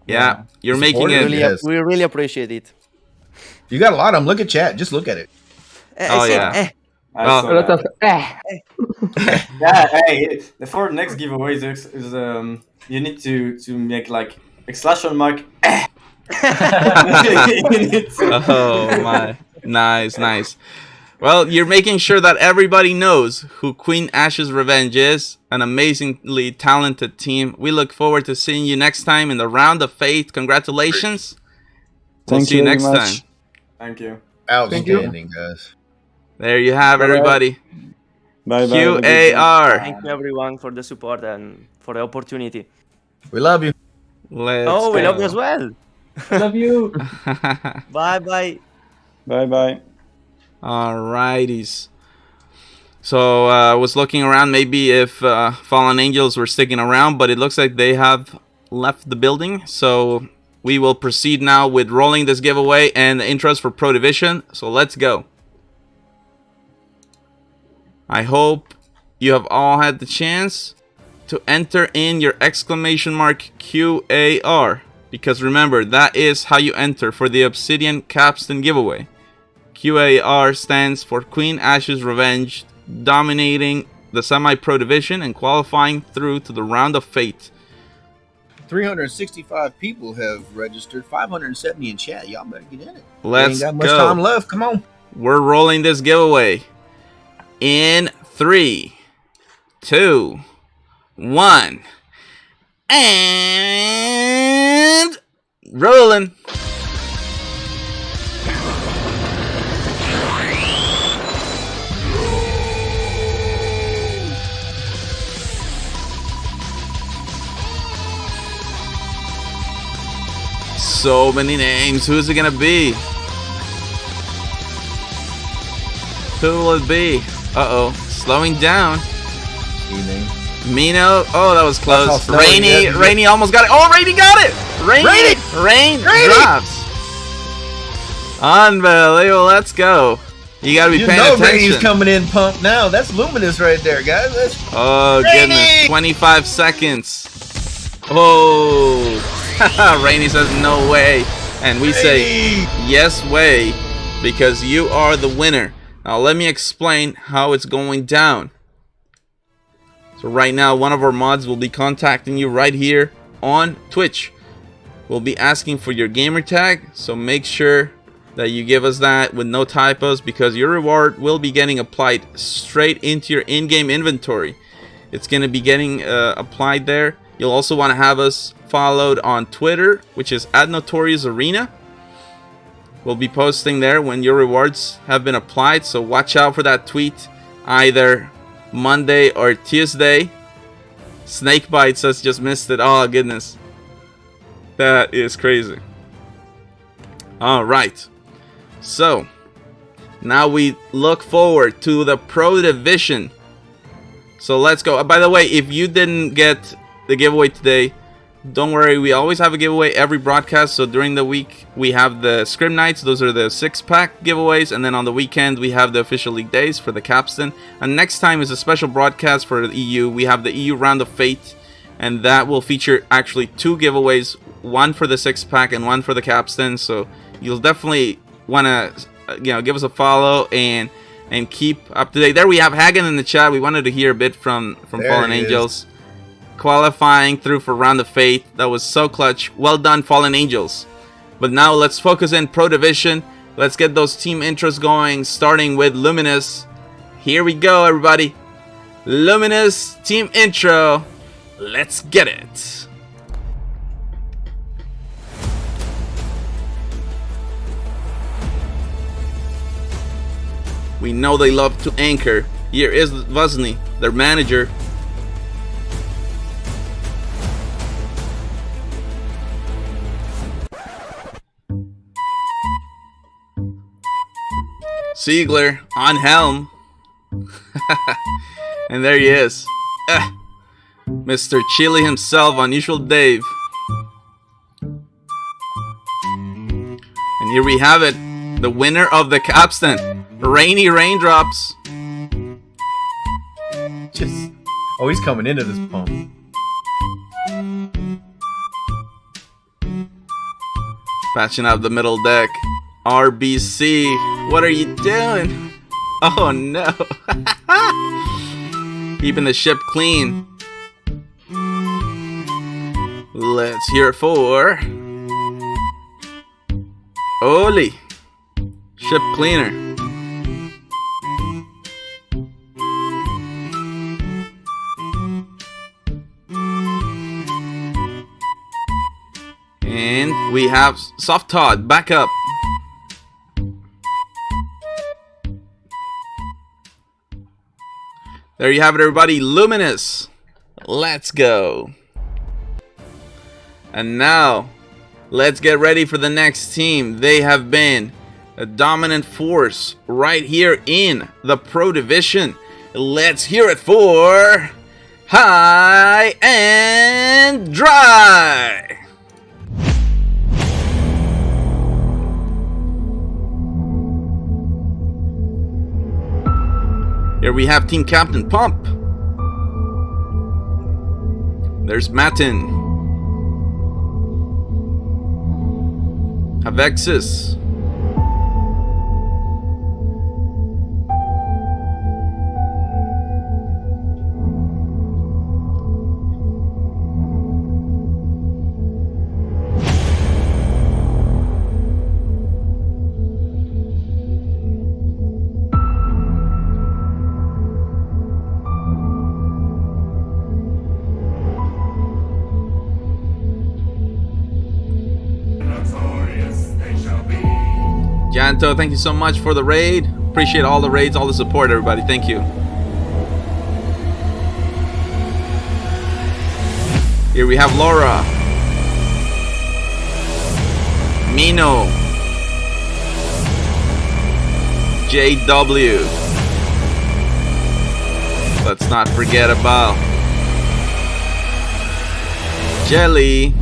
Yeah, you're making it. We really appreciate it. You got a lot of them. Look at chat. Just look at it. Oh yeah. A lot of yeah, hey, for next giveaways is you need to make like exclamation mark. Oh my, nice. Well, you're making sure that everybody knows who Queen Ashes Revenge is. An amazingly talented team. We look forward to seeing you next time in the Round of Fate. Congratulations. We'll see you next time. Thank you. Outstanding, guys. There you have everybody. Bye. QAR. Thank you everyone for the support and for the opportunity. We love you. We love you as well. Love you. Bye. Bye. Alrighties. So I was looking around, maybe if Fallen Angels were sticking around, but it looks like they have left the building. So we will proceed now with rolling this giveaway and the intros for Pro Division. So let's go. I hope you have all had the chance to enter in your exclamation mark QAR, because remember, that is how you enter for the Obsidian Capstan giveaway. QAR stands for Queen Ashes Revenge, dominating the semi-pro division and qualifying through to the Round of Fate. 365 people have registered, 570 in chat. Y'all better get in it. Let's ain't got much go. time left. Come on. We're rolling this giveaway in 3, 2, 1, And rolling. So many names. Who's it gonna be? Who will it be? Uh-oh. Slowing down. Mino. Oh, that was close. Rainy almost got it. Oh, Rainy got it! Rain drops. Unbelievable. Let's go. You gotta be paying attention. Rainy's coming in pumped now. That's Luminous right there, guys. That's oh, goodness. 25 seconds. Oh. Rainy says no way. And we say yes way because you are the winner. Now let me explain how it's going down. So right now, one of our mods will be contacting you right here on Twitch. We'll be asking for your gamer tag, so make sure that you give us that with no typos because your reward will be getting applied straight into your in-game inventory. It's going to be getting applied there. You'll also want to have us followed on Twitter, which is @NotoriousArena. We'll be posting there when your rewards have been applied, so watch out for that tweet either Monday or Tuesday. Snakebite says just missed it. Oh goodness, that is crazy. All right, so now we look forward to the Pro Division. So let's go. By the way, if you didn't get the giveaway today, don't worry, we always have a giveaway every broadcast. So during the week we have the Scrim Nights, those are the 6-pack giveaways, and then on the weekend we have the official league days for the capstan. And next time is a special broadcast for the EU. We have the EU Round of Fate, and that will feature actually 2 giveaways, one for the 6-pack and one for the capstan. So you'll definitely want to give us a follow and keep up to date. There we have Hagen in the chat. We wanted to hear a bit from Fallen Angels. Qualifying through for Round of Fate. That was so clutch. Well done, Fallen Angels. But now let's focus in Pro Division. Let's get those team intros going, starting with Luminous. Here we go, everybody. Luminous team intro. Let's get it. We know they love to anchor. Here is Vazny, their manager. Siegler on helm. And there he is. Mr. Chili himself, Unusual Dave. And here we have it. The winner of the capstan. Rainy Raindrops. Oh, he's coming into this pump. Patching up the middle deck. RBC, what are you doing? Oh no. Keeping the ship clean. Let's hear it for Oli, ship cleaner. And we have Soft Todd back up. There you have it, everybody. Luminous. Let's go. And now, let's get ready for the next team. They have been a dominant force right here in the Pro Division. Let's hear it for High and Dry. Here we have Team Captain Pump. There's Matin. Avexis. Janto, thank you so much for the raid. Appreciate all the raids, all the support, everybody. Thank you. Here we have Laura. Mino. JW. Let's not forget about Jelly.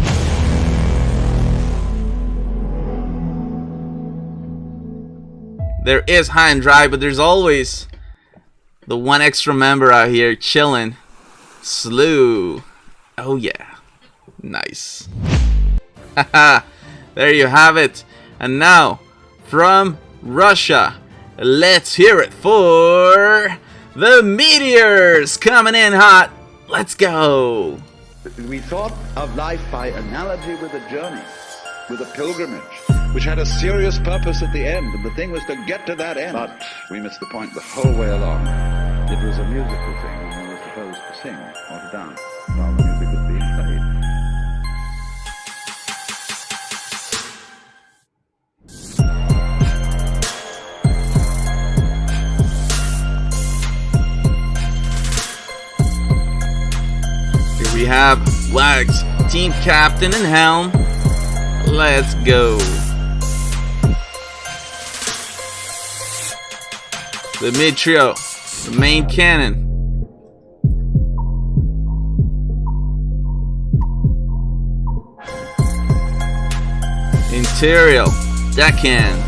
There is High and Dry, but there's always the one extra member out here chilling. Slew. Oh yeah. Nice. Haha. There you have it. And now, from Russia, let's hear it for the Meteors coming in hot. Let's go. We thought of life by analogy with a journey, with a pilgrimage, which had a serious purpose at the end, and the thing was to get to that end. But we missed the point the whole way along. It was a musical thing, and we were supposed to sing or to dance while the music was being played. Here we have Wags, team captain and helm. Let's go. The mid trio, the main cannon. Interior, deckhand.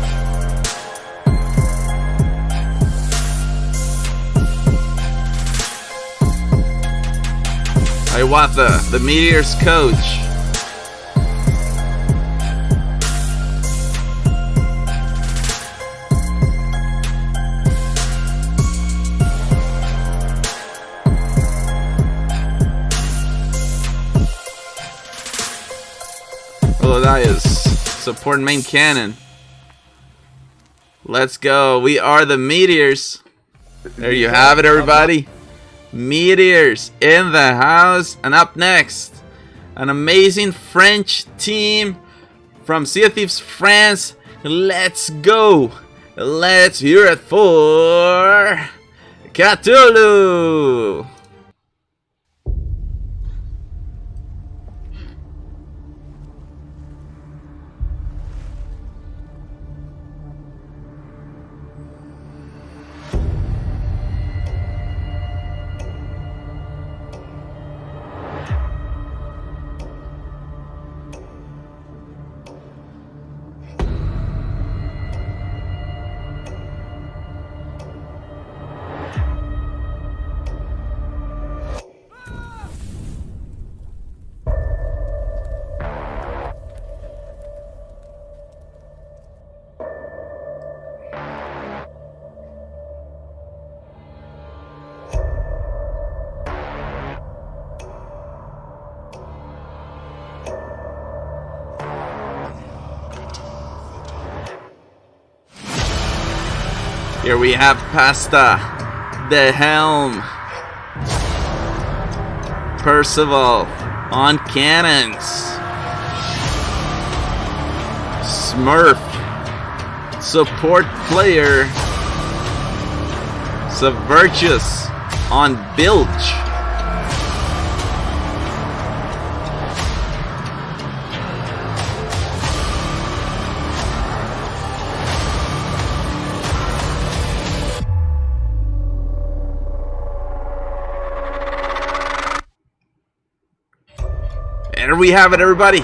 Hiawatha, the Meteor's coach. Olodias, support main cannon. Let's go. We are the Meteors. There you have it, everybody. Meteors in the house. And up next, an amazing French team from Sea of Thieves France. Let's go. Let's hear it for Cthulhu. Here we have Pasta, the helm, Percival on cannons, Smurf, support player, Subvertius on Bilge. There we have it, everybody.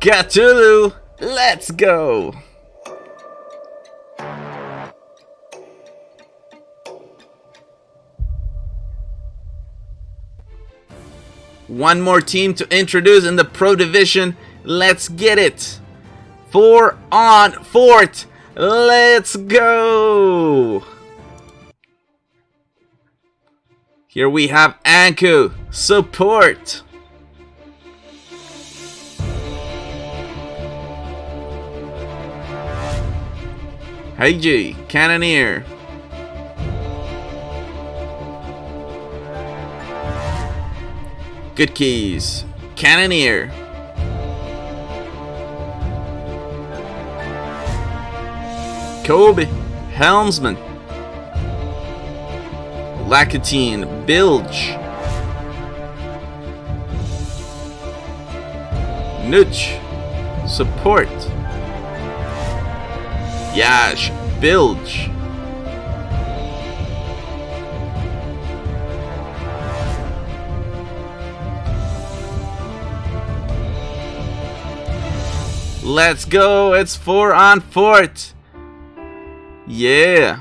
Cthulhu, let's go. One more team to introduce in the Pro Division. Let's get it. 4 on Fort. Let's go. Here we have Anku, support. Heiji, Cannoneer. Good keys, Cannoneer. Jacoby, Helmsman, Lacatine, Bilge, Nooch, Support, Yash, Bilge, let's go, it's 4 on fort. Yeah.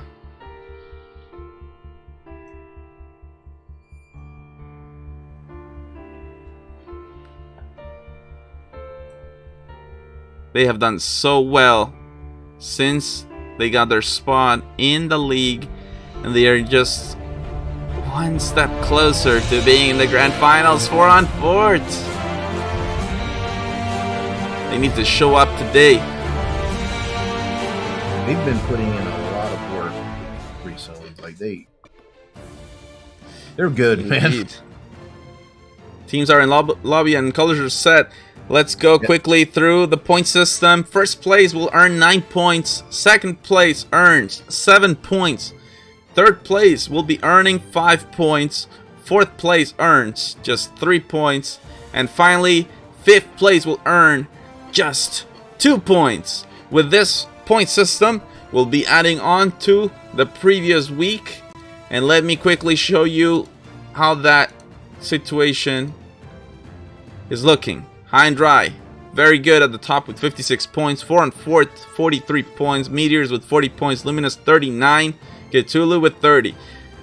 They have done so well since they got their spot in the league, and they are just one step closer to being in the grand finals. 4 on fort. They need to show up today. They've been putting in a lot of work recently. Like they're good, man. Teams are in lobby and colors are set. Let's go quickly through the point system. First place will earn 9 points. Second place earns 7 points. Third place will be earning 5 points. Fourth place earns just 3 points. And finally, fifth place will earn just 2 points. With this point system, we'll be adding on to the previous week. And let me quickly show you how that situation is looking. High and Dry, very good at the top with 56 points. 4 on fourth, 43 points. Meteors with 40 points. Luminous 39. Cthulhu with 30.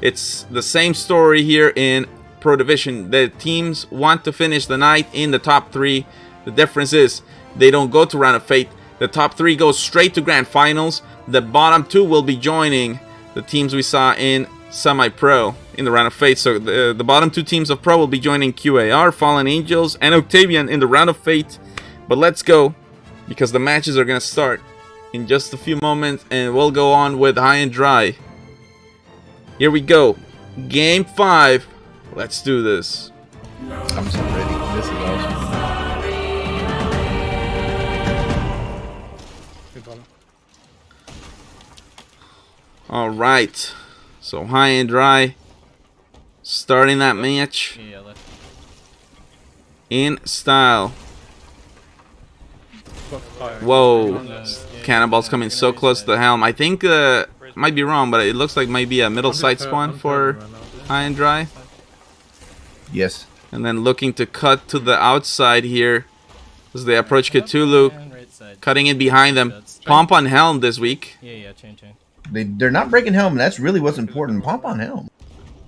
It's the same story here in Pro Division. The teams want to finish the night in the top 3. The difference is they don't go to Round of Fate. The top 3 go straight to Grand Finals. The bottom 2 will be joining the teams we saw in Semi-Pro in the Round of Fate. So the bottom 2 teams of Pro will be joining QAR, Fallen Angels, and Octavian in the Round of Fate. But let's go, because the matches are going to start in just a few moments, and we'll go on with High and Dry. Here we go. Game 5. Let's do this. I'm so ready. This is awesome. All right. So High and Dry starting that match in style. Whoa. Cannonball's coming so close to the helm. I think, might be wrong, but it looks like maybe a middle side spawn for High and Dry. Yes. And then looking to cut to the outside here as they approach Cthulhu. Cutting in behind them. Pomp on helm this week. Yeah, change. They're not breaking helm, and that's really what's important. Pomp on helm.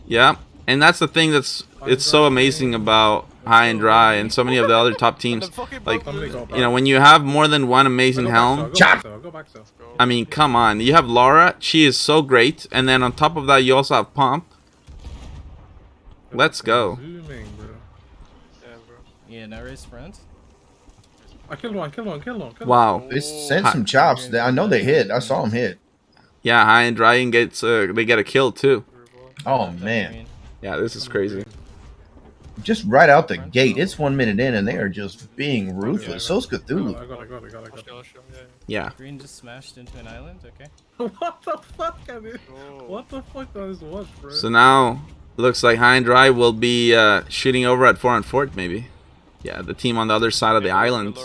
Yeah, and that's the thing it's so amazing about High and Dry and so many of the other top teams. Like, you know, when you have more than one amazing helm, I mean, come on. You have Laura, she is so great, and then on top of that, you also have Pomp. Let's go. Yeah, now race friends. I killed one. Wow. They sent some chops. I know they hit. I saw them hit. Yeah, High and Dry gets they get a kill too. Oh man. Yeah, this is crazy. Just right out the gate, it's 1 minute in, and they are just being ruthless. So's Cthulhu. I got it. Yeah. Green just smashed into an island. Okay. What the fuck, I mean? What the fuck does this watch, bro? So now looks like High and Dry will be shooting over at 4 on fort maybe. Yeah, the team on the other side of the island.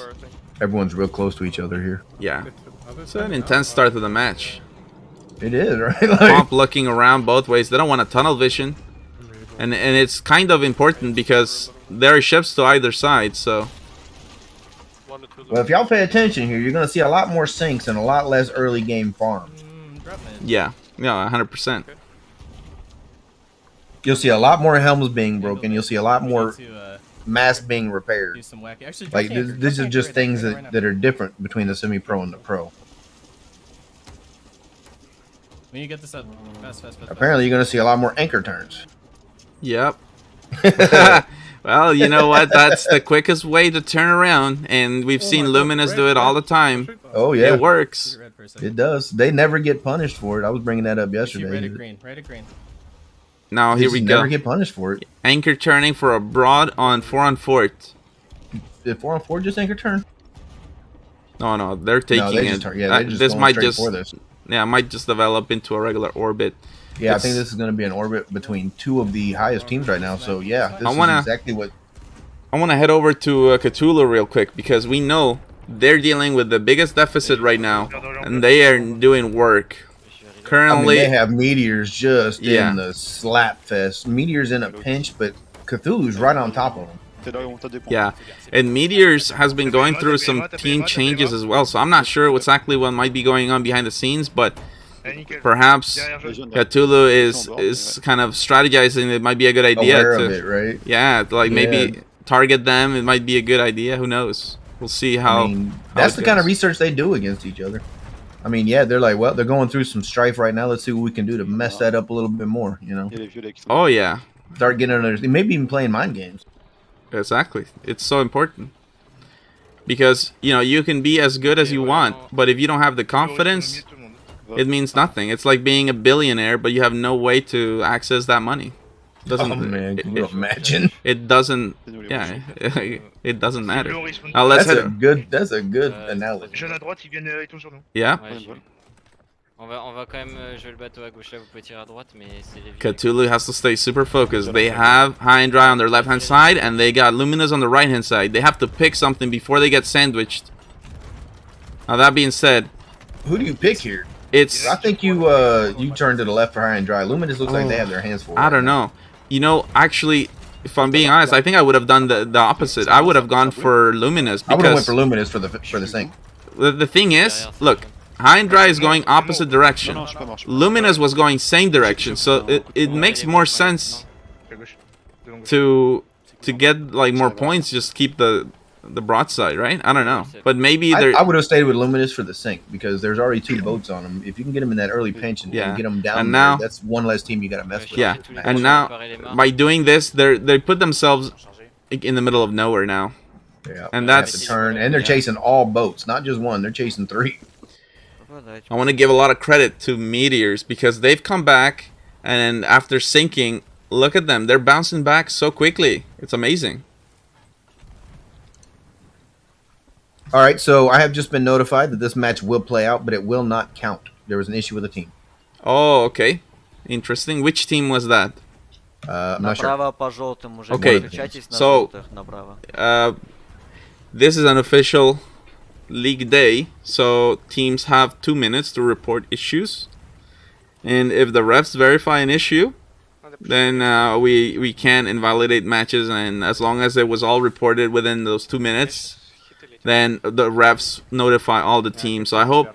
Everyone's real close to each other here. Yeah. It's an intense start to the match. It is, right? Pomp looking around both ways. They don't want a tunnel vision. And it's kind of important because there are ships to either side, so. Well, if y'all pay attention here, you're going to see a lot more sinks and a lot less early game farms. Yeah, 100%. You'll see a lot more helms being broken. You'll see a lot more mass being repaired. Like, this is just things that are different between the semi-pro and the pro. When you get this up, fast. Apparently, you're going to see a lot more anchor turns. Yep. Well, you know what? That's the quickest way to turn around, and we've seen Luminous do it all the time. Oh yeah, it works. It does. They never get punished for it. I was bringing that up yesterday. Red or green. Now here we go. Never get punished for it. Anchor turning for a broad on 4 on fort. Did 4 on 4 just anchor turn? No, they're taking it. Yeah, this might just yeah, it might just develop into a regular orbit. Yeah, I think this is going to be an orbit between two of the highest teams right now. So yeah, this is exactly what. I want to head over to Cthulhu real quick because we know they're dealing with the biggest deficit right now, and they are doing work. Currently, they have Meteors just in the slap fest. Meteors in a pinch, but Cthulhu's right on top of them. Yeah, and Meteors has been going through some team changes as well, so I'm not sure exactly what might be going on behind the scenes, but perhaps Cthulhu is kind of strategizing. It might be a good idea Aware of it, right? Yeah, like maybe target them. It might be a good idea. Who knows? We'll see how. I mean, that's the kind of research they do against each other. I mean, yeah, they're like, well, they're going through some strife right now. Let's see what we can do to mess that up a little bit more. You know? Oh yeah. Start getting under. Maybe even playing mind games. Exactly. It's so important because you can be as good as you want, but if you don't have the confidence, it means nothing. It's like being a billionaire, but you have no way to access that money. Doesn't man, can you imagine? It doesn't. Yeah, it doesn't matter. Now let's that's a good analogy. Yeah. On va quand même jouer le bateau à gauche là, vous pouvez tirer à droite, mais c'est les Cthulhu has to stay super focused. They have High and Dry on their left hand side, and they got Luminous on the right hand side. They have to pick something before they get sandwiched. Now that being said, who do you pick here? I think you turn to the left for High and Dry. Luminous looks like they have their hands full. I don't know. Actually, if I'm being honest, I think I would have done the opposite. I would have gone for Luminous. I would have went for Luminous for the sink. The thing is, look, High and Dry is going opposite direction. Luminous was going same direction, so it makes more sense to get like more points. Just keep the broadside, right? I don't know, but maybe I would have stayed with Luminous for the sink because there's already 2 boats on them. If you can get them in that early pinch and get them down, and now that's one less team you got to mess with. Yeah, and now by doing this, they put themselves in the middle of nowhere now. Yeah, and that's turn, and they're chasing all boats, not just one. They're chasing 3. I want to give a lot of credit to Meteors because they've come back, and after sinking, look at them. They're bouncing back so quickly. It's amazing. All right, so I have just been notified that this match will play out, but it will not count. There was an issue with the team. Oh, okay. Interesting. Which team was that? I'm not sure. Okay, so this is an official league day, so teams have 2 minutes to report issues, and if the refs verify an issue, then we can invalidate matches, and as long as it was all reported within those 2 minutes, then the refs notify all the teams. So I hope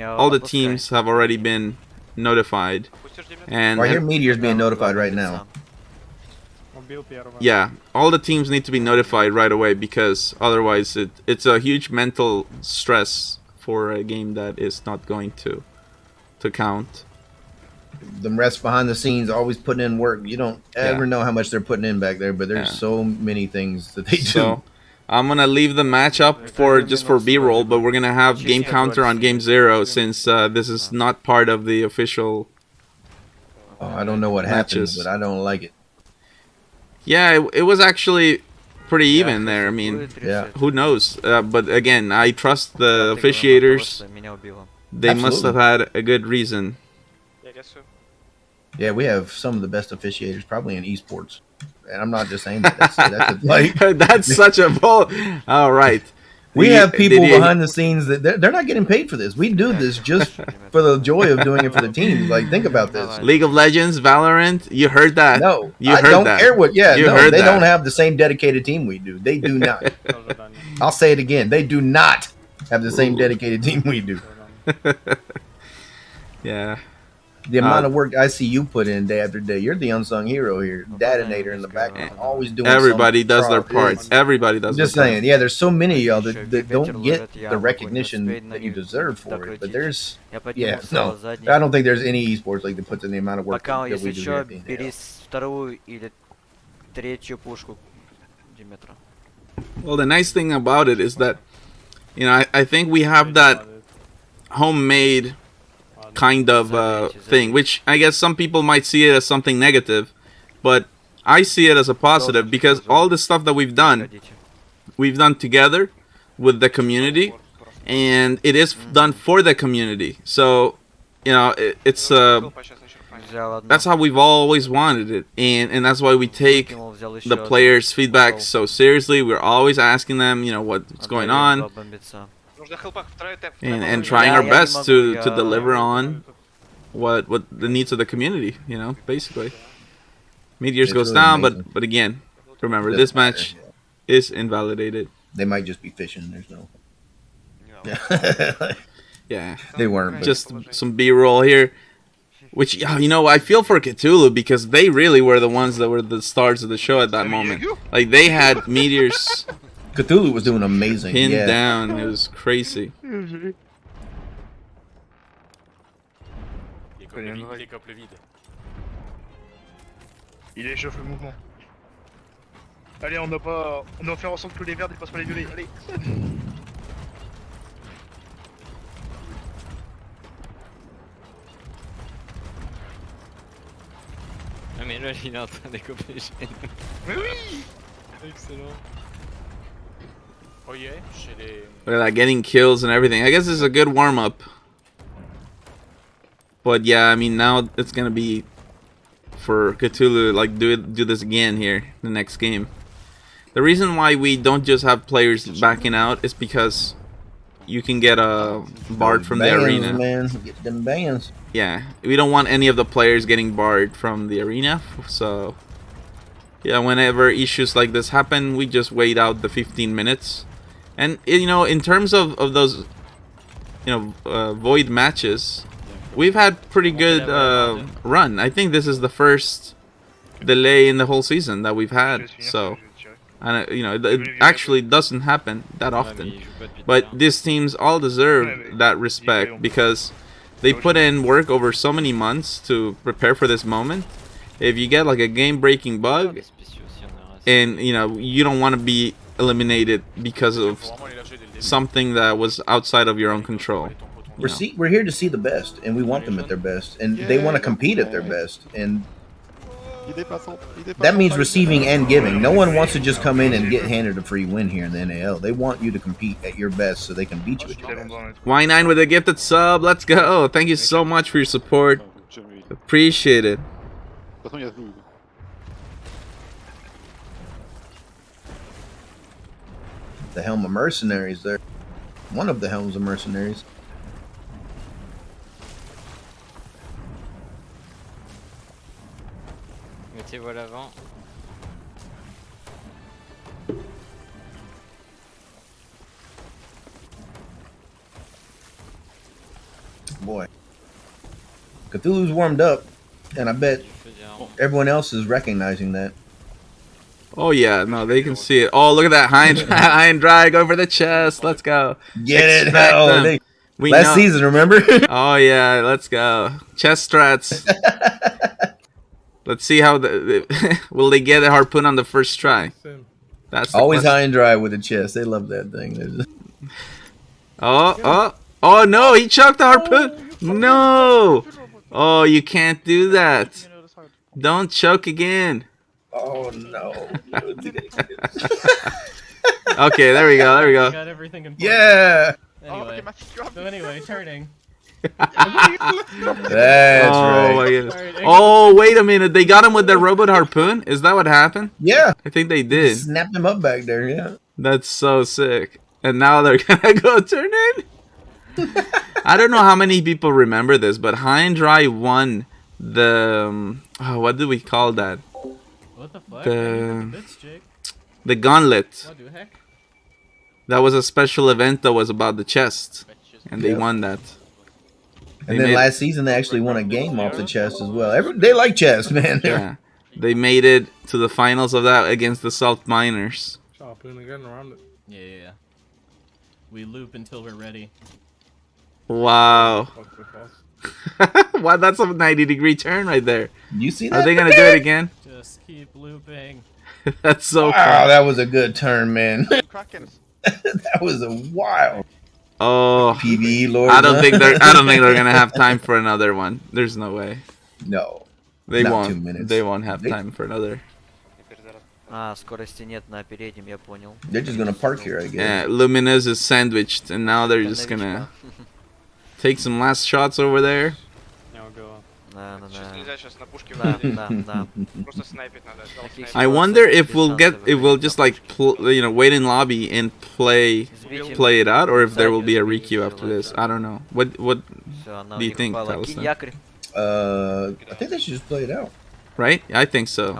all the teams have already been notified. And I hear Meteor's being notified right now. Yeah, all the teams need to be notified right away because otherwise it's a huge mental stress for a game that is not going to count. The refs behind the scenes always putting in work. You don't ever know how much they're putting in back there, but there's so many things that they do. So, I'm gonna leave the match up for B-roll, but we're gonna have game counter on game 0 since this is not part of the official. I don't know what happens, but I don't like it. Yeah, it was actually pretty even there. I mean, who knows? But again, I trust the officiators. They must have had a good reason. Yeah, we have some of the best officiators probably in esports. And I'm not just saying that. That's such a bull. All right. We have people behind the scenes that they're not getting paid for this. We do this just for the joy of doing it for the teams. Like, think about this. League of Legends, Valorant. You heard that? No, I don't care what. Yeah, no, they don't have the same dedicated team we do. They do not. I'll say it again. They do not have the same dedicated team we do. Yeah. The amount of work I see you put in day after day. You're the unsung hero here. Detonator in the background, always doing. Everybody does their parts. Everybody does. Just saying, yeah. There's so many of y'all that don't get the recognition that you deserve for it. But there's, no, I don't think there's any esports like that puts in the amount of work that we do here at the NAL. Well, the nice thing about it is that, I think we have that homemade kind of thing, which I guess some people might see it as something negative, but I see it as a positive because all the stuff that we've done together with the community, and it is done for the community. So you know, it's that's how we've always wanted it, and that's why we take the players' feedback so seriously. We're always asking them, you know, what's going on, and trying our best to deliver on what the needs of the community. You know, basically. Meteors goes really down, amazing. but again, remember Doesn't this matter, match is invalidated. They might just be fishing. There's no. Yeah, they weren't. But Just some B-roll here, which you know I feel for Cthulhu because they really were the ones that were the stars of the show at that moment. Like they had Meteors. Cthulhu was doing amazing. Pinned yeah. down. It was crazy. Il échauffe le mouvement. Allez, on doit faire en sorte que les verts dépassent pas les violets. Allez. Ah mais là il est en train de découper les chaînes. Mais oui. Excellent. Oh yeah, chez les... Look at that, getting kills and everything. I guess this is a good warm-up. But yeah, I mean now it's gonna be for Cthulhu, like do this again here the next game. The reason why we don't just have players backing out is because you can get a barred from the arena. Man, get them bans. Yeah, we don't want any of the players getting barred from the arena, so yeah, whenever issues like this happen, we just wait out the 15 minutes. And you know, in terms of those, you know, void matches, we've had pretty good run. I think this is the first delay in the whole season that we've had. So, and you know, it actually doesn't happen that often. But these teams all deserve that respect because they put in work over so many months to prepare for this moment. If you get like a game-breaking bug, and you know you don't want to be eliminated because of something that was outside of your own control. We're here to see the best, and we want them at their best, and they want to compete at their best, and that means receiving and giving. No one wants to just come in and get handed a free win here in the NAL. They want you to compete at your best so they can beat you at your best. Y9 with a gifted sub. Let's go. Thank you so much for your support. Appreciate it. The helm of mercenaries there. One of the helms of mercenaries. Mettez-vous à l'avant. Boy. Cthulhu's warmed up, and I bet everyone else is recognizing that. Oh yeah, no, they can see it. Oh, look at that high and dry over the chest. Let's go. Get it? Oh, last season, remember? Oh yeah, let's go. Chest strats. Let's see how will they get a harpoon on the first try. That's always high and dry with the chest. They love that thing. Oh no! He choked the harpoon. No! Oh, you can't do that. Don't choke again. Oh no. Okay, there we go. There we go. Got everything in Yeah. Anyway, turning. That's right. My goodness. Right, oh, wait a minute. They got him with the robot harpoon? Is that what happened? Yeah. I think they did. Snapped him up back there, yeah. That's so sick. And now they're gonna go turn in? I don't know how many people remember this, but High and Dry won the... what do we call that? What the fuck? The gauntlet. What the heck? That was a special event that was about the chest. And they won that. And then last season they actually won a game off the chest as well. They like chest, man. Yeah. They made it to the finals of that against the Salt Miners. Yeah. We loop until we're ready. Wow. Wow, that's a 90-degree turn right there. You see that? Are they going to do it again? Just keep looping. That's so wow, fun. that was a good turn, man. That was a wild. Oh, PvE Lord. I don't think they're gonna have time for another one. There's no way. No, they not won't. 2 minutes. They won't have time for another. Скорости нет на переднем, я понял. They're just gonna park here, I guess. Yeah, Luminous is sandwiched, and now they're just gonna take some last shots over there. Сейчас нельзя, сейчас на пушке Да. Просто снайпить надо. I wonder if we'll just like wait in lobby and play it out, or if there will be a requeue after this. I don't know. What do you think, Talisman? I think they should just play it out. Right? I think so.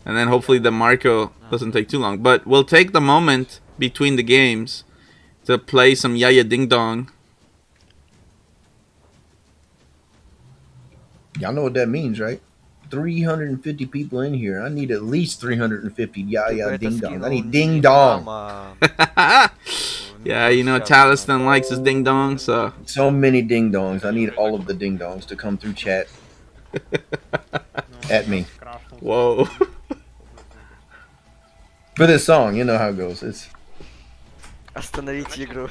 And then hopefully the Marco doesn't take too long. But we'll take the moment between the games to play some Yaya Ding Dong. Y'all know what that means, right? 350 people in here. I need at least 350 Yaya Ding Dong. I need Ding Dong. Yeah, you know, Talisman likes his Ding Dong, so. So many Ding Dongs. I need all of the Ding Dongs to come through chat at me. Whoa. For this song, you know how it goes. It's. Остановить игру.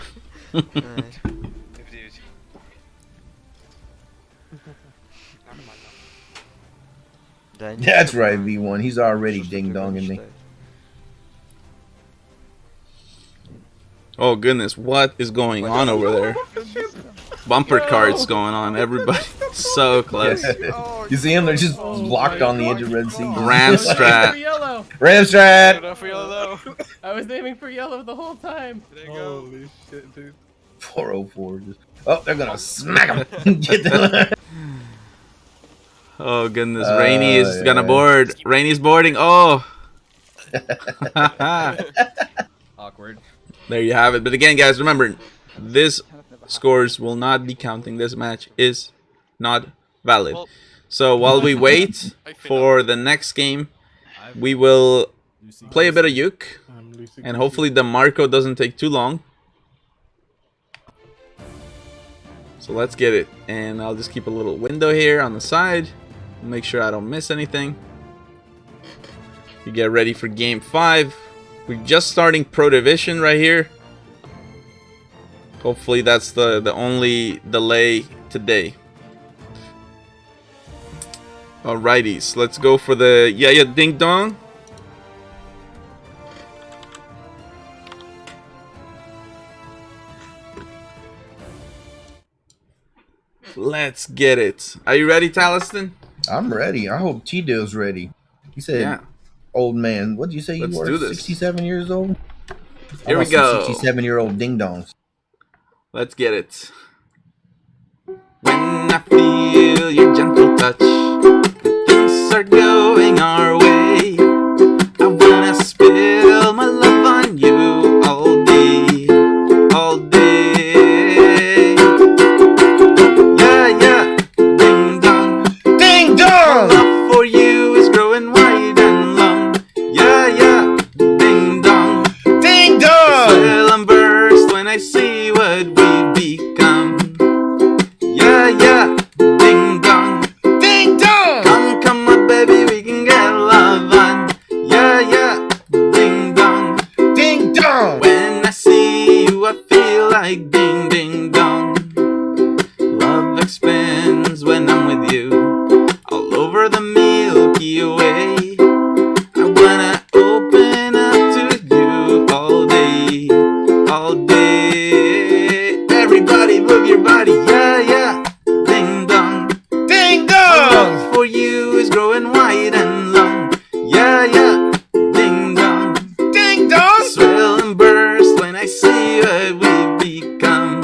That's right, V1. He's already ding donging me. Oh goodness, what is going on over there? Bumper carts going on, everybody. So close. Yeah. You see them? They're just locked on the edge of Red Sea. Ramstrat. Ramstrat! I was aiming for yellow the whole time. Holy shit, dude. 404. Oh, they're gonna smack him. Get them. Oh goodness, Rainy is gonna board. Rainy's boarding. Oh. Awkward. There you have it. But again, guys, remember, this scores will not be counting. This match is not valid. So while we wait for the next game, we will play a bit of Yuk, and hopefully the Marco doesn't take too long. So let's get it. And I'll just keep a little window here on the side. Make sure I don't miss anything. You get ready for game 5. We're just starting Pro Division right here. Hopefully that's the only delay today. Alrighties, let's go for the Yaya Ding Dong. Let's get it. Are you ready, Talisman? I'm ready. I hope T-Dill's ready. He said, yeah. Old man. What did you say you were? 67 years old? Here we go. 67-year-old ding-dongs. Let's get it. When I feel your gentle touch, things are going our way. I wanna spill my love on you all day, all day. Yeah, yeah, ding dong, ding dong. My love for you is growing wide and long. Yeah, yeah, ding dong, ding dong. Swell and burst when I see what we've become. Yeah, yeah, ding dong, ding dong. Come, come, my baby, we can get love on. Yeah, yeah, ding dong, ding dong. When I see you, I feel like ding, ding dong. Love expands when I'm with you, all over the Milky Way. I wanna open up to you all day, all day. Everybody move your body, yeah, yeah, ding dong, ding dong. My love for you is growing wide and long. Yeah, yeah, ding dong, ding dong. Swell and burst when I see what we become.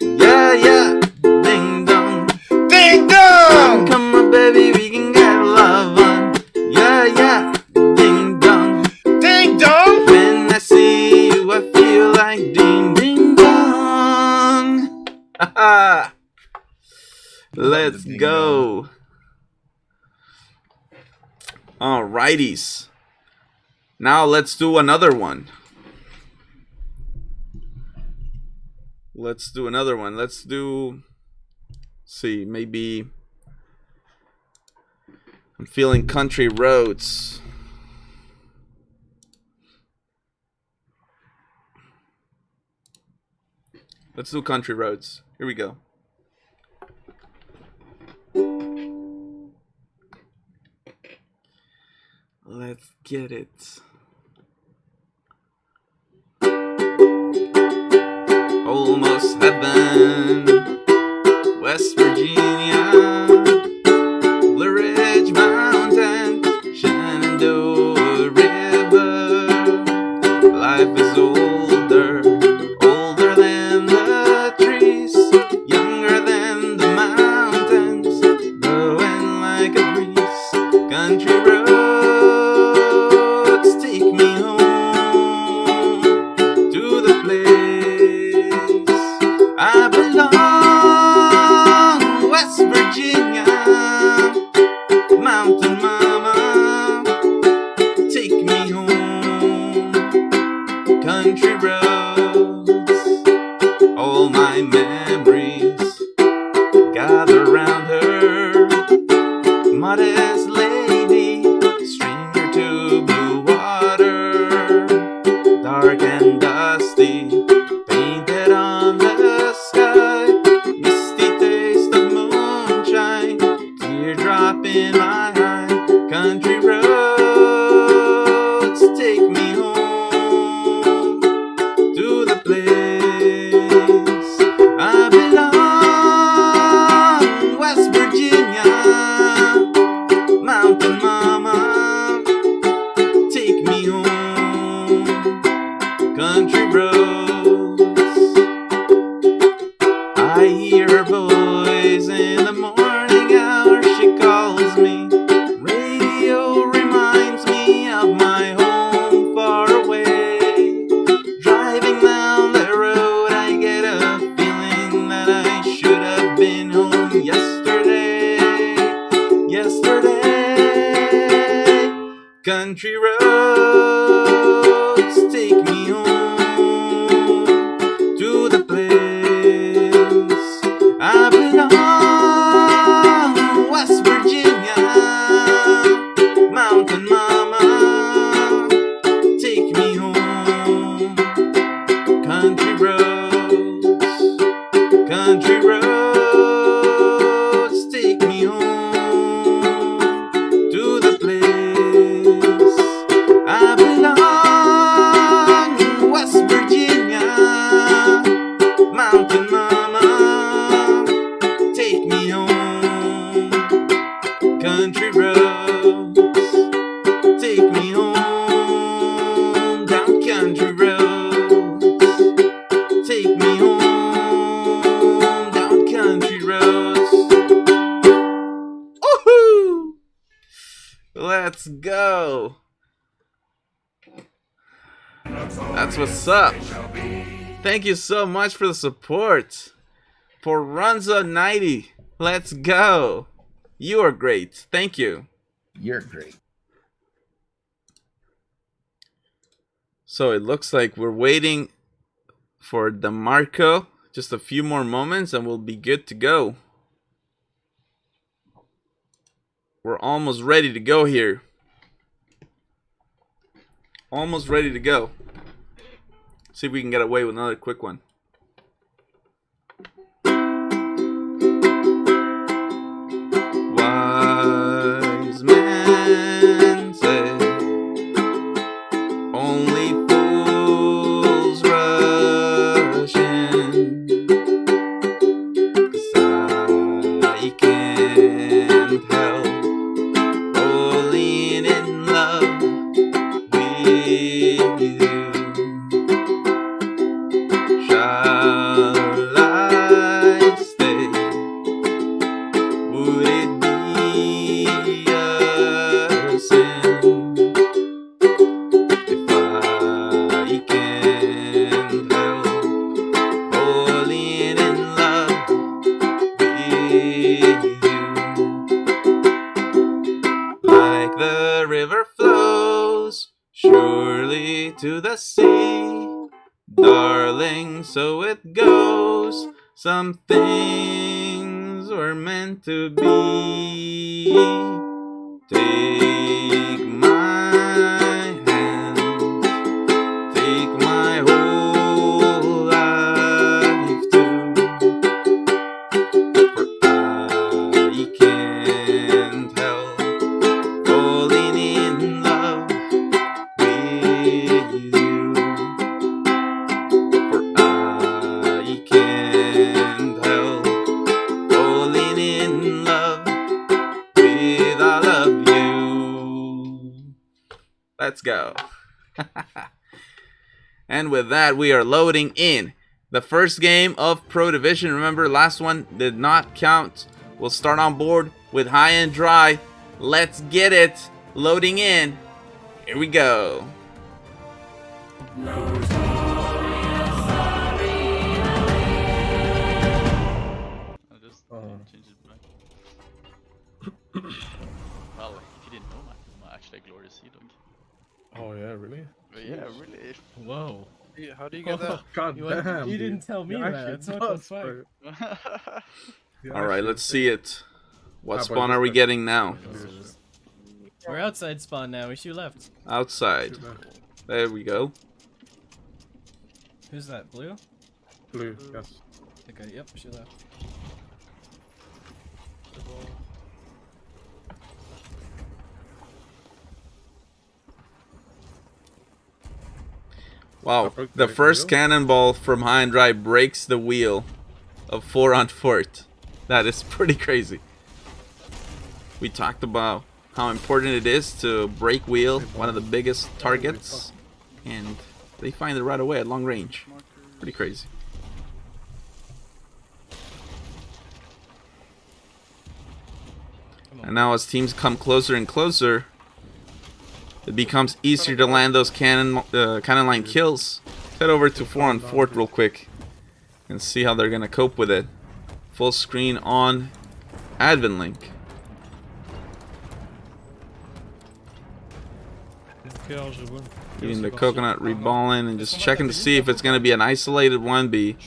Yeah, yeah, ding dong, ding dong. Come on, baby, we can get love on. Yeah, yeah, ding dong, ding dong. When I see you, I feel like ding, ding dong. Haha. Let's go. Alrighties. Now let's do another one. Let's do another one. Let's do. See, maybe. I'm feeling country roads. Let's do country roads. Here we go. Let's get it. Almost heaven, West Virginia. country roads. All my memories gather round her. Modest lady, stranger to blue water, dark and dusty, painted on the sky. Misty taste of moonshine, teardrop in my eye. Country roads take me home to the place I belong. West Virginia, Mountain Mama, take me home. Country roads, I hear her voice in the morning hour. She calls me. Radio reminds me of my home far away. Driving down the road, I get a feeling that I should have been home yesterday. Yesterday, country roads take me home to the place I belong. West Virginia, Mountain Mama, take me home. Country roads, country roads, take me home to the place I belong. West Virginia, Mountain Mama, take me home. Country roads, take me home. Down country roads, take me home. Down country roads. Woohoo! Let's go. That's what's up. Thank you so much for the support. Poranza90, let's go. You are great. Thank you. You're great. So it looks like we're waiting for DeMarco. Just a few more moments and we'll be good to go. We're almost ready to go here. Almost ready to go. See if we can get away with another quick one. Wise men say only fools rush in, 'cause I can't help falling in love with you. Shall I stay? Would it be a sin if I can't help falling in love with you? Like the river flows surely to the sea, darling, so it goes. Some things were meant to be. Take my hand, take my whole life too, for I can't help falling in love with you. For I can't help falling in love with all of you. Let's go. And with that, we are loading in the first game of Pro Division. Remember, last one did not count. We'll start on board with high and dry. Let's get it. Loading in. Here we go. I'll just change it back. Well, if you didn't know, I'm actually a glorious sea dog. Oh yeah, really? But yeah, really. Wow. How do you get that? God damn, you didn't tell me that. What the fuck? Alright, let's see it. What spawn are we getting now? We're outside spawn now. We shoot left. Outside. There we go. Who's that? Blue? Blue, yes. Okay, yep, shoot left. Wow, the first cannonball from high and dry breaks the wheel of 4 on fort. That is pretty crazy. We talked about how important it is to break wheel, one of the biggest targets, and they find it right away at long range. Pretty crazy. And now as teams come closer and closer, it becomes easier to land those cannon line kills. Head over to 4 on fort real quick and see how they're gonna cope with it. Full screen on Advent Link. Eating the coconut, reballing, and just checking to see if it's gonna be an isolated 1B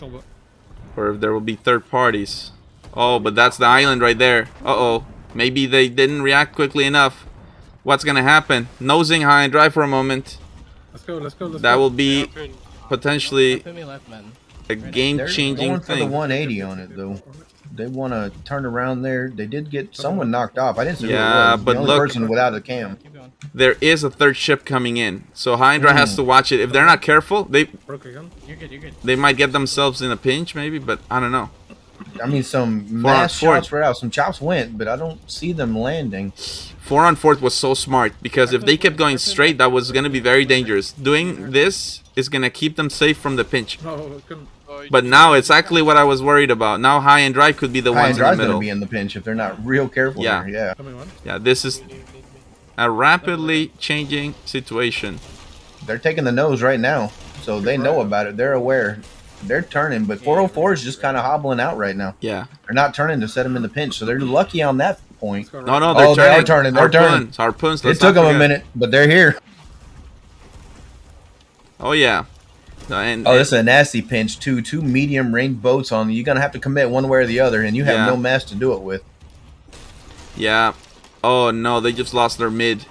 or if there will be third parties. Oh, but that's the island right there. Uh-oh. Maybe they didn't react quickly enough. What's gonna happen? Nosing high and dry for a moment. Let's go, let's go, let's that go. will be potentially a They're game-changing going for the thing. 180 on it though. They want to turn around there. They did get someone knocked off. I didn't see who it Yeah, was. but The only look, person without a cam. there is a third ship coming in, so high and dry has to watch it. If they're not careful, You're good, you're good. they might get themselves in a pinch, maybe. But I don't know. I mean, some mass shots were out. Some chops went, but I don't see them landing. 4 on fort was so smart because if they kept going straight, that was going to be very dangerous. Doing this is going to keep them safe from the pinch. No, But now it's actually what I was worried about. Now high and dry could be the High ones and in the Dry's middle. gonna be in the pinch if they're not real careful. Yeah. There. Yeah. Yeah, this is a rapidly changing situation. They're taking the nose right now, so they know about it. They're aware. They're turning, but 404 is just kind of hobbling out right now. Yeah. They're not turning to set them in the pinch, so they're lucky on that point. No, no, they're turning. They are turning. They're turning. Harpoons. It took them a minute, but they're here. Oh yeah. And, this is a nasty pinch too. 2 medium range boats on you. You're gonna have to commit one way or the other, and you have Yeah. no mass to do it with. Yeah. Oh no, they just lost their mid,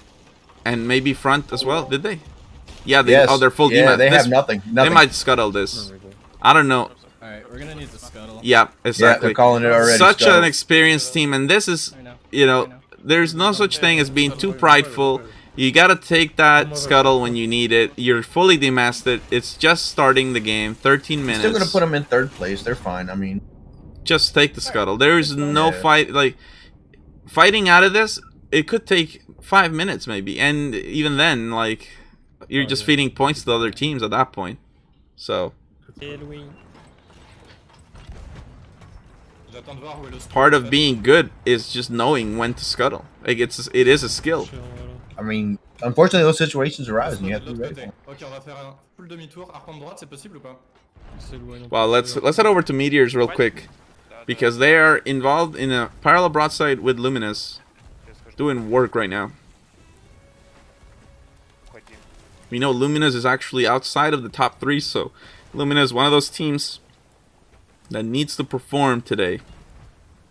and maybe front as well. Did they? Yeah. They, Yes. Oh, they're full. Yeah, DMAT. they This- have nothing. They Nothing. might scuttle this. I don't know. Alright, we're gonna need the scuttle. Yeah, exactly. they're calling it already. Such scuttle. an experienced team, and this is, you know, there's no such thing as being too prideful. You gotta take that scuttle when you need it. You're fully demasted. It's just starting the game. 13 minutes. Still gonna put them in 3rd place. They're fine. I mean, Just take the scuttle. There is no fight. Like fighting out of this, it could take 5 minutes maybe, and even then, like you're just feeding points to the other teams at that point. So part of being good is just knowing when to scuttle. Like it is a skill. I mean, unfortunately, those situations arise, and you have to be ready for them. Ok, on va faire un full demi-tour. Reprendre droite, c'est possible ou pas? Well, let's head over to Meteors real quick because they are involved in a parallel broadside with Luminous, doing work right now. We know Luminous is actually outside of the top 3, so Luminous is one of those teams that needs to perform today.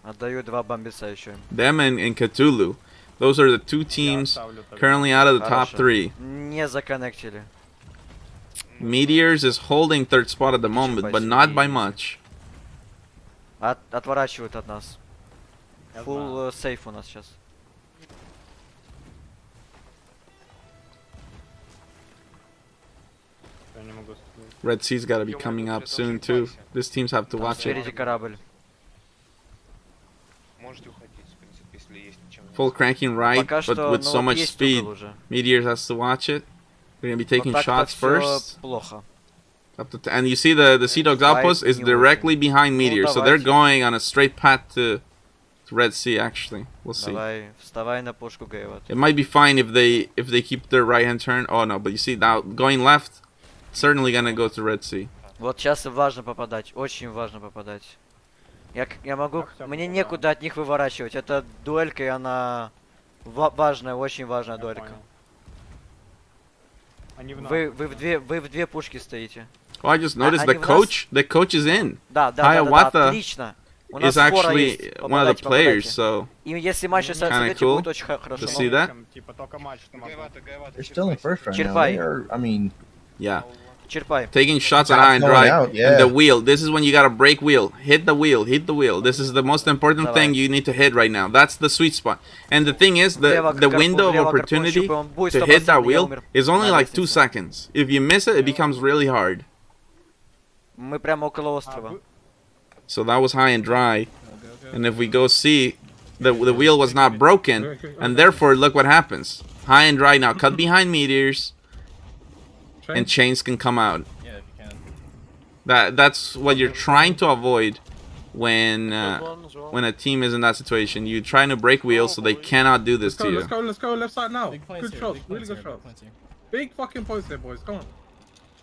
Отдаю 2 бомбиса еще. Them and Cthulhu. Those are the 2 teams currently out of the top 3. Не законнектили. Meteors is holding 3rd spot at the moment, but not by much. Отворачивают от нас. Full сейф у нас сейчас. Red Sea's got to be coming up soon too. This teams have to watch it. Спереди корабль. Full cranking right, Пока but что, with so much есть speed. угол уже. Meteors has to watch it. We're gonna be taking Вот так shots всё first. плохо. Up to and you see the Sea Dog's outpost is directly behind Meteor, so they're давайте. going on a straight path to Red Sea. Actually, we'll see. Давай, вставай на пушку, Гейвот. It might be fine if they keep their right hand turn. Oh no, but you see now going left, certainly gonna go to Red Sea. Вот сейчас важно попадать, очень важно попадать. Я могу, мне некуда от них выворачивать. Это дуэлька, и она важная, очень важная дуэлька. Вы в две пушки стоите. Oh, I just noticed the Они в coach. The coach is in. Да, Hiawatha отлично. У нас is фора actually есть. one of the players, so И если матч сейчас kind of идет, cool будет очень хорошо. to see that. They're still in first right now. Черпай. They are, I mean, Yeah. Черпай. Taking shots at Shots high and going dry. out, And yeah. the wheel. This is when you gotta break wheel. Hit the wheel. Hit the wheel. This is the most important thing you need to hit right now. That's the sweet spot. And the thing is, the window of opportunity to hit that wheel is only like 2 seconds. If you miss it, it becomes really hard. Мы прямо около острова. So that was high and dry. And if we go see, the wheel was not broken. And therefore, look what happens. High and dry now. Cut behind meteors. And chains can come out. Yeah, if you can. That's what you're trying to avoid when a team is in that situation. You're trying to break wheels so they cannot do this to you. Let's go left side now. Big points Good here, shots, big really points good here, shots. big points here. Big fucking points there, boys. Come on.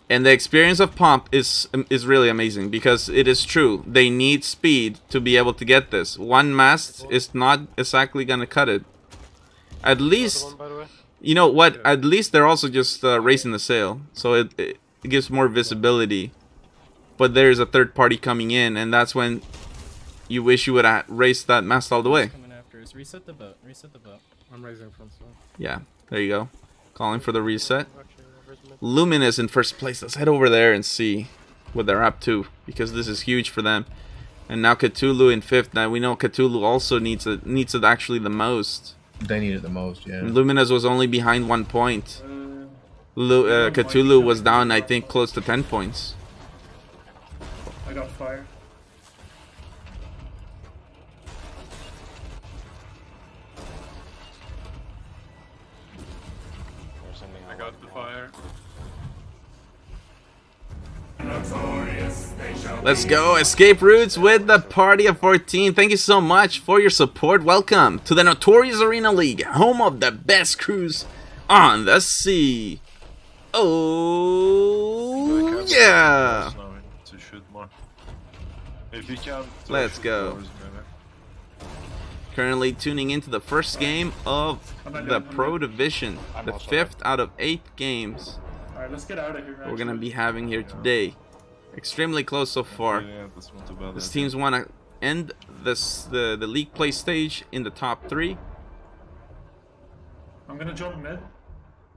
And the experience of Pomp is really amazing because it is true. They need speed to be able to get this. One mast is not exactly gonna cut it. At least, you know what? At least they're also just raising the sail, so it gives more visibility. But there's a third party coming in, and that's when you wish you would have raced that mast all the way. Coming after us. Reset the boat. Reset the boat. I'm raising front side. Yeah, there you go. Calling for the reset. Luminous in first place. Let's head over there and see what they're up to, because this is huge for them. And now Cthulhu in fifth. Now we know Cthulhu also needs it actually the most. they need it the most, yeah. Luminous was only behind 1 point. Cthulhu was down, I think, close to 10 points. I got fire. I got the fire. Let's go, Escape Routes with the party of 14. Thank you so much for your support. Welcome to the Notorious Arena League, home of the best crews on the sea. Oh, yeah. Let's go. Currently tuning into the first game of the Pro Division, the 5th out of 8 games Alright, let's get out of here. we're gonna be having here today. Extremely close so far. These teams want to end the league play stage in the top 3. I'm gonna jump mid.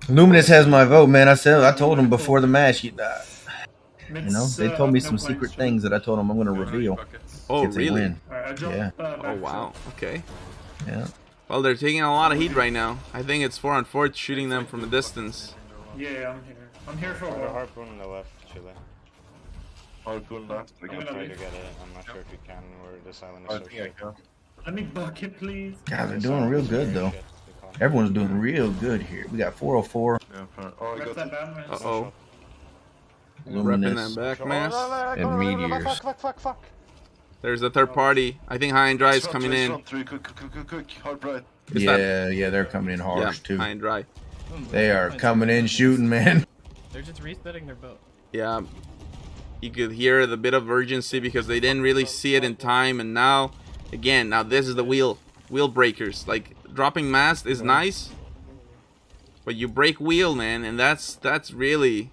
Luminous has my vote, man. I told him before the match. You know, they told me some secret things that I told them I'm going to reveal. Oh, if they really? win. Yeah. Oh, wow. Okay. Yeah. Well, they're taking a lot of heat right now. I think it's 4-on-4 shooting them from a distance. Yeah, I'm here. I'm here for a The while. harpoon on the left, Chile. Harpoon left. I'm gonna try to get it. I'm not sure if you can, or the silent is so shit. Let me bucket, please. God, they're doing real good, though. Everyone's doing real good here. We got 404. Uh-oh. Repping Luminous that back mass. and Meteors. Fuck. There's the third party. I think High and Dry is coming in. Yeah, they're coming in harsh, Yeah, too. High and Dry. They are coming in shooting, man. They're just resetting their boat. Yeah. You could hear the bit of urgency because they didn't really see it in time, and now, again, now this is the wheel breakers. Like, dropping mast is nice, but you break wheel, man, and that's really,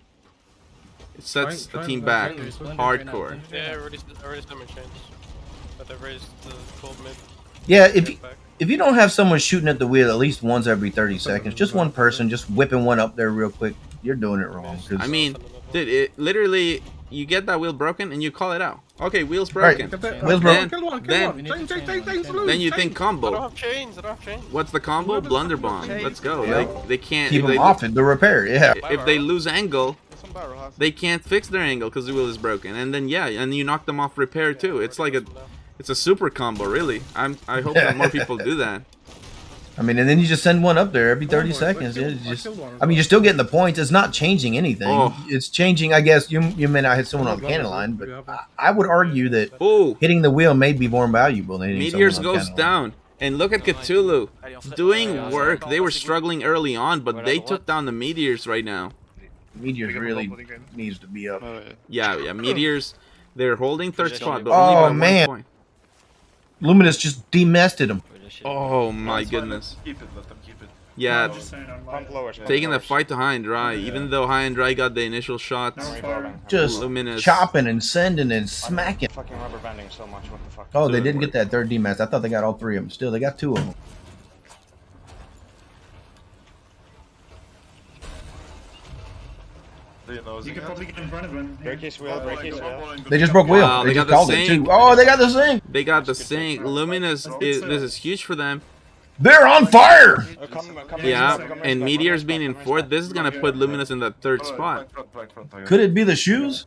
it sets the team back hardcore. Yeah, I already stomach changed, but they've raised the 12 mid. Yeah, if you don't have someone shooting at the wheel at least once every 30 seconds, just one person just whipping one up there real quick, you're doing it wrong. I mean, dude, it literally, you get that wheel broken and you call it out. Okay, wheel's broken. Right. Wheel's broken. Then you think combo. I don't have chains. What's the combo? Blunder bomb. Let's go. Yeah. Like, they can't Keep if them they, off it, the repair, yeah. If they lose angle, they can't fix their angle because the wheel is broken. And then and you knock them off repair too. It's like it's a super combo, really. I hope that more people do that. I mean, and then you just send one up there every 30 seconds. Yeah, I mean, you're still getting the points. It's not changing anything. Oh. It's changing, I guess, you may not hit someone on the cannon line, but I would argue that hitting the wheel may be more valuable than hitting Meteors someone on goes the cannon line. down. And look at Cthulhu. Doing work. They were struggling early on, but they took down the Meteors right now. Meteors really needs to be up. Yeah, Meteors, they're holding third spot, but only by 1 man. point. Luminous just demested him. Oh my goodness. Keep it, let them keep it. Yeah, Pump lowers. taking the fight to high and dry. Even though high and dry got the initial shots, Just Luminous chopping and sending and smacking. Fucking rubber banding so much. What the fuck? Oh, they didn't get that third D-Mass. I thought they got all three of them. Still, they got two of them. You can probably get in front of him. Break his wheel, break his wheel. They just broke wheel. Wow, they got just the called it sink. too. Oh, they got the sink. They got the sink. Luminous, this is huge for them. They're on fire. Yeah, and Meteor's being in fourth. This is gonna put Luminous in that third spot. Could it be the shoes?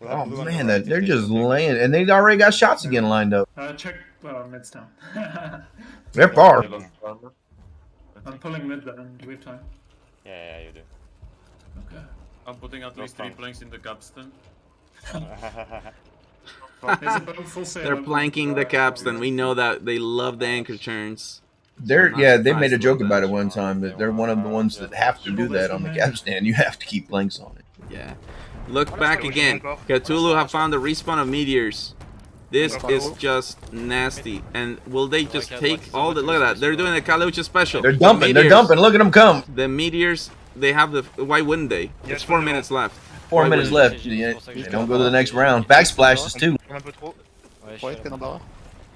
Oh man, they're just laying, and they already got shots again lined up. Check mids down. They're far. I'm pulling mid then. We have time. Yeah, you do. Okay. I'm putting at least 3 planks in the capstan. They're planking the capstan. We know that they love the anchor turns. They made a joke about it one time that they're one of the ones that have to do that on the cap stand. You have to keep planks on it. Yeah. Look back again. Cthulhu have found the respawn of meteors. This is just nasty. And will they just take all the... Look at that. They're doing a Kalucha special. They're dumping. They're dumping. Look at them come. The meteors, they have the... Why wouldn't they? It's 4 minutes left. 4 minutes left. They don't go to the next round. Backsplashes too.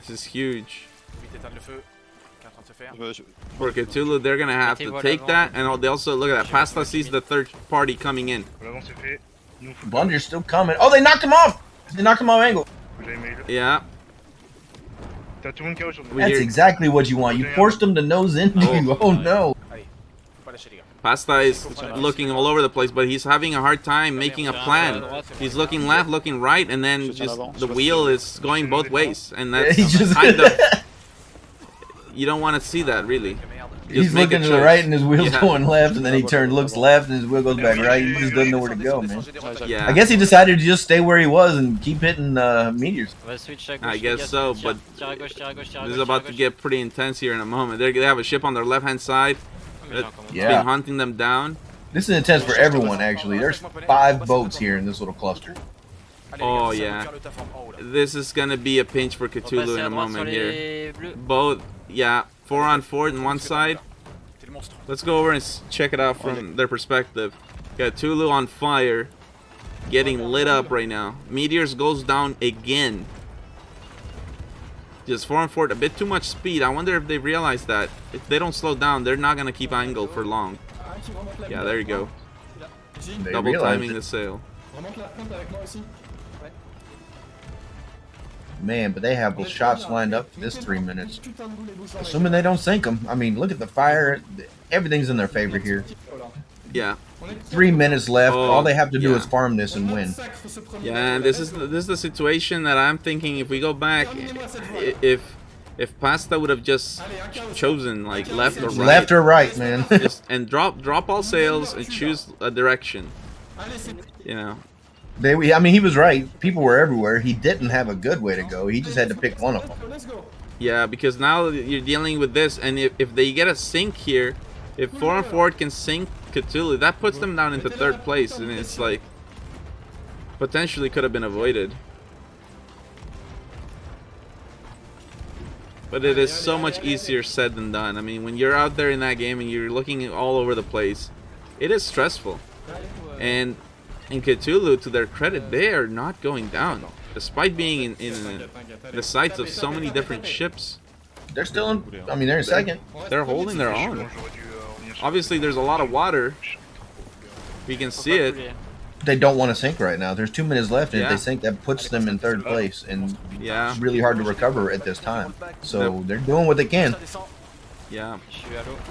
This is huge. For Cthulhu, they're gonna have to take that, and they also look at that. Pasta sees the third party coming in. Blunder's still coming. Oh, they knocked him off. They knocked him off angle. Yeah. That's exactly what you want. You forced them to nose into you. Oh no. Pasta is looking all over the place, but he's having a hard time making a plan. He's looking left, looking right, and then just the wheel is going both ways, and that's kind of... You don't want to see that, really. He's looking to the right and his wheel's going left, and then he looks left and his wheel goes back right. He just doesn't know where to go, man. Yeah. I guess he decided to just stay where he was and keep hitting meteors. I guess so, but this is about to get pretty intense here in a moment. They have a ship on their left-hand side. It's been hunting them down. This is intense for everyone, actually. There's 5 boats here in this little cluster. Oh, yeah. This is going to be a pinch for Cthulhu in a moment here. Both, yeah, 4 on 4 on one side. Let's go over and check it out from their perspective. Cthulhu on fire, getting lit up right now. Meteors goes down again. Just 4 on 4, a bit too much speed. I wonder if they realize that if they don't slow down, they're not going to keep angle for long. Yeah, there you go. Double timing the sail. Man, but they have those shots lined up for this 3 minutes. Assuming they don't sink them. I mean, look at the fire. Everything's in their favor here. Yeah. 3 minutes left. All they have to do is farm this and win. Yeah, and this is the situation that I'm thinking. If we go back, if Pasta would have just chosen like left or right, man, and drop all sails and choose a direction, you know. I mean, he was right. People were everywhere. He didn't have a good way to go. He just had to pick one of them. Yeah, because now you're dealing with this, and if they get a sink here, if 4 on 4 can sink Cthulhu, that puts them down into 3rd place, and it's like potentially could have been avoided. But it is so much easier said than done. I mean, when you're out there in that game and you're looking all over the place, it is stressful. And in Cthulhu, to their credit, they are not going down, despite being in the sights of so many different ships. They're still in. I mean, they're in 2nd. They're holding their own. Obviously, there's a lot of water. We can see it. They don't want to sink right now. There's 2 minutes left, and if they sink, that puts them in 3rd place, and it's really hard to recover at this time. So they're doing what they can. Yeah.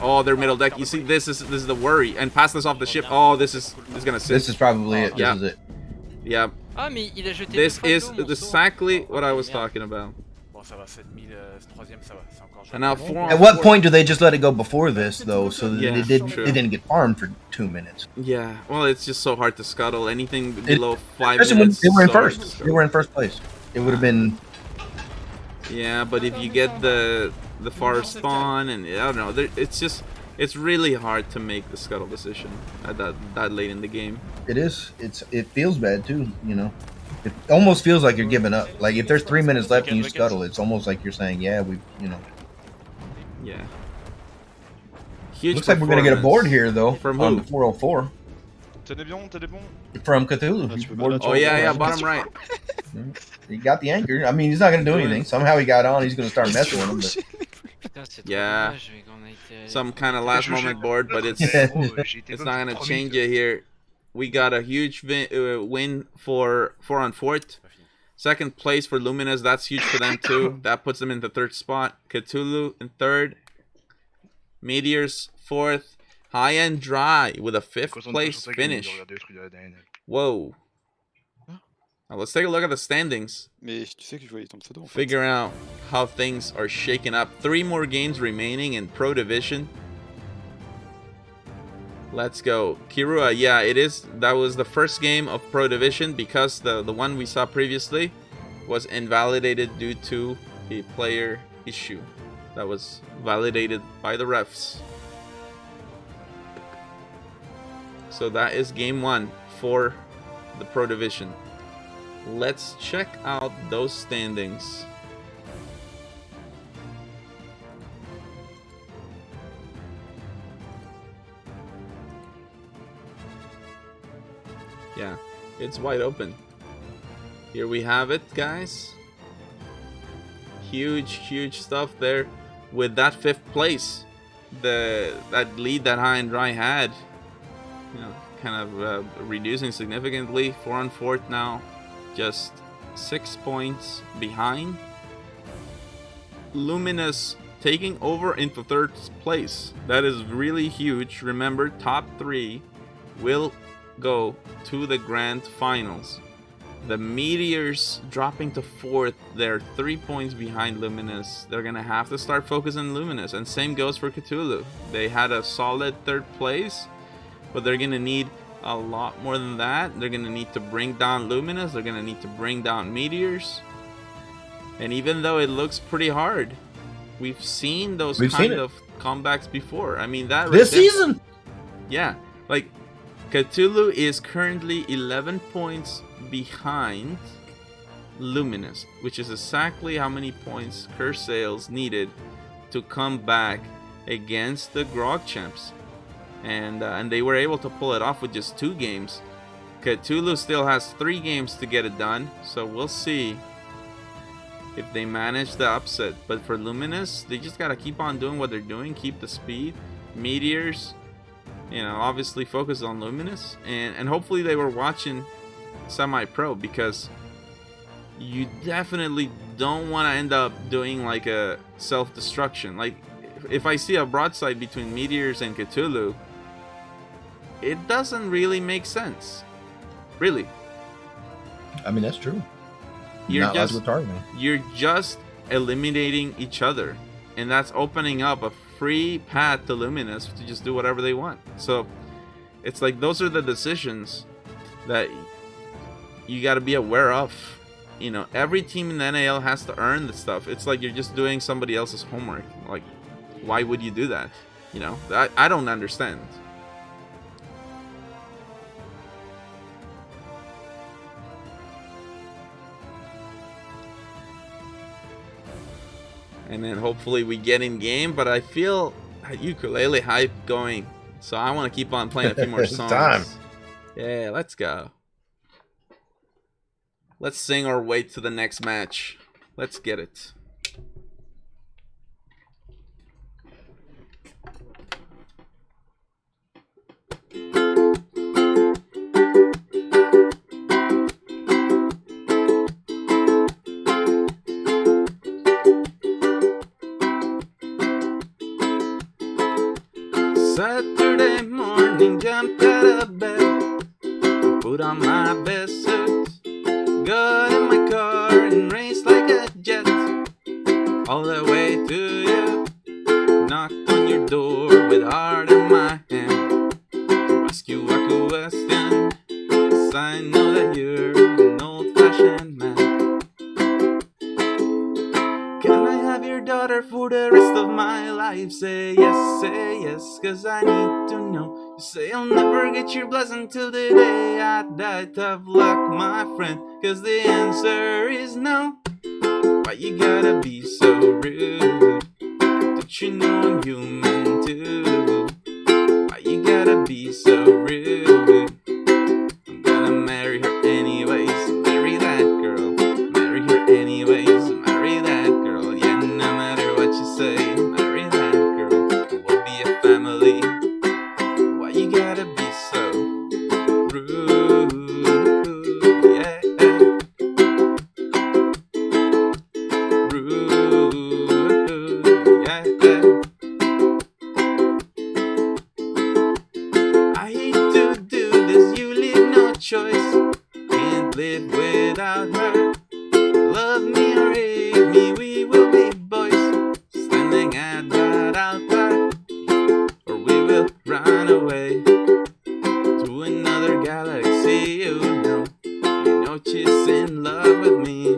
Oh, their middle deck. You see, this is the worry. And pass this off the ship. Oh, this is gonna sink. This is probably it. Yeah. This is it. Yeah. This is exactly what I was talking about. And now at what point do they just let it go before this, though, so that it didn't get farmed for 2 minutes? Yeah. Well, it's just so hard to scuttle anything below 5 minutes. When they were in first. They were in 1st place. It would have been. Yeah, but if you get the far spawn, and I don't know, it's really hard to make the scuttle decision at that late in the game. It is. It feels bad too, you know. It almost feels like you're giving up. Like if there's 3 minutes left and you scuttle, it's almost like you're saying, yeah, we, you know. Yeah. Huge. Looks like we're gonna get a board here though. From on who? the 404. Tenez bon. From Cthulhu. Oh yeah, bottom right. He got the anchor. I mean, he's not gonna do anything. Somehow he got on. He's gonna start messing with him. But... Yeah. Some kind of last moment board, but it's not gonna change it here. We got a huge win for 4-on-4. Second place for Luminous. That's huge for them too. That puts them in the 3rd spot. Cthulhu in 3rd. Meteors 4th. High and Dry with a 5th place finish. Whoa. Now let's take a look at the standings. Figure out how things are shaking up. 3 more games remaining in Pro Division. Let's go. Kirua, yeah, it is. That was the first game of Pro Division because the one we saw previously was invalidated due to a player issue that was validated by the refs. So that is game 1 for the Pro Division. Let's check out those standings. Yeah, it's wide open. Here we have it, guys. Huge stuff there with that 5th place. That lead that High and Dry had, you know, kind of reducing significantly. 4-on-4 now, just 6 points behind. Luminous taking over into 3rd place. That is really huge. Remember, top 3 will go to the grand finals. The Meteors dropping to 4th. They're 3 points behind Luminous. They're gonna have to start focusing on Luminous, and same goes for Cthulhu. They had a solid 3rd place, but they're gonna need a lot more than that. They're gonna need to bring down Luminous. They're gonna need to bring down Meteors. And even though it looks pretty hard, we've seen those kind of comebacks before. I mean, that this season. Yeah, like Cthulhu is currently 11 points behind Luminous, which is exactly how many points Curse Sales needed to come back against the Grog Champs. And they were able to pull it off with just 2 games. Cthulhu still has 3 games to get it done, so we'll see if they manage the upset. But for Luminous, they just gotta keep on doing what they're doing, keep the speed. Meteors, you know, obviously focus on Luminous, and hopefully they were watching Semi-Pro, because you definitely don't want to end up doing like a self-destruction. Like, if I see a broadside between Meteors and Cthulhu, it doesn't really make sense. Really. I mean, that's true. You're just eliminating each other, and that's opening up a free path to Luminous to just do whatever they want. So it's like those are the decisions that you got to be aware of. You know, every team in the NAL has to earn the stuff. It's like you're just doing somebody else's homework. Like, why would you do that? You know, I don't understand. And then hopefully we get in game, but I feel ukulele hype going, so I want to keep on playing a few more songs. Time. Yeah, let's go. Let's sing our way to the next match. Let's get it. Saturday morning, jumped out of bed, put on my best suit, got in my car and raced like a jet, all the way to you, knocked on your door with heart in my hand, ask you a question, 'cause I know that you're an old-fashioned man. Can I have your daughter for the rest of my life? Say yes, 'cause I need to know. You say I'll never get your blessing till the day I die. Tough luck, my friend, 'cause the answer is no. Why you gotta be so rude? Don't you know I'm human too? you gotta be so rude? I'm gonna marry her anyways. Marry that girl. Marry her anyways. Marry that girl. Yeah, no matter what you say. Marry that girl. We'll be a family. Why you gotta be so rude? Yeah. Rude. Yeah. I hate to do this, you leave no choice. Can't live without her. Love me or hate me, we will be boys. Standing at that altar, or we will run away to another galaxy. You know she's in love with me.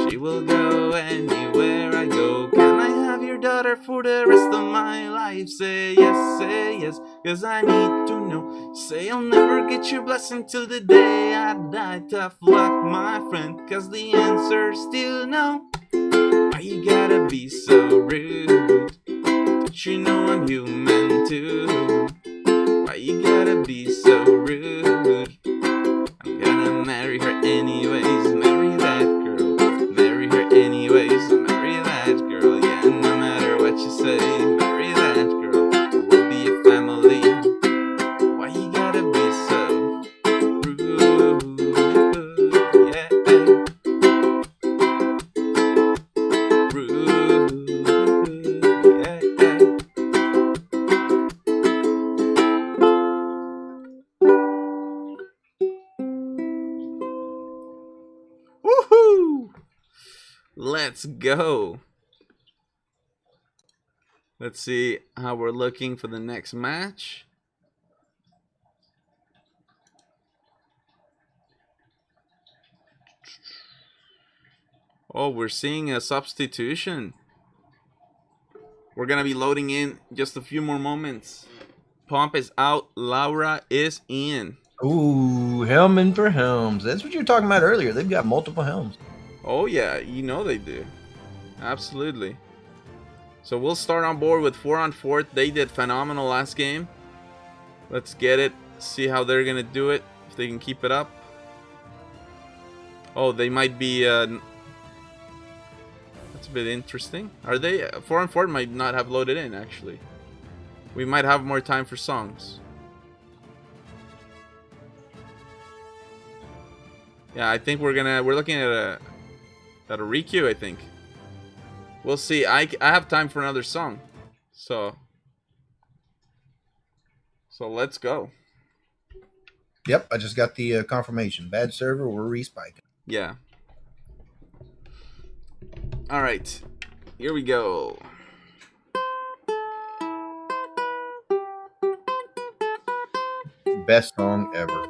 She will go anywhere I go. Can I have your daughter for the rest of my life? Say yes, cause I need to know. Say I'll never get your blessing till the day I die. Tough luck, my friend, cause the answer's still no. Why you gotta be so rude? Don't you know I'm human too? Why you gotta be so rude? I'm gonna marry her anyways. Marry that girl. Marry her anyways. Marry that girl. Yeah, no matter what you say. Marry that girl. We'll be a family. Why you gotta be so rude? Yeah. Rude. Yeah. Woohoo! Let's go. Let's see how we're looking for the next match. Oh, we're seeing a substitution. We're gonna be loading in just a few more moments. Pomp is out. Laura is in. Ooh, Helm for Helms. That's what you were talking about earlier. They've got multiple Helms. Oh yeah, you know they do. Absolutely. So we'll start on board with 4-on-4. They did phenomenal last game. Let's get it. See how they're gonna do it. If they can keep it up. Oh, they might be. That's a bit interesting. Are they 4-on-4? Might not have loaded in actually. We might have more time for songs. Yeah, I think we're looking at a requeue, I think. We'll see. I have time for another song. So let's go. Yep, I just got the confirmation. Bad server, we're respiking. Yeah. All right. Here we go. Best song ever.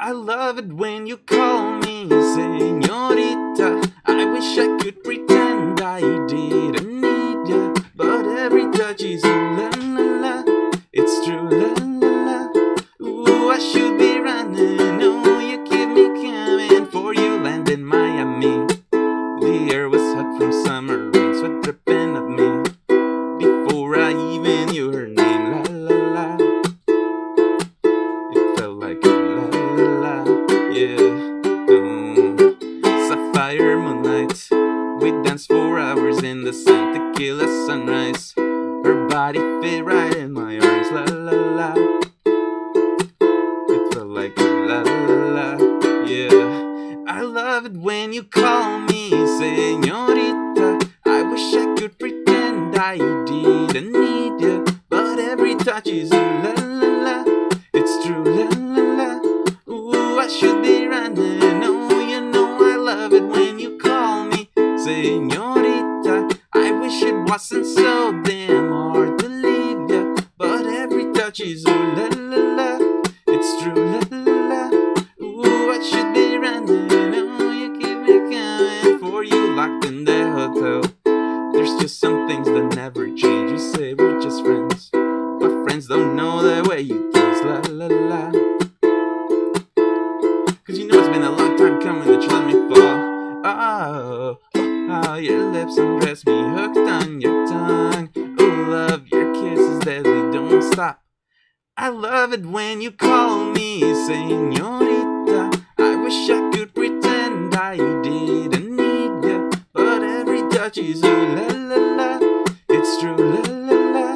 I love it when you call me señorita. I wish I could pretend I didn't need ya, but every touch is ooh la la la. It's true la la la. Ooh, I should be running. Oh, you keep me coming for you land in Miami. The air was hot from summer rain, sweat dripping off me. Before I even knew her name, la la la. It felt like a la la la, yeah. Sapphire moonlight, we danced for hours in the sun, tequila sunrise. Her body fit right in my arms, la la la. It felt like a la la la, yeah. I love it when you call me señorita. I wish I could pretend I didn't need ya, but every touch is ooh la la la. It's true la la la. Ooh, I should be running. Oh, you know I love it when you call me señorita. I wish it wasn't so damn hard to leave ya, but every touch is ooh la la la. It's true la la la. Ooh, I should be running. Oh, you keep me coming for you locked in the hotel. There's just some things that never change. You say we're just friends, but friends don't know the way you taste. La la la. How your lips undress me, hooked on your tongue. Oh, love, your kiss is deadly, don't stop. I love it when you call me señorita. I wish I could pretend I didn't need ya, but every touch is ooh la la la. It's true la la la.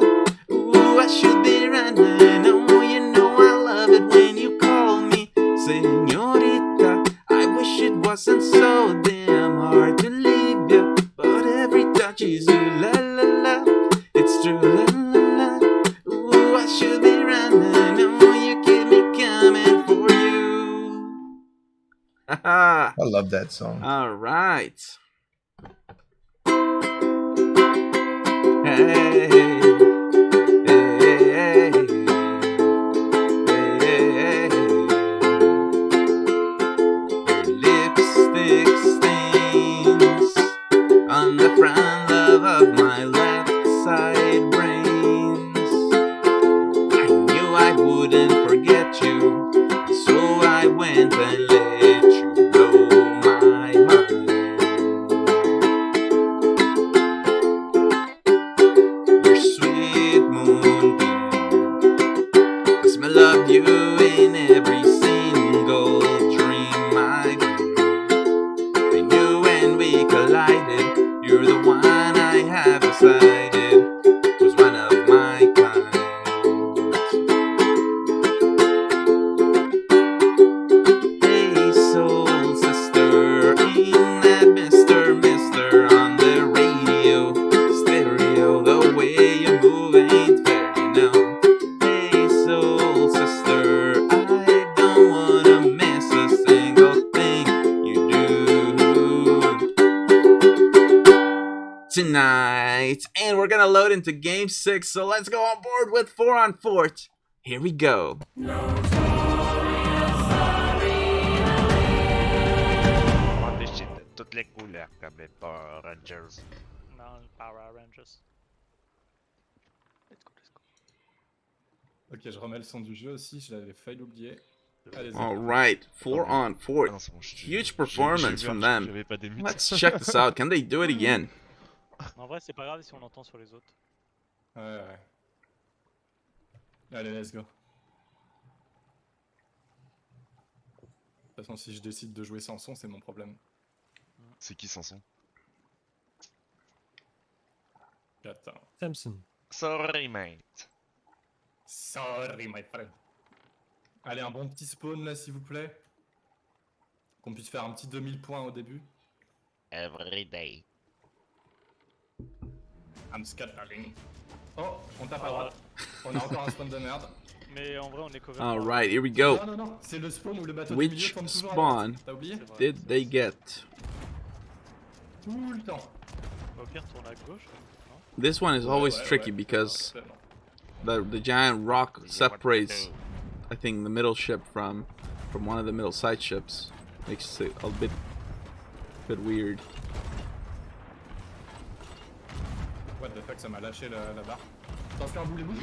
Ooh, I should be running. Oh, you know I love it when you call me señorita. I wish it wasn't so damn hard to leave ya, but every touch is ooh la la la. It's true la la la. Ooh, I should be running. Oh, you keep me coming for you. I love that song. All right. Hey, hey, hey, hey, lipstick stains on the front love of my left side brains. I knew I wouldn't forget you, so I went and let you blow my mind. Your sweet moonbeam, the smell of you in every single dream I dream. I knew when we collided, you're the one I have decided was one of my kind. Hey soul sister, ain't that Mr. on the radio? Stereo, the way you move ain't fair, you know. Hey soul sister, I don't wanna miss a single thing you do tonight. And we're gonna load into game 6, so let's go on board with 4 on 4. Here we go. Toutes les couleurs comme les Power Rangers. Non, Power Rangers. Ok, je remets le son du jeu aussi, je l'avais failli l'oublier. Allez-y. All right, 4 on 4. Huge performance from them. Let's check this out. Can they do it again? En vrai, c'est pas grave si on l'entend sur les autres. Ouais, ouais. Allez, let's go. De toute façon, si je décide de jouer sans son, c'est mon problème. C'est qui sans son? Attends. Samson. Sorry, mate. Sorry, my friend. Allez, un bon petit spawn là, s'il vous plaît. Qu'on puisse faire un petit 2000 points au début. Every day. I'm scattering. Oh, on tape à droite. On a encore un spawn de merde. Mais en vrai, on est cover. All right, here we go. Non, non, non, c'est le spawn où le bateau du milieu Which tombe toujours à spawn droite. T'as oublié? did they get? Tout le temps. Au pire, tourne à gauche. Non? This one is always tricky because the giant rock separates, I think, the middle ship from one of the middle side ships. Makes it a bit weird. What the fuck, ça m'a lâché la barre. Attention, un boulet louche.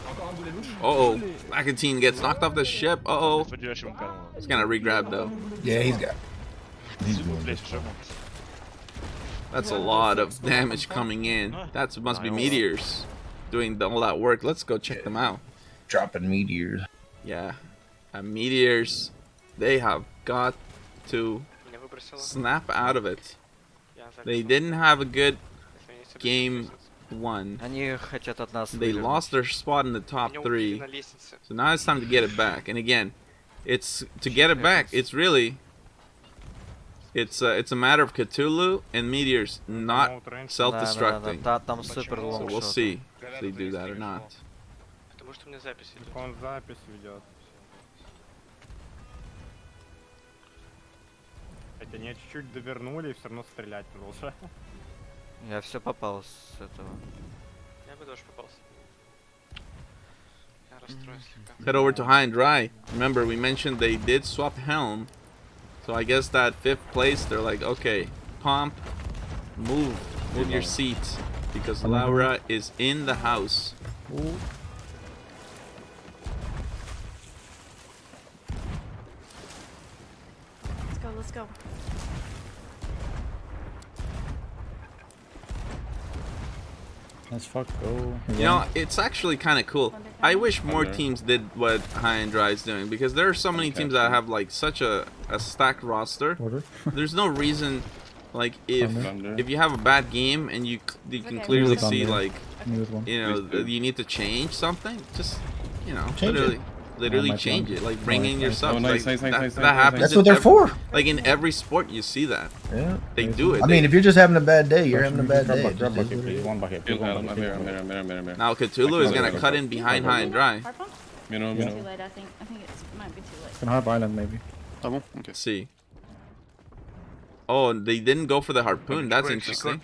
Encore un boulet louche. Uh-oh, Macatine gets knocked off the ship. Uh-oh. He's gonna re-grab though. Yeah, he's got. That's a lot of damage coming in. That must be meteors doing all that work. Let's go check them out. Dropping meteors. Yeah. Meteors, they have got to snap out of it. They didn't have a good game 1. They lost their spot in the top 3. So now it's time to get it back. And again, it's to get it back. It's really it's a matter of Cthulhu and meteors not self-destructing. So we'll see if they do that or not. Он запись ведет. Хотя они чуть-чуть довернули и все равно стрелять продолжают. Я все попал с этого. Я бы тоже попался. Я расстроен слегка. Head over to high and dry. Remember, we mentioned they did swap helm. So I guess that 5th place, they're like, okay, Pomp, move your seat. Because Laura is in the house. Let's go. Let's fuck go. You know, it's actually kind of cool. I wish more teams did what High and Dry is doing, because there are so many teams that have like such a stacked roster. There's no reason, like if you have a bad game and you can clearly see like, you know, you need to change something, just, you know, literally change it, like bring in your subs. Like, that happens. That's what they're for. Like in every sport, you see that. Yeah, they do it. I mean, if you're just having a bad day, you're having a bad day. Now Cthulhu is gonna cut in behind High and Dry. Too late, I think. I think it might be too late. Can Harp Island maybe. Let's see. Oh, they didn't go for the harpoon. That's interesting.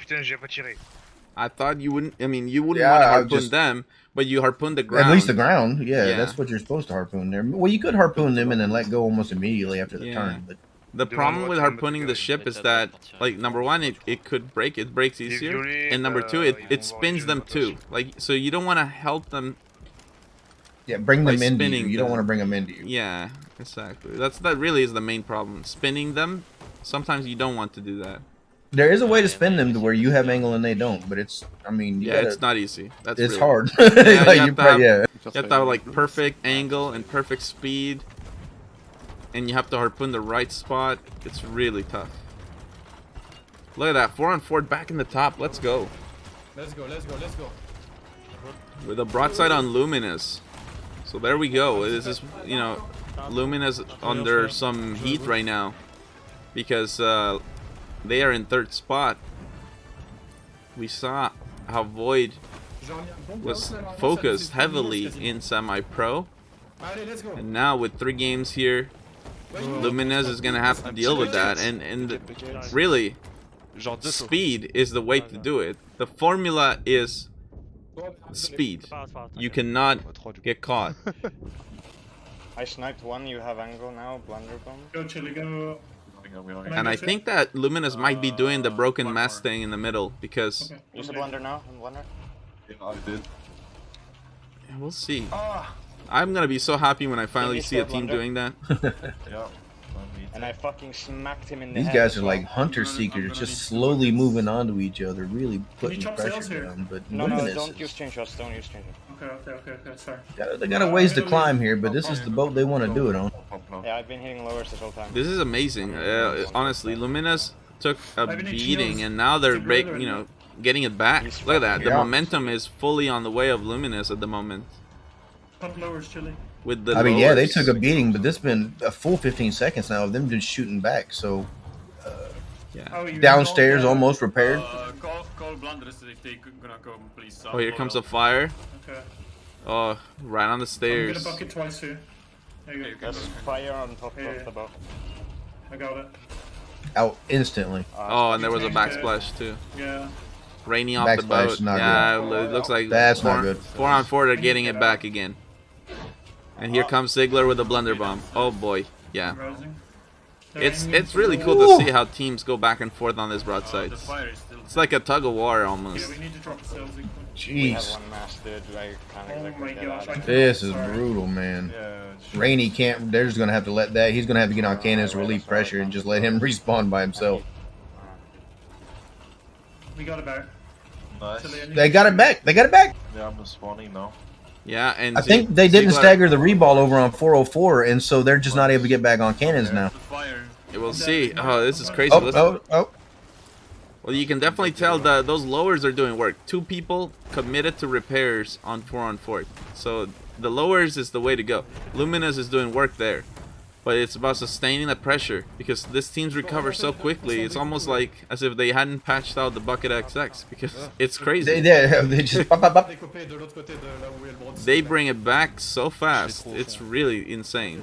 I thought you wouldn't. I mean, you wouldn't want to harpoon them, but you harpoon the ground. At least the ground. Yeah, that's what you're supposed to harpoon there. Well, you could harpoon them and then let go almost immediately after the turn. But the problem with harpooning the ship is that, like, number one, it could break. It breaks easier, and number two, it spins them too. Like, so you don't want to help them. Yeah, bring them into you. You don't want to bring them into you. Yeah, exactly. That really is the main problem. Spinning them. Sometimes you don't want to do that. There is a way to spin them to where you have angle and they don't, but it's, I mean, it's not easy. It's hard. Yeah, you have to have like perfect angle and perfect speed, and you have to harpoon the right spot. It's really tough. Look at that, 4-on-4 back in the top. Let's go. Let's go. With a broadside on Luminous. So there we go. This is, you know, Luminous under some heat right now, because they are in 3rd spot. We saw how Void was focused heavily in semi-pro, and now with 3 games here, Luminez is gonna have to deal with that. And really, speed is the way to do it. The formula is speed. You cannot get caught. I sniped one. You have angle now. Blunderbomb. Go, Chili, go. And I think that Luminous might be doing the broken mass thing in the middle, because Use a blunder now. Blunder. Yeah, I did. We'll see. I'm gonna be so happy when I finally see a team doing that. Yeah. And I fucking smacked him in the These head. guys are like hunter seekers, just slowly moving onto each other, really putting pressure down. But No, Luminous don't use change shots. Don't use change shots. Okay, sorry. they got a ways to climb here, but this is the boat they want to do it on. Yeah, I've been hitting lowers this whole time. This is amazing. Honestly, Luminous took a beating, and now they're getting it back. Look at that. The momentum is fully on the way of Luminous at the moment. Pump lowers, Chili. With the I mean, yeah, they took a beating, but this has been a full 15 seconds now of them just shooting back. So, downstairs almost repaired. Call blunders if they gonna go, please. Oh, here comes a fire. Okay. Oh, right on the stairs. I'm gonna bucket twice here. There you go. There's fire on top of the boat. I got it. Out instantly. Oh, and there was a backsplash too. Yeah. Rainy off the boat. Yeah, it looks like that's not good. 4-on-4, they're getting it back again. And here comes Ziggler with a blunder bomb. Oh boy, yeah. It's really cool to see how teams go back and forth on this broadside. It's like a tug of war almost. Jeez. Oh This is brutal, man. Rainy can't. They're just gonna have to let that. He's gonna have to get on cannons, relieve pressure, and just let him respawn by himself. We got it back. Nice. They got it back. They got it back. Yeah, I'm spawning now. Yeah, and I think they didn't stagger the reball over on 404, and so they're just not able to get back on cannons now. Yeah, we'll see. Oh, this is crazy. Oh. Well, you can definitely tell that those lowers are doing work. 2 people committed to repairs on 4-on-4. So the lowers is the way to go. Luminous is doing work there. But it's about sustaining the pressure, because this team's recover so quickly. It's almost like as if they hadn't patched out the bucket XX, because it's crazy. They just pop. They bring it back so fast. It's really insane.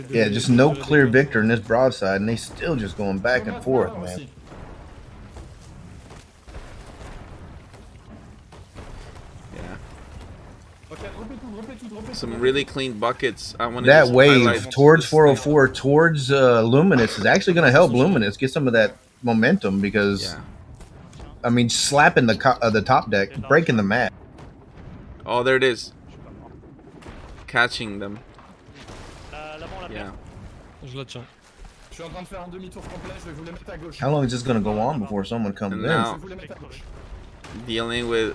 Yeah, just no clear victor in this broadside, and they still just going back and forth, man. Some really clean buckets. I want that wave towards 404, towards Luminous is actually going to help Luminous get some of that momentum, because, I mean, slapping the top deck, breaking the mat. Oh, there it is. Catching them. Yeah. Je le tiens. Je suis en train de faire un demi-tour complet, je vais vous les mettre à gauche. How long is this gonna go on before someone comes And in? now, dealing with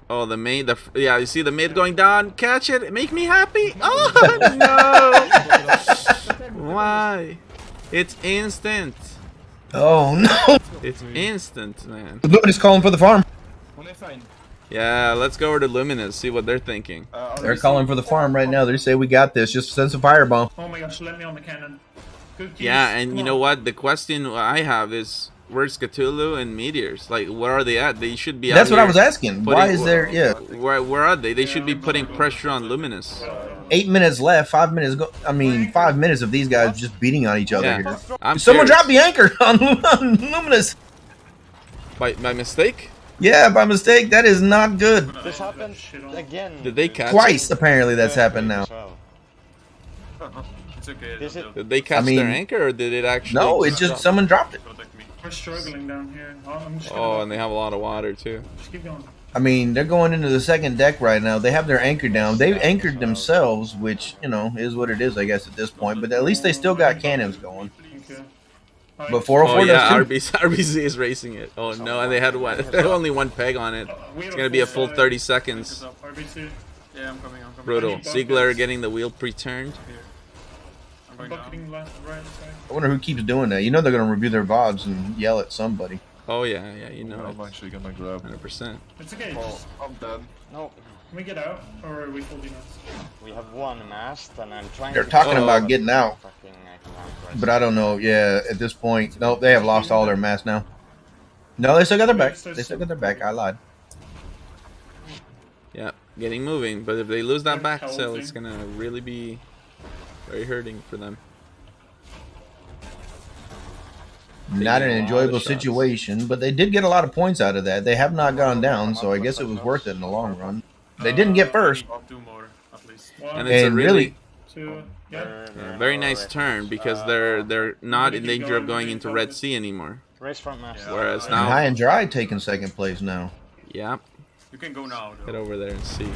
the maid. Yeah, you see the maid going down. Catch it. Make me happy. Oh no! Why? It's instant. Oh no! It's instant, man. Nobody's calling for the farm. On est fine. Yeah, let's go over to Luminous, see what they're thinking. They're calling for the farm right now. They say we got this. Just send some firebomb. Oh my gosh, let me on the cannon. Good keys. Yeah, and Come you on. know what? The question I have is, where's Cthulhu and Meteors? Like, where are they at? They should be. That's out what I here was asking. Why is there? Yeah. Where are they? They should be putting pressure on Luminous. 8 minutes left. 5 minutes go. I mean, 5 minutes of these guys just beating on each other Yeah. here. I'm Someone serious. dropped the anchor on Luminous. By mistake? Yeah, by mistake. That is not good. This happened again. Did they catch Twice, it? apparently, that's happened now. It's okay. Did they catch their anchor, or did it actually? No, it's just someone dropped it. We're struggling down here. I'm just gonna Oh, and they have a lot of water too. just keep going. I mean, they're going into the second deck right now. They have their anchor down. They've anchored themselves, which, you know, is what it is, I guess, at this point. But at least they still got cannons going. Okay. But 404 Oh yeah, does too. RBC is racing it. Oh no, and they had only one peg on it. It's gonna be a full 30 seconds. RBC. Yeah, I'm coming. Brutal. Ziegler getting the wheel pre-turned. Bucketing left, right side. I wonder who keeps doing that. You know they're going to review their VODs and yell at somebody. Oh yeah, you know. I'm actually gonna grab 100%. It's okay. Oh, Just, I'm dead. No, can we get out, or are we holding us? we have one mast and I'm trying They're to talking get about getting out. fucking, I can't. But I don't know. Yeah, at this point, nope, they have lost all their mass now. No, they still got their back. They still got their back. I lied. Yeah, getting moving. But if they lose that back cell, it's gonna really be very hurting for them. Not an Taking a lot of enjoyable shots. situation, but they did get a lot of points out of that. They have not gone down, so I guess it was worth it in the long run. They didn't get first. Two more, at least. And it's a really Two. Yeah. very nice turn because they're not in danger of going into Red Sea anymore. Race front mast. Whereas And now, High and Dry taking second place now. yeah, You can go now. head over there and see.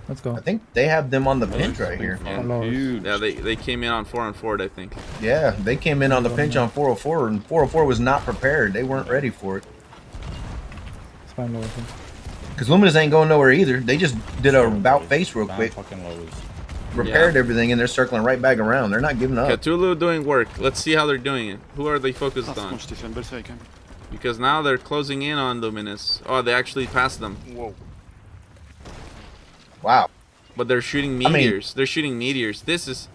Let's go. I think they have them on the pinch right here. Yeah, they came in on 4 on 4, I think. Yeah, they came in on the pinch on 404, and 404 was not prepared. They weren't ready for it. It's fine, Lewis. Because Luminous ain't going nowhere either. They just did a about face real quick. Repaired everything, and they're circling right back around. They're not giving up. Cthulhu doing work. Let's see how they're doing it. Who are they focused on? Because now they're closing in on Luminous. Oh, they actually passed them. Whoa. Wow. But they're shooting I mean- meteors. They're shooting meteors. This is...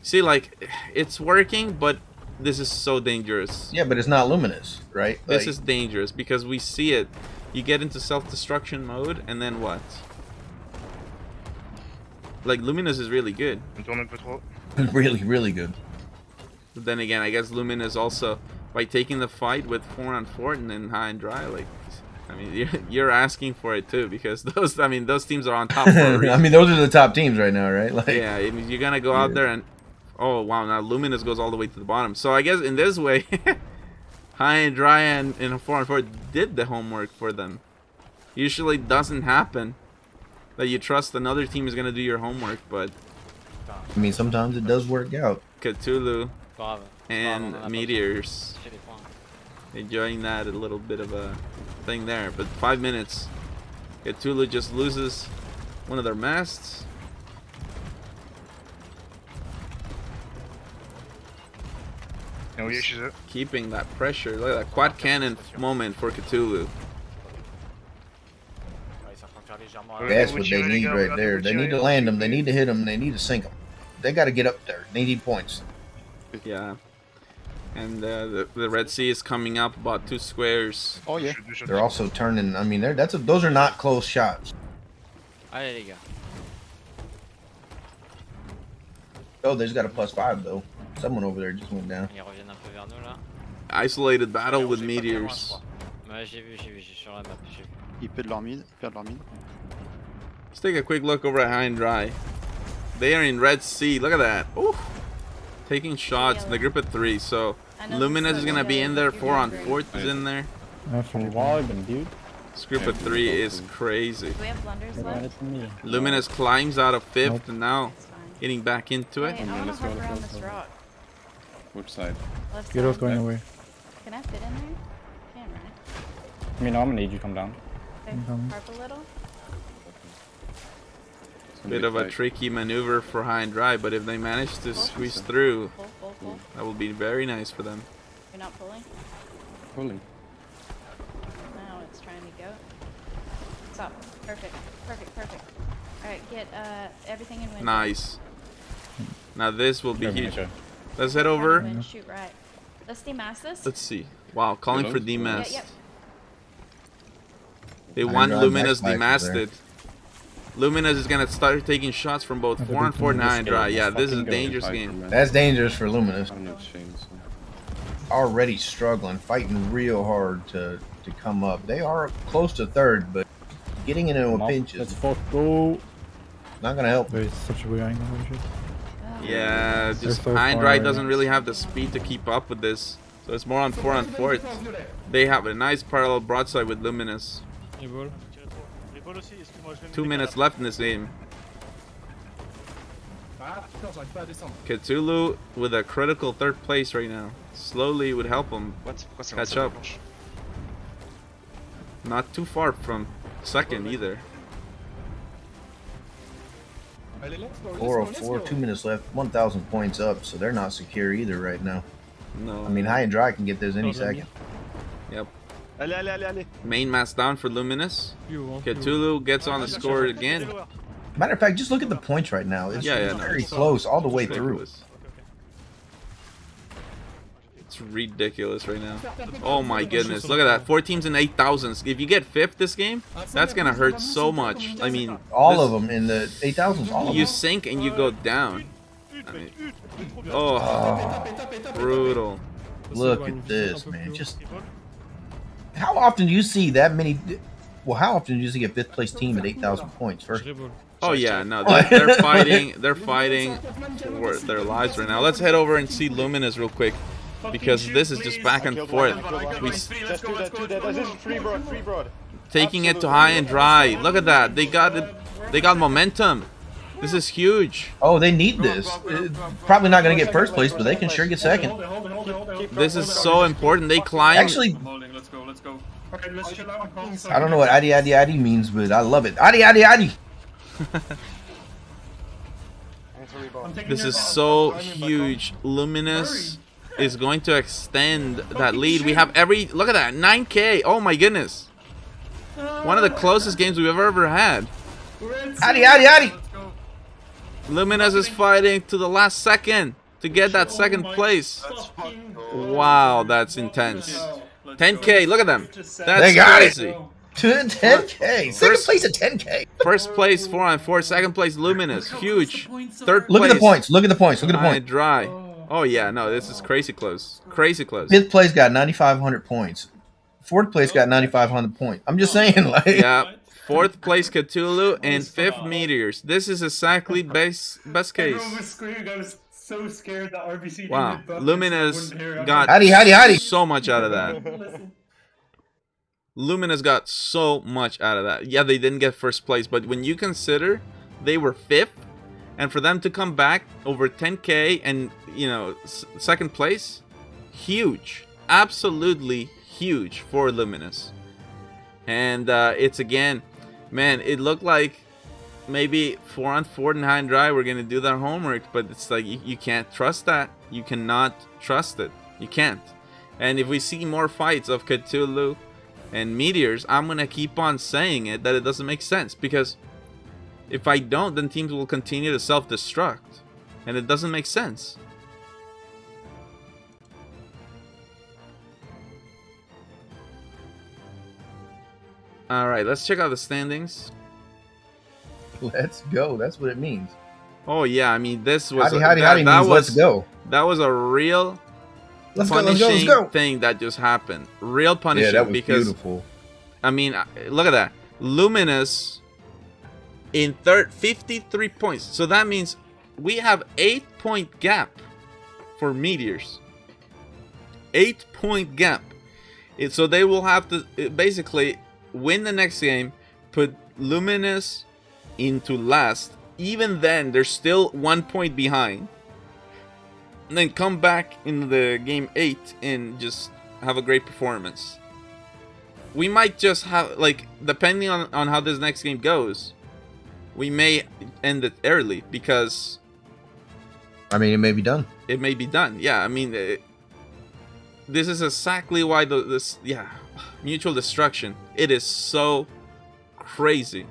See, like, it's working, but this is so dangerous. Yeah, but it's not Luminous, right? This Like, is dangerous because we see it. You get into self-destruction mode, and then what? Like, Luminous is really good. really, really good. But then again, I guess Luminous also, by taking the fight with 4 on 4 and then High and Dry, like, I mean, you're asking for it too, because those, I mean, those teams are on top for a reason. I mean, those are the top teams right now, right? Like, Yeah, I mean, you're gonna go out there and, oh wow, now Luminous goes all the way to the bottom. So I guess in this way, High and Dry and 4 on 4 did the homework for them. Usually doesn't happen that you trust another team is gonna do your homework, but I mean, sometimes it does work out. Cthulhu Grave. and Grave, on a Meteors Chez les points. enjoying that, a little bit of a thing there. But 5 minutes, Cthulhu just loses one of their masts. No issues. Keeping that pressure. Look at that quad cannon moment for Cthulhu. That's what they need right there. They need to land them. They need to hit them. They need to sink them. They got to get up there. They need points. Yeah. And the Red Sea is coming up about 2 squares. Oh yeah. They're also turning. I mean, those are not close shots. Allez les gars. Oh, they just got a +5 though. Someone over there just went down. Ils reviennent un peu vers nous là. Isolated battle with meteors. Ouais, j'ai vu, j'ai sur la map, j'ai vu. Ils perdent leur mid, Let's take a quick look over at High and Dry. They are in Red Sea. Look at that. Ooh. Taking shots in the group of 3. So Luminous is gonna be in there. 4 on 4 is in there. Dude. This group of 3 is crazy. Do we have blunders left? Luminous climbs out of 5th and now getting back into it. Wait, I wanna hover around this rock. Which side? Left Gyro's going away. Can I fit in there? Can, right? I mean, I'm gonna need you to come down. Okay, harp a little. Bit of a tricky maneuver for high and dry, but if they manage to squeeze through, that will be very nice for them. You're not pulling? Pulling. Now it's trying to go. Stop. Perfect. Perfect. Perfect. Alright, get everything in wind. Nice. Now this will be huge. Okay. Let's head over. Wind, shoot right. Let's demass this. Let's see. Wow, calling for demass. Yep. They want Luminous demasted. Luminous is gonna start taking shots from both 4 and 4 and high and dry. Yeah, this is a dangerous game. That's dangerous for Luminous. I'm not chains. Already struggling, fighting real hard to come up. They are close to third, but getting into a pinch is Let's both go. not gonna help. There's such a big angle. Yeah, just so high and far dry away. doesn't really have the speed to keep up with this. So it's more on 4 on 4. They have a nice parallel broadside with Luminous. 2 minutes left in this game. Cthulhu with a critical 3rd place right now. Slowly would help him catch up. Not too far from 2nd either. 404, 2 minutes left, 1,000 points up, so they're not secure either right now. No. I mean, high and dry can get theirs any second. Yep. Main mass down for Luminous. Cthulhu gets on the score again. Matter of fact, just look at the points right now. It's very close all the way through. It's ridiculous right now. Oh my goodness, look at that. 4 teams in 8,000s. If you get 5th this game, that's gonna hurt so much. I mean, all of them in the 8,000s. All of them. You sink and you go down. I mean, oh, brutal. Look at this, man. Just how often do you see that many? Well, how often do you see a 5th place team at 8,000 points? First. Oh yeah, no, they're fighting. They're fighting for their lives right now. Let's head over and see Luminous real quick, because this is just back and forth. Taking it to high and dry. Look at that. They got it. They got momentum. This is huge. Oh, they need this. Probably not going to get 1st place, but they can sure get 2nd. This is so important. They climb. Actually, Let's go. Okay, let's chill out. I don't know what adi adi adi means, but I love it. Adi adi adi. This is so huge. Luminous is going to extend that lead. We have look at that, 9K. Oh my goodness. One of the closest games we've ever had. Adi adi adi. Luminous is fighting to the last second to get that 2nd place. Wow, that's intense. 10K, look at them. That's crazy. 10K. 2nd place at 10K. 1st place 4 on 4. 2nd place Luminous. Huge. 3rd place. Look at the points. Look at the points. Look at the points. Dry. Oh yeah, no, this is crazy close. Crazy close. 5th place got 9,500 points. 4th place got 9,500 points. I'm just saying, like. Yeah. 4th place Cthulhu and 5th Meteors. This is exactly best case. I was so scared that RBC. Wow, Luminous got so much out of that. Luminous got so much out of that. Yeah, they didn't get 1st place, but when you consider they were 5th, and for them to come back over 10K and, you know, 2nd place, huge, absolutely huge for Luminous. And it's again, man, it looked like maybe 4 on 4 and high and dry we're gonna do their homework, but it's like you can't trust that. You cannot trust it. You can't. And if we see more fights of Cthulhu and Meteors, I'm gonna keep on saying it that it doesn't make sense, because if I don't, then teams will continue to self-destruct, and it doesn't make sense. All right, let's check out the standings. Let's go. That's what it means. Oh yeah, I mean this was let's go. That was a real punishing thing that just happened. Real punishing. Yeah, that was because, beautiful. I mean, look at that. Luminous in 3rd, 53 points. So that means we have 8-point gap for Meteors. 8-point gap. So they will have to basically win the next game, put Luminous into last. Even then, they're still 1 point behind. and then come back in the game 8 and just have a great performance. We might just have, like, depending on how this next game goes, we may end it early because... I mean, it may be done. It may be done, yeah. I mean, this is exactly why mutual destruction. It is so crazy.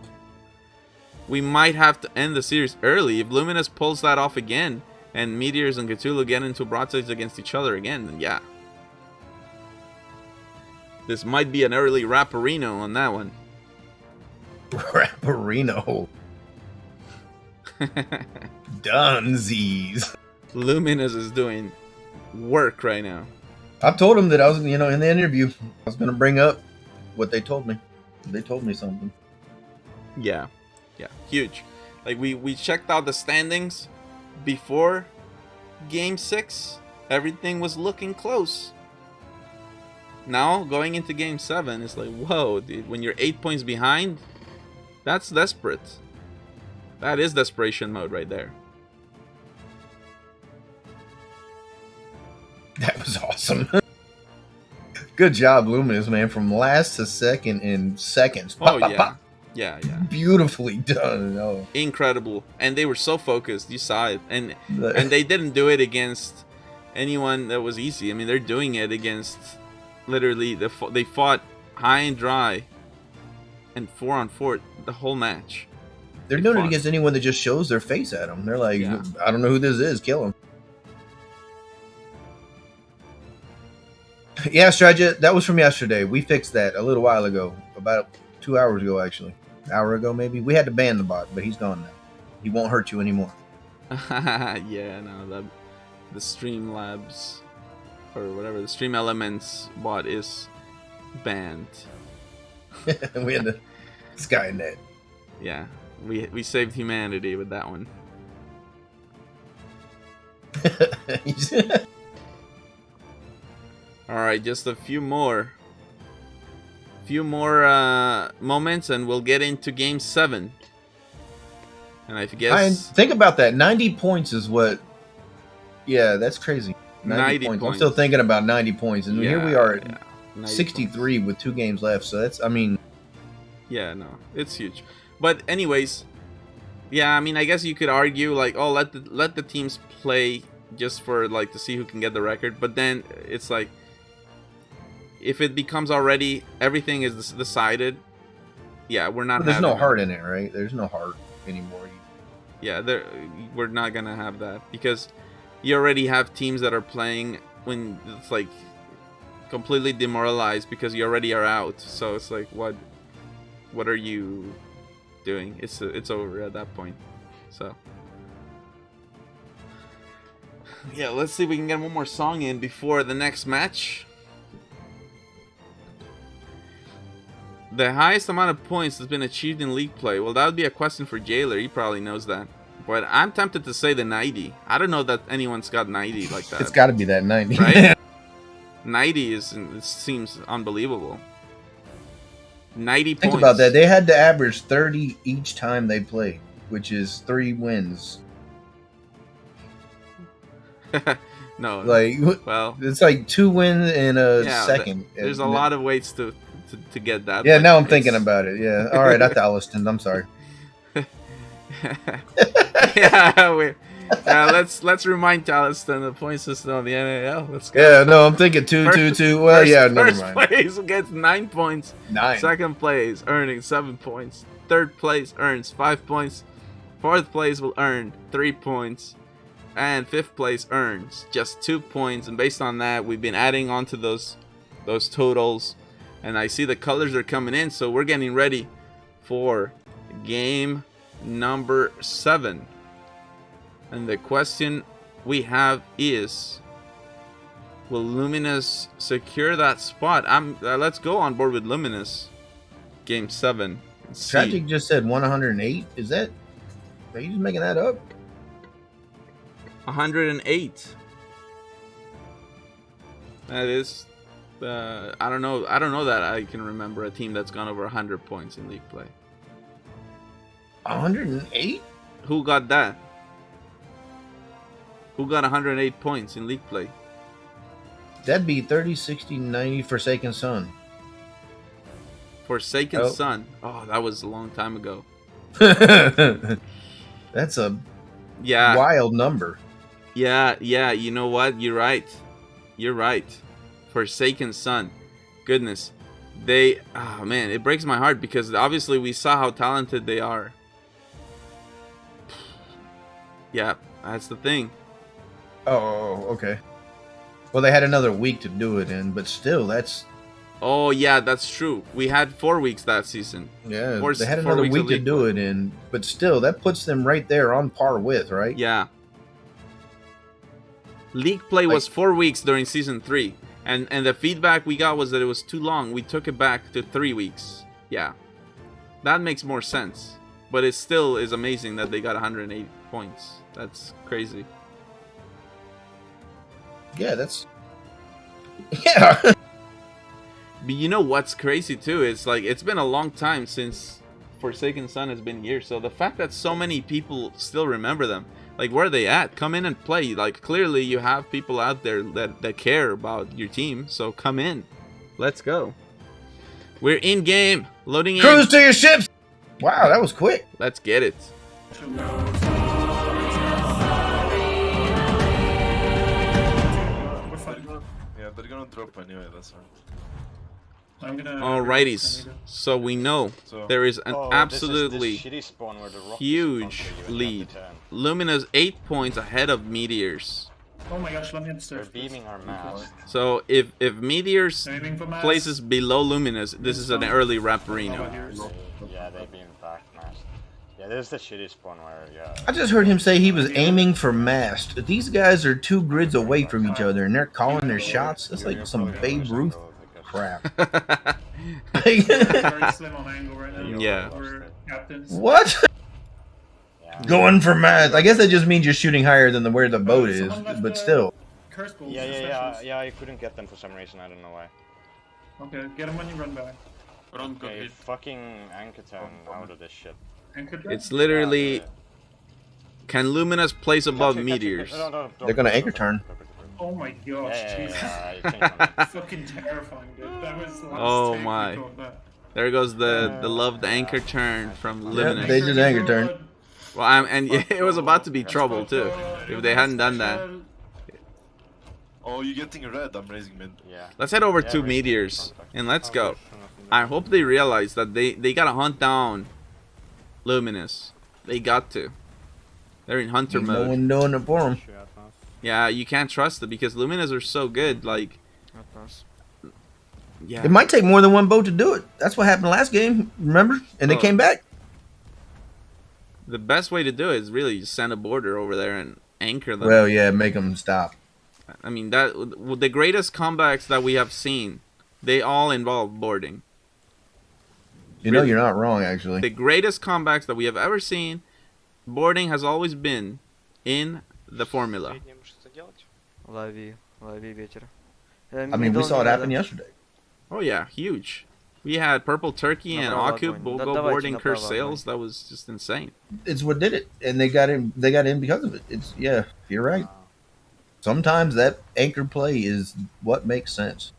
We might have to end the series early. If Luminous pulls that off again, and Meteors and Cthulhu get into broadsides against each other again, then yeah. This might be an early Rapperino on that one. Rapperino. Dunsies. Luminous is doing work right now. I told him that I was, in the interview, I was going to bring up what they told me. They told me something. Yeah. Yeah. Huge. Like, we checked out the standings before Game 6. Everything was looking close. Now, going into Game 7, it's like, whoa, dude. When you're 8 points behind, that's desperate. That is desperation mode right there. That was awesome. Good job, Luminous, man. From last to second in seconds. Oh, yeah. Yeah, yeah. Beautifully done. Oh. Incredible. And they were so focused. You saw it. And they didn't do it against anyone that was easy. I mean, they're doing it against... Literally, they fought high and dry and 4-on-4 the whole match. They're doing it against anyone that just shows their face at them. They're like, Yeah. I don't know who this is. Kill him. Yeah, Strategy, that was from yesterday. We fixed that a little while ago. About 2 hours ago, actually. An hour ago, maybe. We had to ban the bot, but he's gone now. He won't hurt you anymore. Yeah, no, the Streamlabs... or whatever, the Stream Elements bot is banned. We had the Skynet. Yeah, we saved humanity with that one. Alright, just a few more moments and we'll get into Game 7. And I guess... think about that. 90 points is what... Yeah, that's crazy. 90 points. points. I'm still thinking about 90 points. And here we are at 63 points. with 2 games left. So that's, I mean... Yeah, no, it's huge. But anyways, yeah, I mean, I guess you could argue, like, oh, let the teams play just for, like, to see who can get the record. But then it's like, if it becomes already, everything is decided, yeah, we're not There's no heart in it, right? There's no heart anymore. Yeah, we're not going to have that. Because... you already have teams that are playing when it's like completely demoralized because you already are out. So it's like, what are you doing? It's over at that point. So yeah, let's see if we can get one more song in before the next match. The highest amount of points has been achieved in league play. Well, that would be a question for Jailer. He probably knows that. But I'm tempted to say the 90. I don't know that anyone's got 90 like that. It's got to be that 90. Right? 90 it seems unbelievable. 90 Think points. about that. They had to average 30 each time they played, which is 3 wins. No. Like, well, it's like 2 wins in a second. There's a lot of ways to get that. Yeah, now I'm thinking about it. Yeah. All right, that's Alliston. I'm sorry. Let's remind Alliston the point system of the NAL. Let's go. Yeah, no, I'm thinking 2-2-2. Well, yeah, never mind. First place gets 9 points. 9. Second place earning 7 points. Third place earns 5 points. Fourth place will earn 3 points. And fifth place earns just 2 points. And based on that, we've been adding on to those totals. And I see the colors are coming in, so we're getting ready for game number 7. And the question we have is, will Luminous secure that spot? Let's go on board with Luminous. Game 7. Tragic just said 108. Is that... Are you just making that up? 108. That is... I don't know that I can remember a team that's gone over 100 points in league play. 108? Who got that? Who got 108 points in league play? That'd be 30, 60, 90 Forsaken Sun. Forsaken Sun. Oh, that was a long time ago. That's a yeah wild number. Yeah, you know what? You're right. You're right. Forsaken Sun. Goodness. They, oh man, it breaks my heart because obviously we saw how talented they are. Yeah, that's the thing. Oh, okay. Well, they had another week to do it in, but still, that's... Oh, yeah, that's true. We had 4 weeks that season. Yeah, they had another week to do it in, but still, that puts them right there on par with, right? Yeah. League play was 4 weeks during season 3. And the feedback we got was that it was too long. We took it back to 3 weeks. Yeah. That makes more sense. But it still is amazing that they got 108 points. That's crazy. Yeah, that's... Yeah. But you know what's crazy too? It's like, it's been a long time since Forsaken Sun has been here. So the fact that so many people still remember them. Like, where are they at? Come in and play. Like, clearly you have people out there that care about your team. So come in. Let's go. We're in game. Loading in. Cruise to your ships! Wow, that was quick. Let's get it. Yeah, they're gonna drop anyway, that's right. Alrighties, so we know there is an absolutely huge lead. Lumina's 8 points ahead of Meteors. Oh my gosh, let me They're beaming our mast. So if Meteors places below Lumina's, this is an early Raparino. Yeah, they beamed back mast. Yeah, this is the shitty spawn where, yeah. I just heard him say he was aiming for mast. These guys are 2 grids away from each other, and they're calling their shots. That's like some Babe Ruth crap. Very slim on angle right now. Yeah. We're captains. What? Going for mast. I guess that just means you're shooting higher than where the boat is, but still. Yeah, I couldn't get them for some reason, I don't know why. Okay, get them when you run back. Okay, fucking anchor town out of this shit. It's literally, can Luminous place above Meteors? They're gonna anchor turn. Oh my gosh, Jesus. Fucking terrifying, dude. That was the last Oh take my. we got that. There goes the loved anchor turn from Luminous. They just anchor turn. Well, and it was about to be trouble too if they hadn't done that. Oh, you're getting red, I'm raising mid. Yeah. Let's head over to Meteors and let's go. I hope they realize that they gotta hunt down Luminous. They got to. They're in hunter Ain't mode. no one doing it for them. Yeah, you can't trust it because Luminous are so good. Like, yeah. It might take more than one boat to do it. That's what happened last game, remember? And they came back. The best way to do it is really just send a boarder over there and anchor them. Well, yeah, make them stop. I mean, that the greatest comebacks that we have seen, they all involve boarding. You know, you're not wrong, actually. The greatest comebacks that we have ever seen, boarding has always been in the formula. Лови ветер. I mean, we saw it happen yesterday. Oh yeah, huge. We had Purple Turkey and Akub go boarding Cursed Sails. That was just insane. It's what did it, and they got in. They got in because of it. It's you're right. Sometimes that anchor play is what makes sense.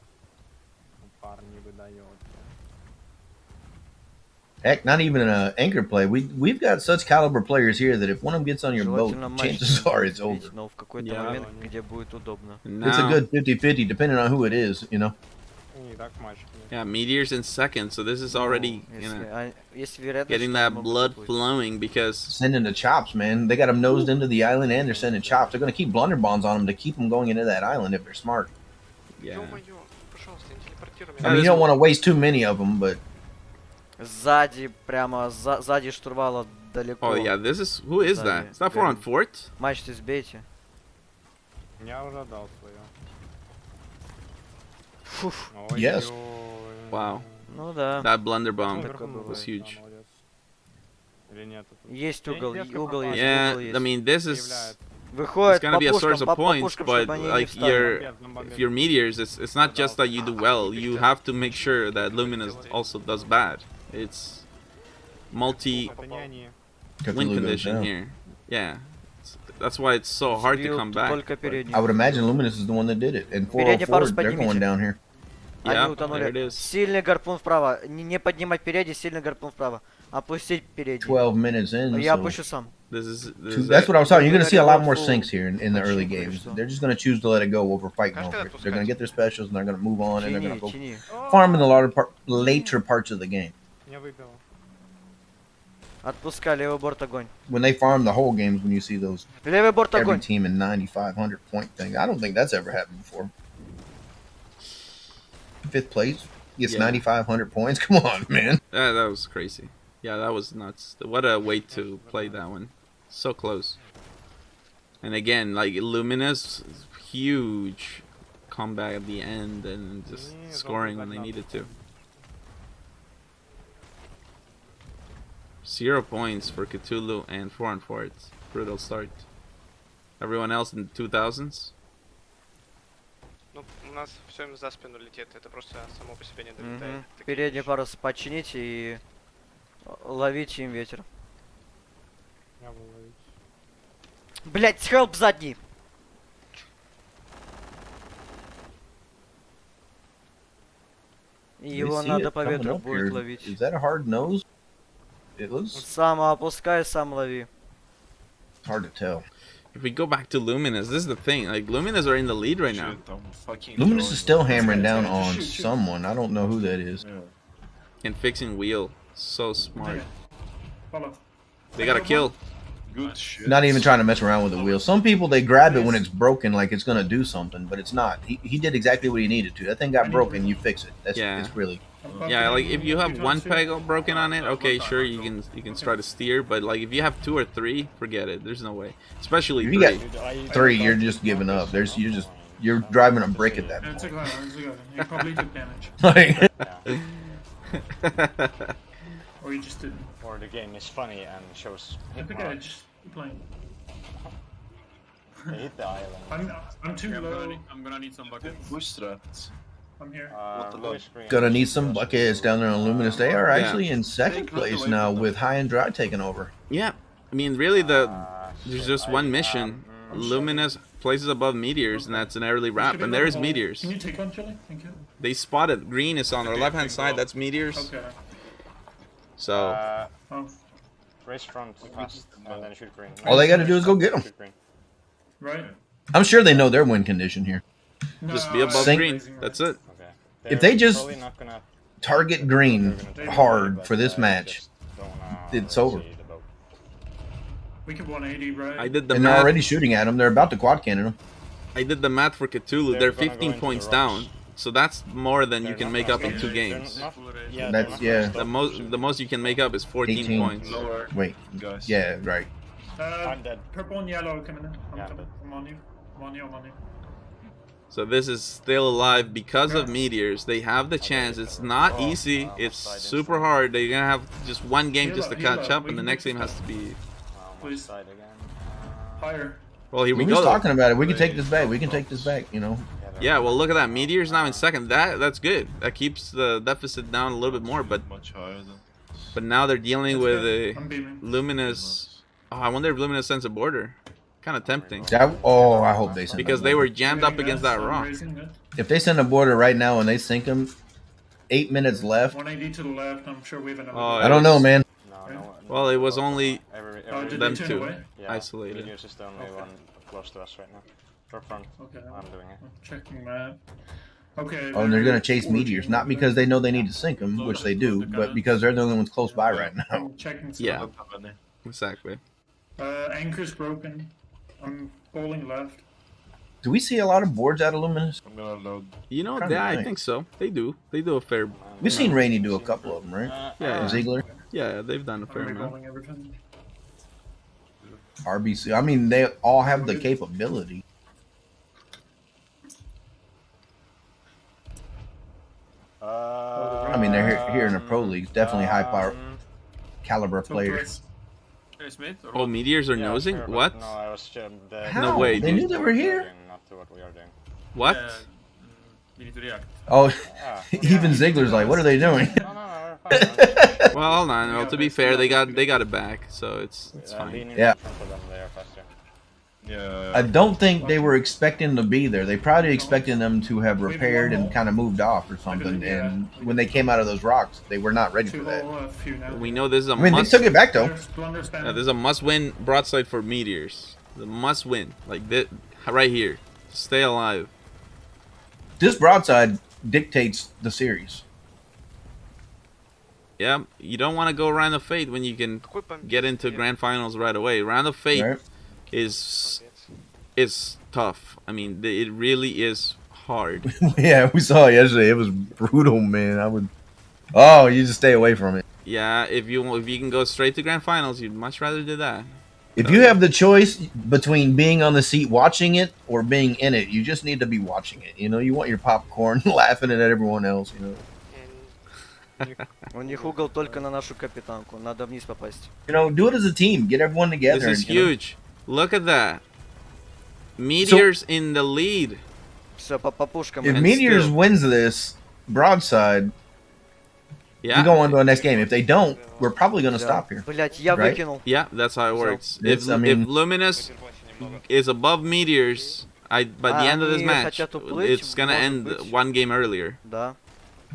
Heck, not even an anchor play. We've got such caliber players here that if one of them gets on your boat, chances are it's over. Но в какой-то момент, где будет удобно. It's a good 50-50, depending on who it is, you know. Yeah, Meteors in second, so this is already getting that blood flowing because sending the chops, man. They got them nosed into the island and they're sending chops. They're gonna keep blunderbombs on them to keep them going into that island if they're smart. Yeah. I mean, you don't want to waste too many of them, but. Сзади, прямо сзади штурвала далеко. Oh yeah, this is who is that? Is that for on fort? Мачты сбейте. Я уже дал свое. Yes. Wow. Ну да. That blunder bomb was huge. Есть угол есть. Yeah, I mean this is. Выходит, it's gonna be a source of points, but like if your Meteors, it's not just that you do well. You have to make sure that Luminous also does bad. It's multi win condition here. Yeah, That's why it's so hard to come back. I would imagine Luminous is the one that did it. And Передний 404, парус they're going поднимите. down here. Они Yeah, утонули. there it is. Сильный гарпун вправо. Не поднимать передний, сильный гарпун вправо. Опустить передний. 12 minutes in. Я so опущу сам. that's what I was talking. You're going to see a lot more sinks here in the early games. They're just going to choose to let it go over fighting over it. They're going to get their specials and they're going to move on and they're going to go farm in the later parts of the game. Отпускай, левый борт огонь. When they farm the whole games, when you see those Левый борт every огонь. team in 9,500 point thing, I don't think that's ever happened before. 5th place gets 9,500 points. Come on, man. That was crazy. Yeah, that was nuts. What a way to play that one. So close. And again, like Luminous, huge comeback at the end and just scoring when they needed to. 0 points for Cthulhu and 4 on 4. It's brutal start. Everyone else in the 2000s? Ну, у нас все за спину летит, это просто само по себе не долетает. Передний парус почините и ловите им ветер. Я буду ловить. Блять, хелп задний! Его надо по ветру будет ловить. Is that a hard nose? It looks Сам опускай, сам лови. hard to tell. If we go back to Luminous, this is the thing. Like, Luminous are in the lead right now. Luminous is still hammering down on someone. I don't know who that is. And fixing wheel. So smart. Follow. They got a kill. Good shit. Not even trying to mess around with the wheel. Some people, they grab it when it's broken like it's going to do something, but it's not. He did exactly what he needed to. That thing got broken, you fix it. That's it's really... Yeah, like if you have one peg broken on it, okay, sure, you can try to steer, but like if you have 2 or 3, forget it. There's no way. Especially If 3. you got 3, you're just giving up. You're driving a brick at that It's a point. go, it's a go. You probably took damage. Or you just didn't. Or the game is funny and shows hit It's okay, marks. just keep playing. They hit the island. I'm too low. I'm gonna need some buckets. Push that. I'm here. Gonna need some buckets down there on Luminous. They are actually in 2nd place now with High and Dry taking over. Yeah, I mean, really, there's just one mission. Luminous places above Meteors, and that's an early wrap. And there's Meteors. Can you take one, Chili? Thank you. They spotted. Green is on our left-hand side. That's Meteors. Okay. So. Race front fast and then shoot green. All they got to do is go get them. Right. I'm sure they know their win condition here. Just be above green. That's it. If they just target green hard for this match, it's over. We can 180, right? I did the And math. they're already shooting at them. They're about to quad cannon them. I did the math for Cthulhu. They're 15 points down. So that's more than you can make up in 2 games. That's, yeah. The most you can make up is 14 18 points. Wait. Yeah, right. I'm dead. Purple and yellow coming in. I'm coming. I'm on you. I'm on you. I'm on you. So this is still alive because of Meteors. They have the chance. It's not easy. It's super hard. They're gonna have just one game just to catch up, and the next game has to be. Please. Higher. Well, here we We go. was talking about it. We can take this back. We can take this back. You know. Yeah. Well, look at that. Meteors now in 2nd. That's good. That keeps the deficit down a little bit more. But now they're dealing with a Luminous. Oh, I wonder if Luminous sends a border. Kind of tempting. I hope they send because they were jammed up against that rock. If they send a border right now and they sink them, 8 minutes left. 180 to the left. I'm sure we have another. I don't know, man. Well, it was only did them they turn 2 away? isolated. Meteors is the only one close to us right now. Drop front. Okay. I'm doing it. I'm checking that. Okay. Oh, and they're gonna chase Meteors, not because they know they need to sink them, which they do, but because they're the only ones close by right now. I'm checking. Yeah. Exactly. Anchor's broken. I'm bowling left. Do we see a lot of boards out of Luminous? I'm gonna load. You know, Kinda I nice. think so. They do. They do a fair. We've seen Rainey do a couple of them, right? Yeah. Ziegler, Yeah, they've done a fair I'm amount. bowling everything. RBC. I mean, they all have the capability. I mean, they're here in the pro leagues. Definitely high power caliber players. Oh, Meteors are nosing? Sure, what? No, I was No way, They dude. knew they were here? Not to what we are doing. What? We need to react. Oh, even Ziegler's like, what are they doing? Well, hold on. Well, to be fair, they got it back, so it's fine. Lean in Yeah. front of them, they are faster. Yeah. I don't think they were expecting to be there. They probably expecting them to have repaired and kind of moved off or something. And when they came out of those rocks, they were not ready for that. We know this is a I mean, must. they took it back though. Yeah, this is a must-win broadside for meteors. The must-win, like this, right here. Stay alive. This broadside dictates the series. Yeah, you don't want to go round of fate when you can get into grand finals right away. Round of fate is tough. I mean, it really is hard. Yeah, we saw it yesterday. It was brutal, man. Oh, you just stay away from it. Yeah, if you can go straight to grand finals, you'd much rather do that. If you have the choice between being on the seat watching it or being in it, you just need to be watching it. You know, you want your popcorn, laughing at everyone else. You know. У них угол только на нашу капитанку. Надо вниз попасть. You know, do it as a team. Get everyone together. This is and, you know. huge. Look at that. Meteors in the lead. Все, по пушкам. If Meteors wins this broadside, we go on to the next game. If they don't, we're probably going to stop here. Блять, я right? выкинул. Yeah, that's how it works. It's- If, I mean- if Luminous is above Meteors, by the end of this match, it's gonna end one game earlier. Да.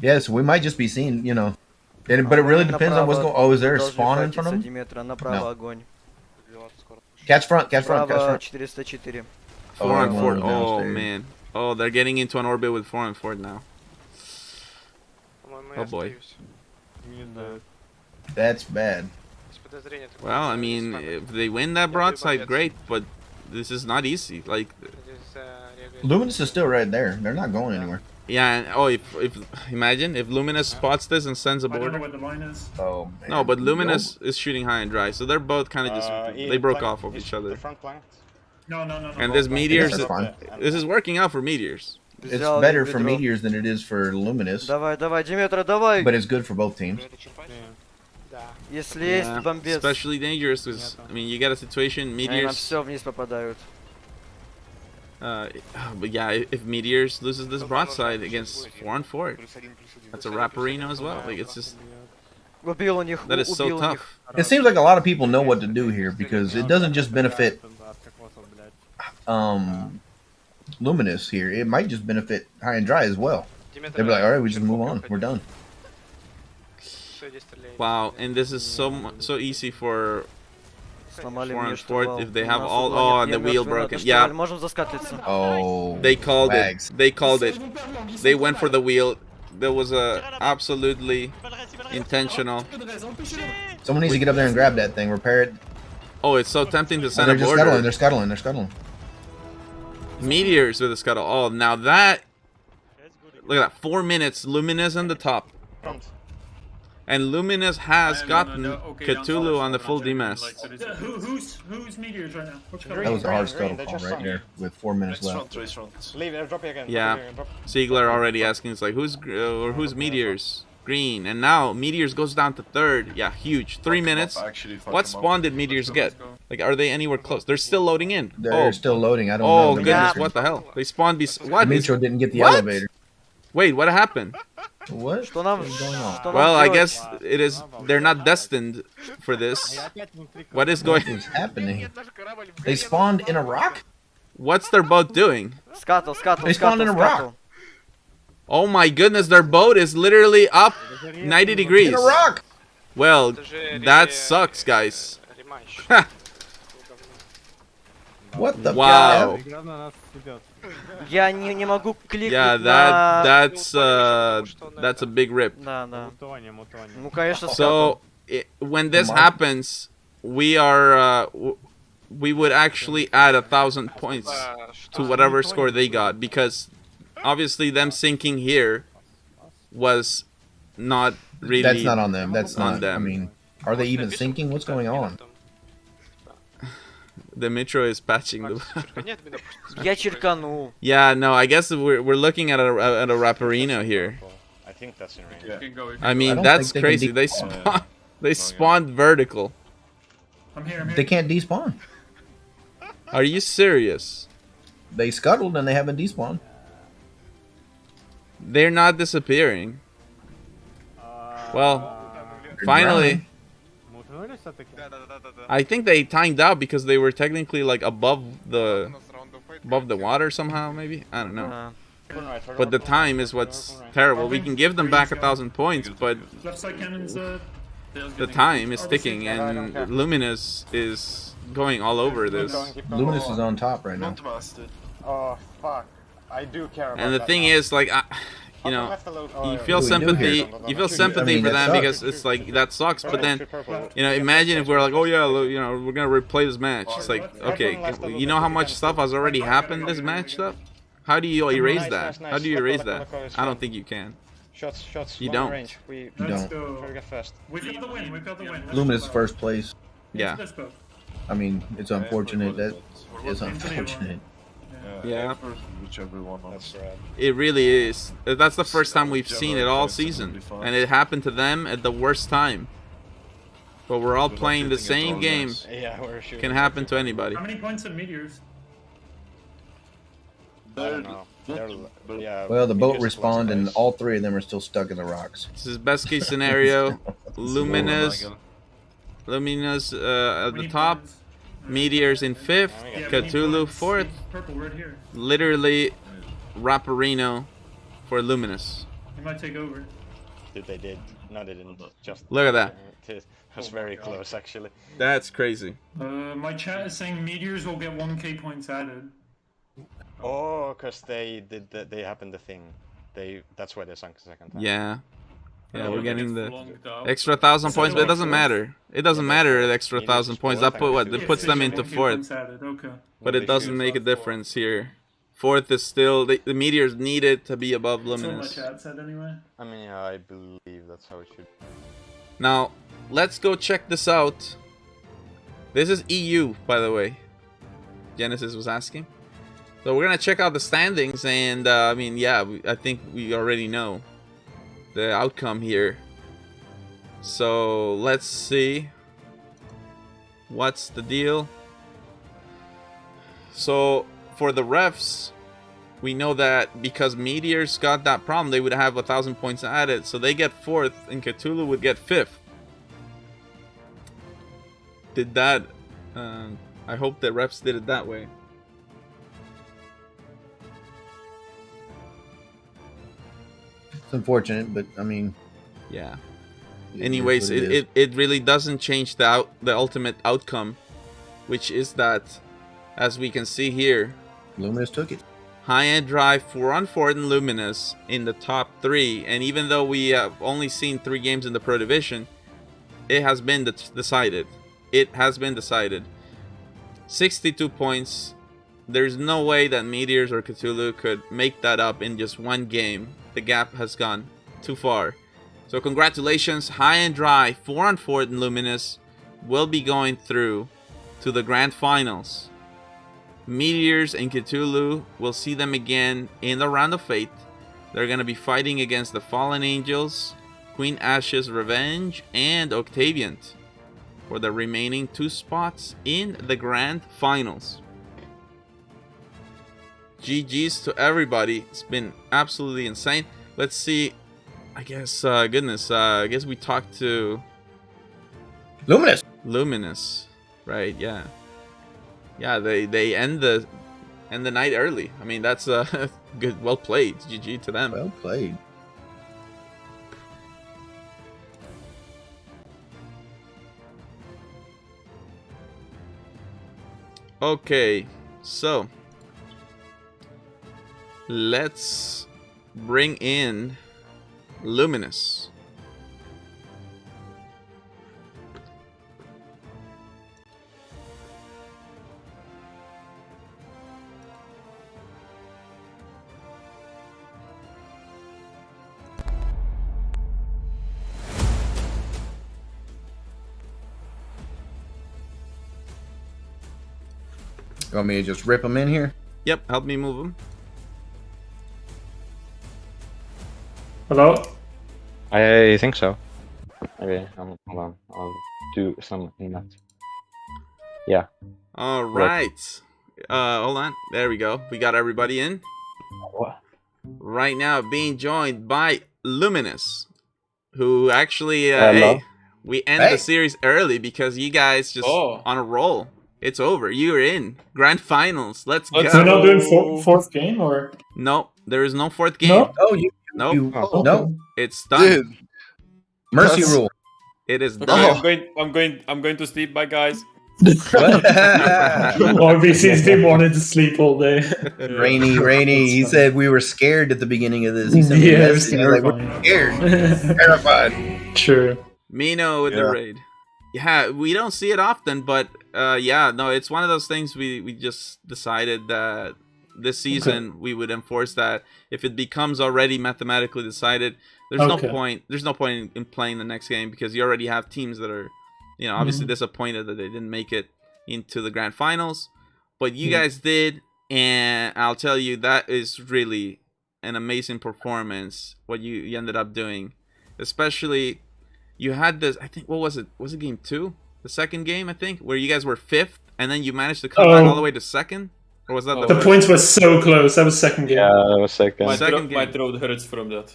Yes, we might just be seeing, you know. But it really depends on what's going on. Oh, is there a spawn in front of them? Направо огонь. Catch front, catch front, catch Право front. 404. 4 on 4. going Oh downstairs. man. Oh, they're getting into an orbit with 4 on 4 now. Oh boy. That's bad. Well, I mean, if they win that broadside, great, but this is not easy. Like, Luminous is still right there. They're not going anywhere. yeah, and if imagine if Luminous spots this and sends a I don't know border. what the line is. Oh man. No, but Luminous is shooting high and dry, so they're both kind of just they broke off of each other. No. And this Meteors, That's fine. this is working out for Meteors. It's better for Meteors than it is for Luminous, Давай, давай, Диметра, давай. but it's good for both teams. Если есть бомбец. Especially dangerous because I mean you get a situation Они нам Meteors. все вниз попадают. But yeah, if Meteors loses this broadside against 4 on 4, that's a Rapperino as well. Like it's just Убил у них. that is so убил у них. tough. It seems like a lot of people know what to do here because it doesn't just benefit Luminous here. It might just benefit High and Dry as well. They'll be like, all right, we just move on. We're done. Wow, and this is so easy for Сломали 4 мне on 4 штурвал. if they У have нас all. угла Oh, нет. and the Я wheel мертвый на broken. штурвале. Yeah, Можем заскатлиться. Oh, they called wags. it. They called it. They went for the wheel. That was absolutely intentional. Someone needs to get up there and grab that thing, repair it. Oh, it's so tempting to Oh, send they're a just border. scuttling. They're scuttling. They're scuttling. Meteors with a scuttle. Oh, now that. Look at that. 4 minutes. Luminous on the top. And Luminous has gotten Cthulhu on the full DMS. Who's Meteors right now? Which color? That was a hard scuttle call right there with 4 minutes Race left. front, race front. Leave it, drop it again. Yeah. Ziegler already asking, it's like, who's Meteors? Green. And now Meteors goes down to 3rd. Yeah, huge. 3 minutes. What spawn did Meteors get? Like, are they anywhere close? They're still loading in. They're still loading. I don't Oh, know. goodness, what the hell? They spawned what? Metro didn't get the What? elevator. Wait, what happened? What? Что нам going on? что нам Well, I делать? guess it is. They're not destined for this. What is going? What is happening? They spawned in a rock? What's their boat doing? Скатал, скатал, They spawned in a rock. скатал. Oh my goodness, their boat is literally up 90 degrees. In a rock. Well, that sucks, guys. What the? Wow. Я не могу кликнуть Yeah, на... that's a big rip. Да, да. Ну, конечно, So when this happens, we would actually add 1,000 points to whatever score they got because obviously them sinking here was not really. That's not on them. That's on not. them. I mean, are they even sinking? What's going on? The Metro is patching the. Я черканул. Yeah, no, I guess we're looking at a Rapperino here. I think that's in range. I mean, don't that's think they crazy. can They spawned vertical. I'm here. They can't despawn. Are you serious? They scuttled and they haven't despawned. They're not disappearing. Well, finally. I think they timed out because they were technically like above the water somehow, maybe. I don't know. But the time is what's terrible. We can give them back 1,000 points, but Left side cannons, the time is ticking, and Luminous is going all over this. Luminous is on top right now. Oh, fuck. I do care about And the that thing now. is, like, you know, you feel sympathy. You feel sympathy for them because it's like that sucks. But then, you know, imagine if we're like, oh yeah, you know, we're gonna replay this match. It's like, okay, you know how much stuff has already happened this match stuff. How do you erase that? How do you erase that? I don't think you can. Shots. You one don't. Range. We don't. Try to get first. We've got the win. We've got the win. Luminous first place. Yeah. Let's go. I mean, it's unfortunate. That is unfortunate. Yeah. Whichever one. That's rad. It really is. That's the first time we've seen it all season, and it happened to them at the worst time. But we're all playing the same game. Yeah, we're shooting. Can happen to anybody. How many points have meteors? I don't know. Yeah, Well, the boat Meteor's respawned, and nice. all three of them are still stuck in the rocks. This is best case scenario. Luminous at the top. Meteors in 5th. Cthulhu 4th. Purple right here. Literally Raparino for Luminous. He might take over. Dude, they did. No, they didn't. Just Look at that. It was very close, actually. That's crazy. My chat is saying meteors will get 1k points added. Oh, because they happened the thing. That's why they sunk the second time. Yeah. Yeah, we're getting the extra 1,000 points, but it doesn't matter. It doesn't matter the extra 1,000 points. That it puts them into 4th. But it doesn't make a difference here. 4th is still the meteors needed to be above Luminous. That's what my chat said anyway. I mean, yeah, I believe that's how it should. Now, let's go check this out. This is EU, by the way. Genesis was asking. So we're gonna check out the standings, and I mean, yeah, I think we already know the outcome here. So let's see what's the deal. So for the refs, we know that because Meteors got that problem, they would have 1,000 points added, so they get 4th, and Cthulhu would get 5th. Did that? I hope the refs did it that way. It's unfortunate, but I mean, yeah. It Anyways, is what it is. it really doesn't change the ultimate outcome, which is that, as we can see here, Luminous took it. High End Drive, 4-on-4 and Luminous in the top 3, and even though we have only seen 3 games in the Pro Division, it has been decided. It has been decided. 62 points. There's no way that Meteors or Cthulhu could make that up in just one game. The gap has gone too far. So congratulations, High and Dry, 4-on-4 and Luminous will be going through to the grand finals. Meteors and Cthulhu, we'll see them again in the Round of Fate. They're going to be fighting against the Fallen Angels, Queen Ash's Revenge, and Octaviant for the remaining 2 spots in the grand finals. GG's to everybody. It's been absolutely insane. Let's see. I guess, goodness, I guess we talked to Luminous. Luminous, right? Yeah, yeah. They end the night early. I mean, that's good. Well played. GG to them. Well played. Okay, so let's bring in Luminous. You want me to just rip them in here? Yep, help me move them. Hello? I think so. Okay, hold on. I'll do some in that. Yeah. All right. Hold on. There we go. We got everybody in. What? Right now, being joined by Luminous, who actually, Hello. hey, We end the series early because you guys just on a roll. It's over. You're in grand finals. Let's go. We're not doing fourth game, or no? There is no fourth game. No? Oh, nope. no. It's done. Mercy rule. It is Okay, done. I'm going to sleep. Bye, guys. RBC's been wanting to sleep all day. Rainy. He said we were scared at the beginning of this. He sent me a it was message. He was like, we're scared. Terrified. True. Mino with the raid. Yeah, we don't see it often, but yeah, no, it's one of those things we just decided that this season we would enforce that. If it becomes already mathematically decided, there's no point. There's no point in playing the next game because you already have teams that are, you know, obviously disappointed that they didn't make it into the grand finals, but you guys did, and I'll tell you that is really an amazing performance what you ended up doing, especially. You had this, I think, what was it? Was it game 2? The second game, I think, where you guys were 5th, and then you managed to come back all the way to 2nd? Or was that the first? Points were so close. That was second game. Yeah, that was second. My throat hurts from that.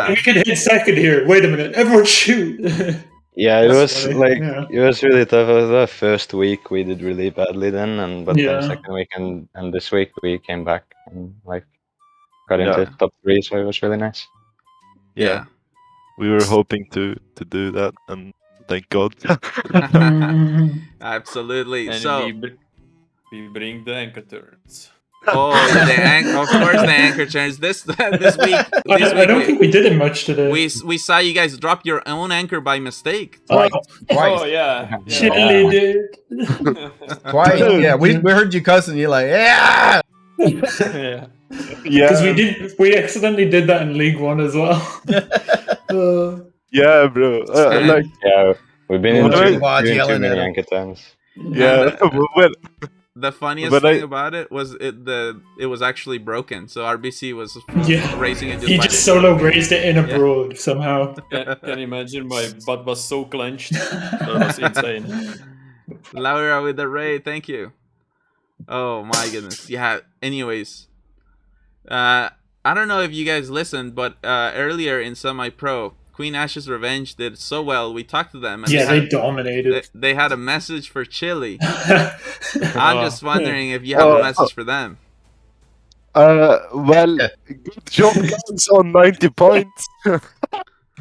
We can hit second here. Wait a minute. Everyone shoot. Yeah, it was funny. like Yeah. it was really tough. The first week we did really badly then, but then second week and this week we came back and like got into top 3, so it was really nice. Yeah. We were hoping to do that, and thank God. Absolutely. And so we bring the anchor turns. Oh, of course the anchor turns this week. I don't think we did it much today. We saw you guys drop your own anchor by mistake. Twice. Oh yeah. Chili did. Twice. Yeah, we heard you cussing. You're like, yeah. Yeah. Because we accidentally did that in League 1 as well. Yeah, bro. Like, yeah, we've been in Doing too many anchor times. Yeah, the funniest thing about it was it was actually broken. So RBC was raising it. He just solo raised it in abroad somehow. Can you imagine? My butt was so clenched. That was insane. Laura with the raid, thank you. Oh my goodness. Yeah. Anyways, I don't know if you guys listened, but earlier in Semi-Pro, Queen Ash's Revenge did so well. We talked to them. And they dominated. They had a message for Chile. I'm just wondering if you have a message for them. Well, good job, guys, on 90 points.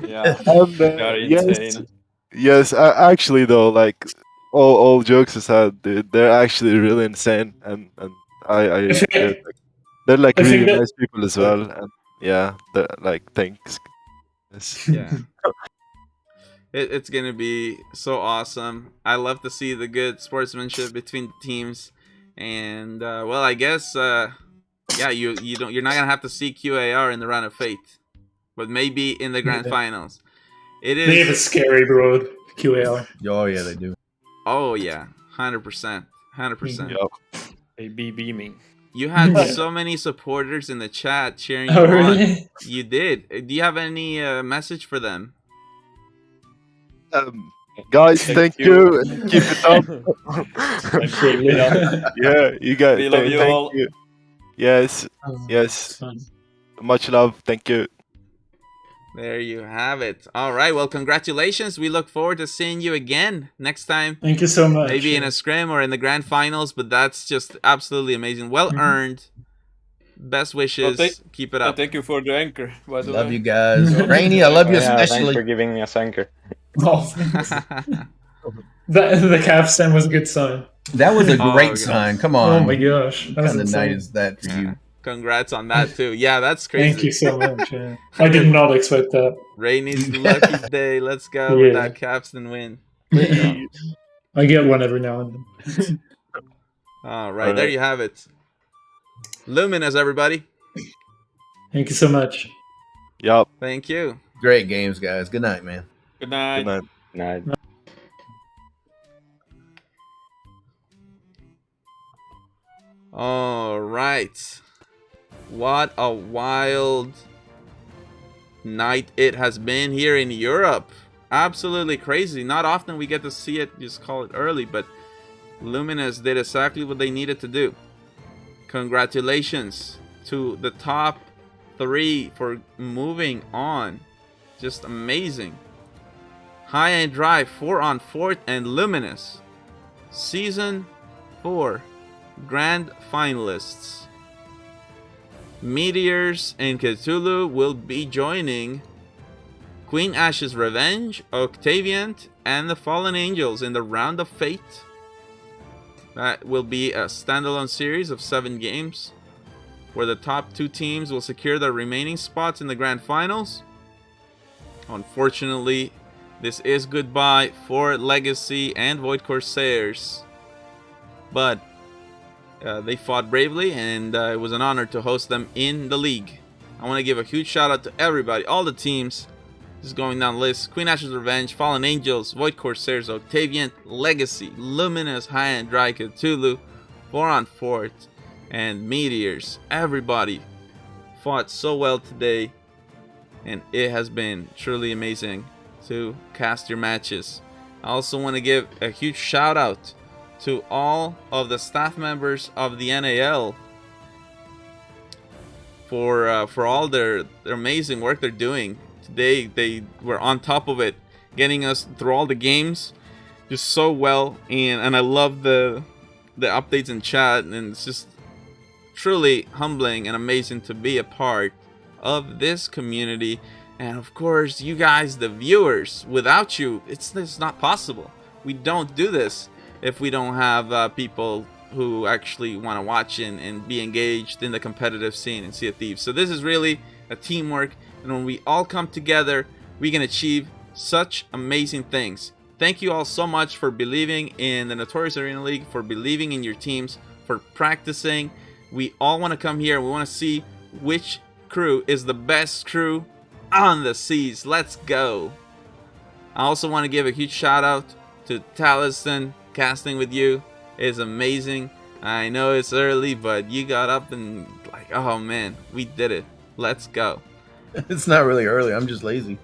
Yeah, and, very insane. Yes, actually though, like all jokes aside, they're actually really insane, and they're like really nice people as well, and yeah, like thanks. Yeah. It's gonna be so awesome. I love to see the good sportsmanship between the teams, and well, I guess yeah, you're not gonna have to see QAR in the round of fate, but maybe in the grand finals. They have a scary road, QAR. Oh yeah, they do. Oh yeah, 100%, 100%. They be beaming. You had so many supporters in the chat cheering you Oh, on. really? You did. Do you have any message for them? Guys, thank you. Keep it up. Yeah, you guys. We love you thank all. you. Yes, yes. Much love. Thank you. There you have it. All right. Well, congratulations. We look forward to seeing you again next time. Thank you so much. Maybe in a scrim or in the grand finals, but that's just absolutely amazing. Well earned. Best wishes. Keep it up. Thank you for the anchor. By the Love way. you guys. Rainy, I love you Thanks especially. for giving me a anchor. Oh, thanks. The capstan was a good sign. That was a great sign. Come on. Oh my gosh. What kind of night is that for you? Congrats on that too. Yeah, that's crazy. Thank you so much. Yeah. I did not expect that. Rainey's lucky day. Let's go with that capstan win. I get one every now and then. All right, there you have it. Luminous, everybody. Thank you so much. Yup. Thank you. Great games, guys. Good night, man. Good night. Good Night. night. All right. What a wild night it has been here in Europe. Absolutely crazy. Not often we get to see it, just call it early, but Luminous did exactly what they needed to do. Congratulations to the top 3 for moving on Just amazing. High and Dry, 4 on 4th, and Luminous. Season 4 Grand Finalists. Meteors and Cthulhu will be joining Queen Ash's Revenge, Octaviant, and the Fallen Angels in the Round of Fate. That will be a standalone series of 7 games, where the top 2 teams will secure their remaining spots in the Grand Finals. Unfortunately, this is goodbye for Legacy and Void Corsairs, but they fought bravely, and it was an honor to host them in the league. I want to give a huge shout out to everybody, all the teams. Just going down the list: Queen Ash's Revenge, Fallen Angels, Void Corsairs, Octavian, Legacy, Luminous, High and Dry, Cthulhu, 4 on 4th, and Meteors. Everybody fought so well today, and it has been truly amazing to cast your matches. I also want to give a huge shout out to all of the staff members of the NAL for all their amazing work they're doing. Today they were on top of it, getting us through all the games just so well, and I love the updates in chat, and it's just truly humbling and amazing to be a part of this community. And of course, you guys, the viewers, without you, it's not possible. We don't do this if we don't have people who actually want to watch and be engaged in the competitive scene in Sea of Thieves. So this is really a teamwork, and when we all come together, we can achieve such amazing things. Thank you all so much for believing in the Notorious Arena League, for believing in your teams, for practicing. We all want to come here. We want to see which crew is the best crew on the seas. Let's go. I also want to give a huge shout out to Talisson. Casting with you is amazing. I know it's early, but you got up and like, oh man, we did it. Let's go. It's not really early. I'm just lazy.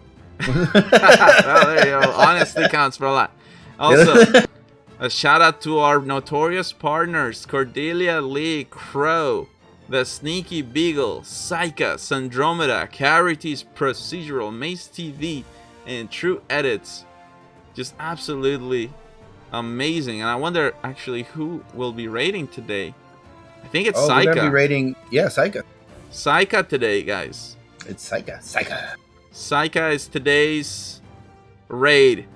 Well, there you go. Honestly counts for a lot. Also, a shout out to our notorious partners: Cordelia, Lee, Crow, The Sneaky Beagle, Psycha, Sandromeda, Carities Procedural, Mace TV, and True Edits. Just absolutely amazing. And I wonder actually who will be rating today. I think it's Psycha. We're gonna be rating, yeah, Psycha. Psycha today, guys. It's Psycha. Psycha. Psycha is today's raid.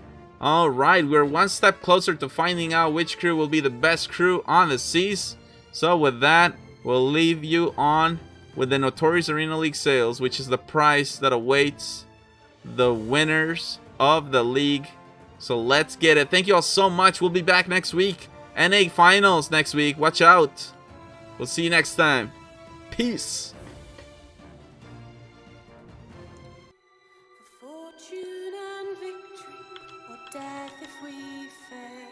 Alright, we're one step closer to finding out which crew will be the best crew on the seas. So with that, we'll leave you on with the Notorious Arena League sales, which is the prize that awaits the winners of the league. So let's get it. Thank you all so much. We'll be back next week. NA Finals next week. Watch out. We'll see you next time. Peace. Fortune and victory, or death if we fail.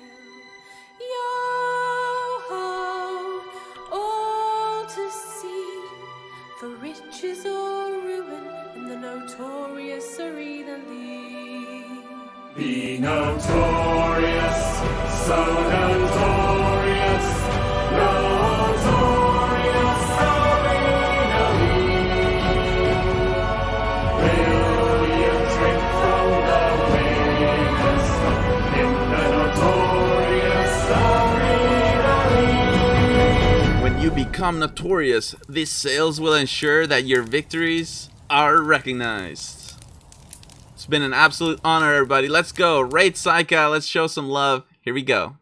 Yo-ho, all to see, for riches or ruin in the Notorious Arena League. Be notorious, so notorious, notorious Arena League. Will you drink from the winners in the Notorious Arena League? When you become notorious, these sales will ensure that your victories are recognized. It's been an absolute honor, everybody. Let's go. Raid Psycha. Let's show some love. Here we go.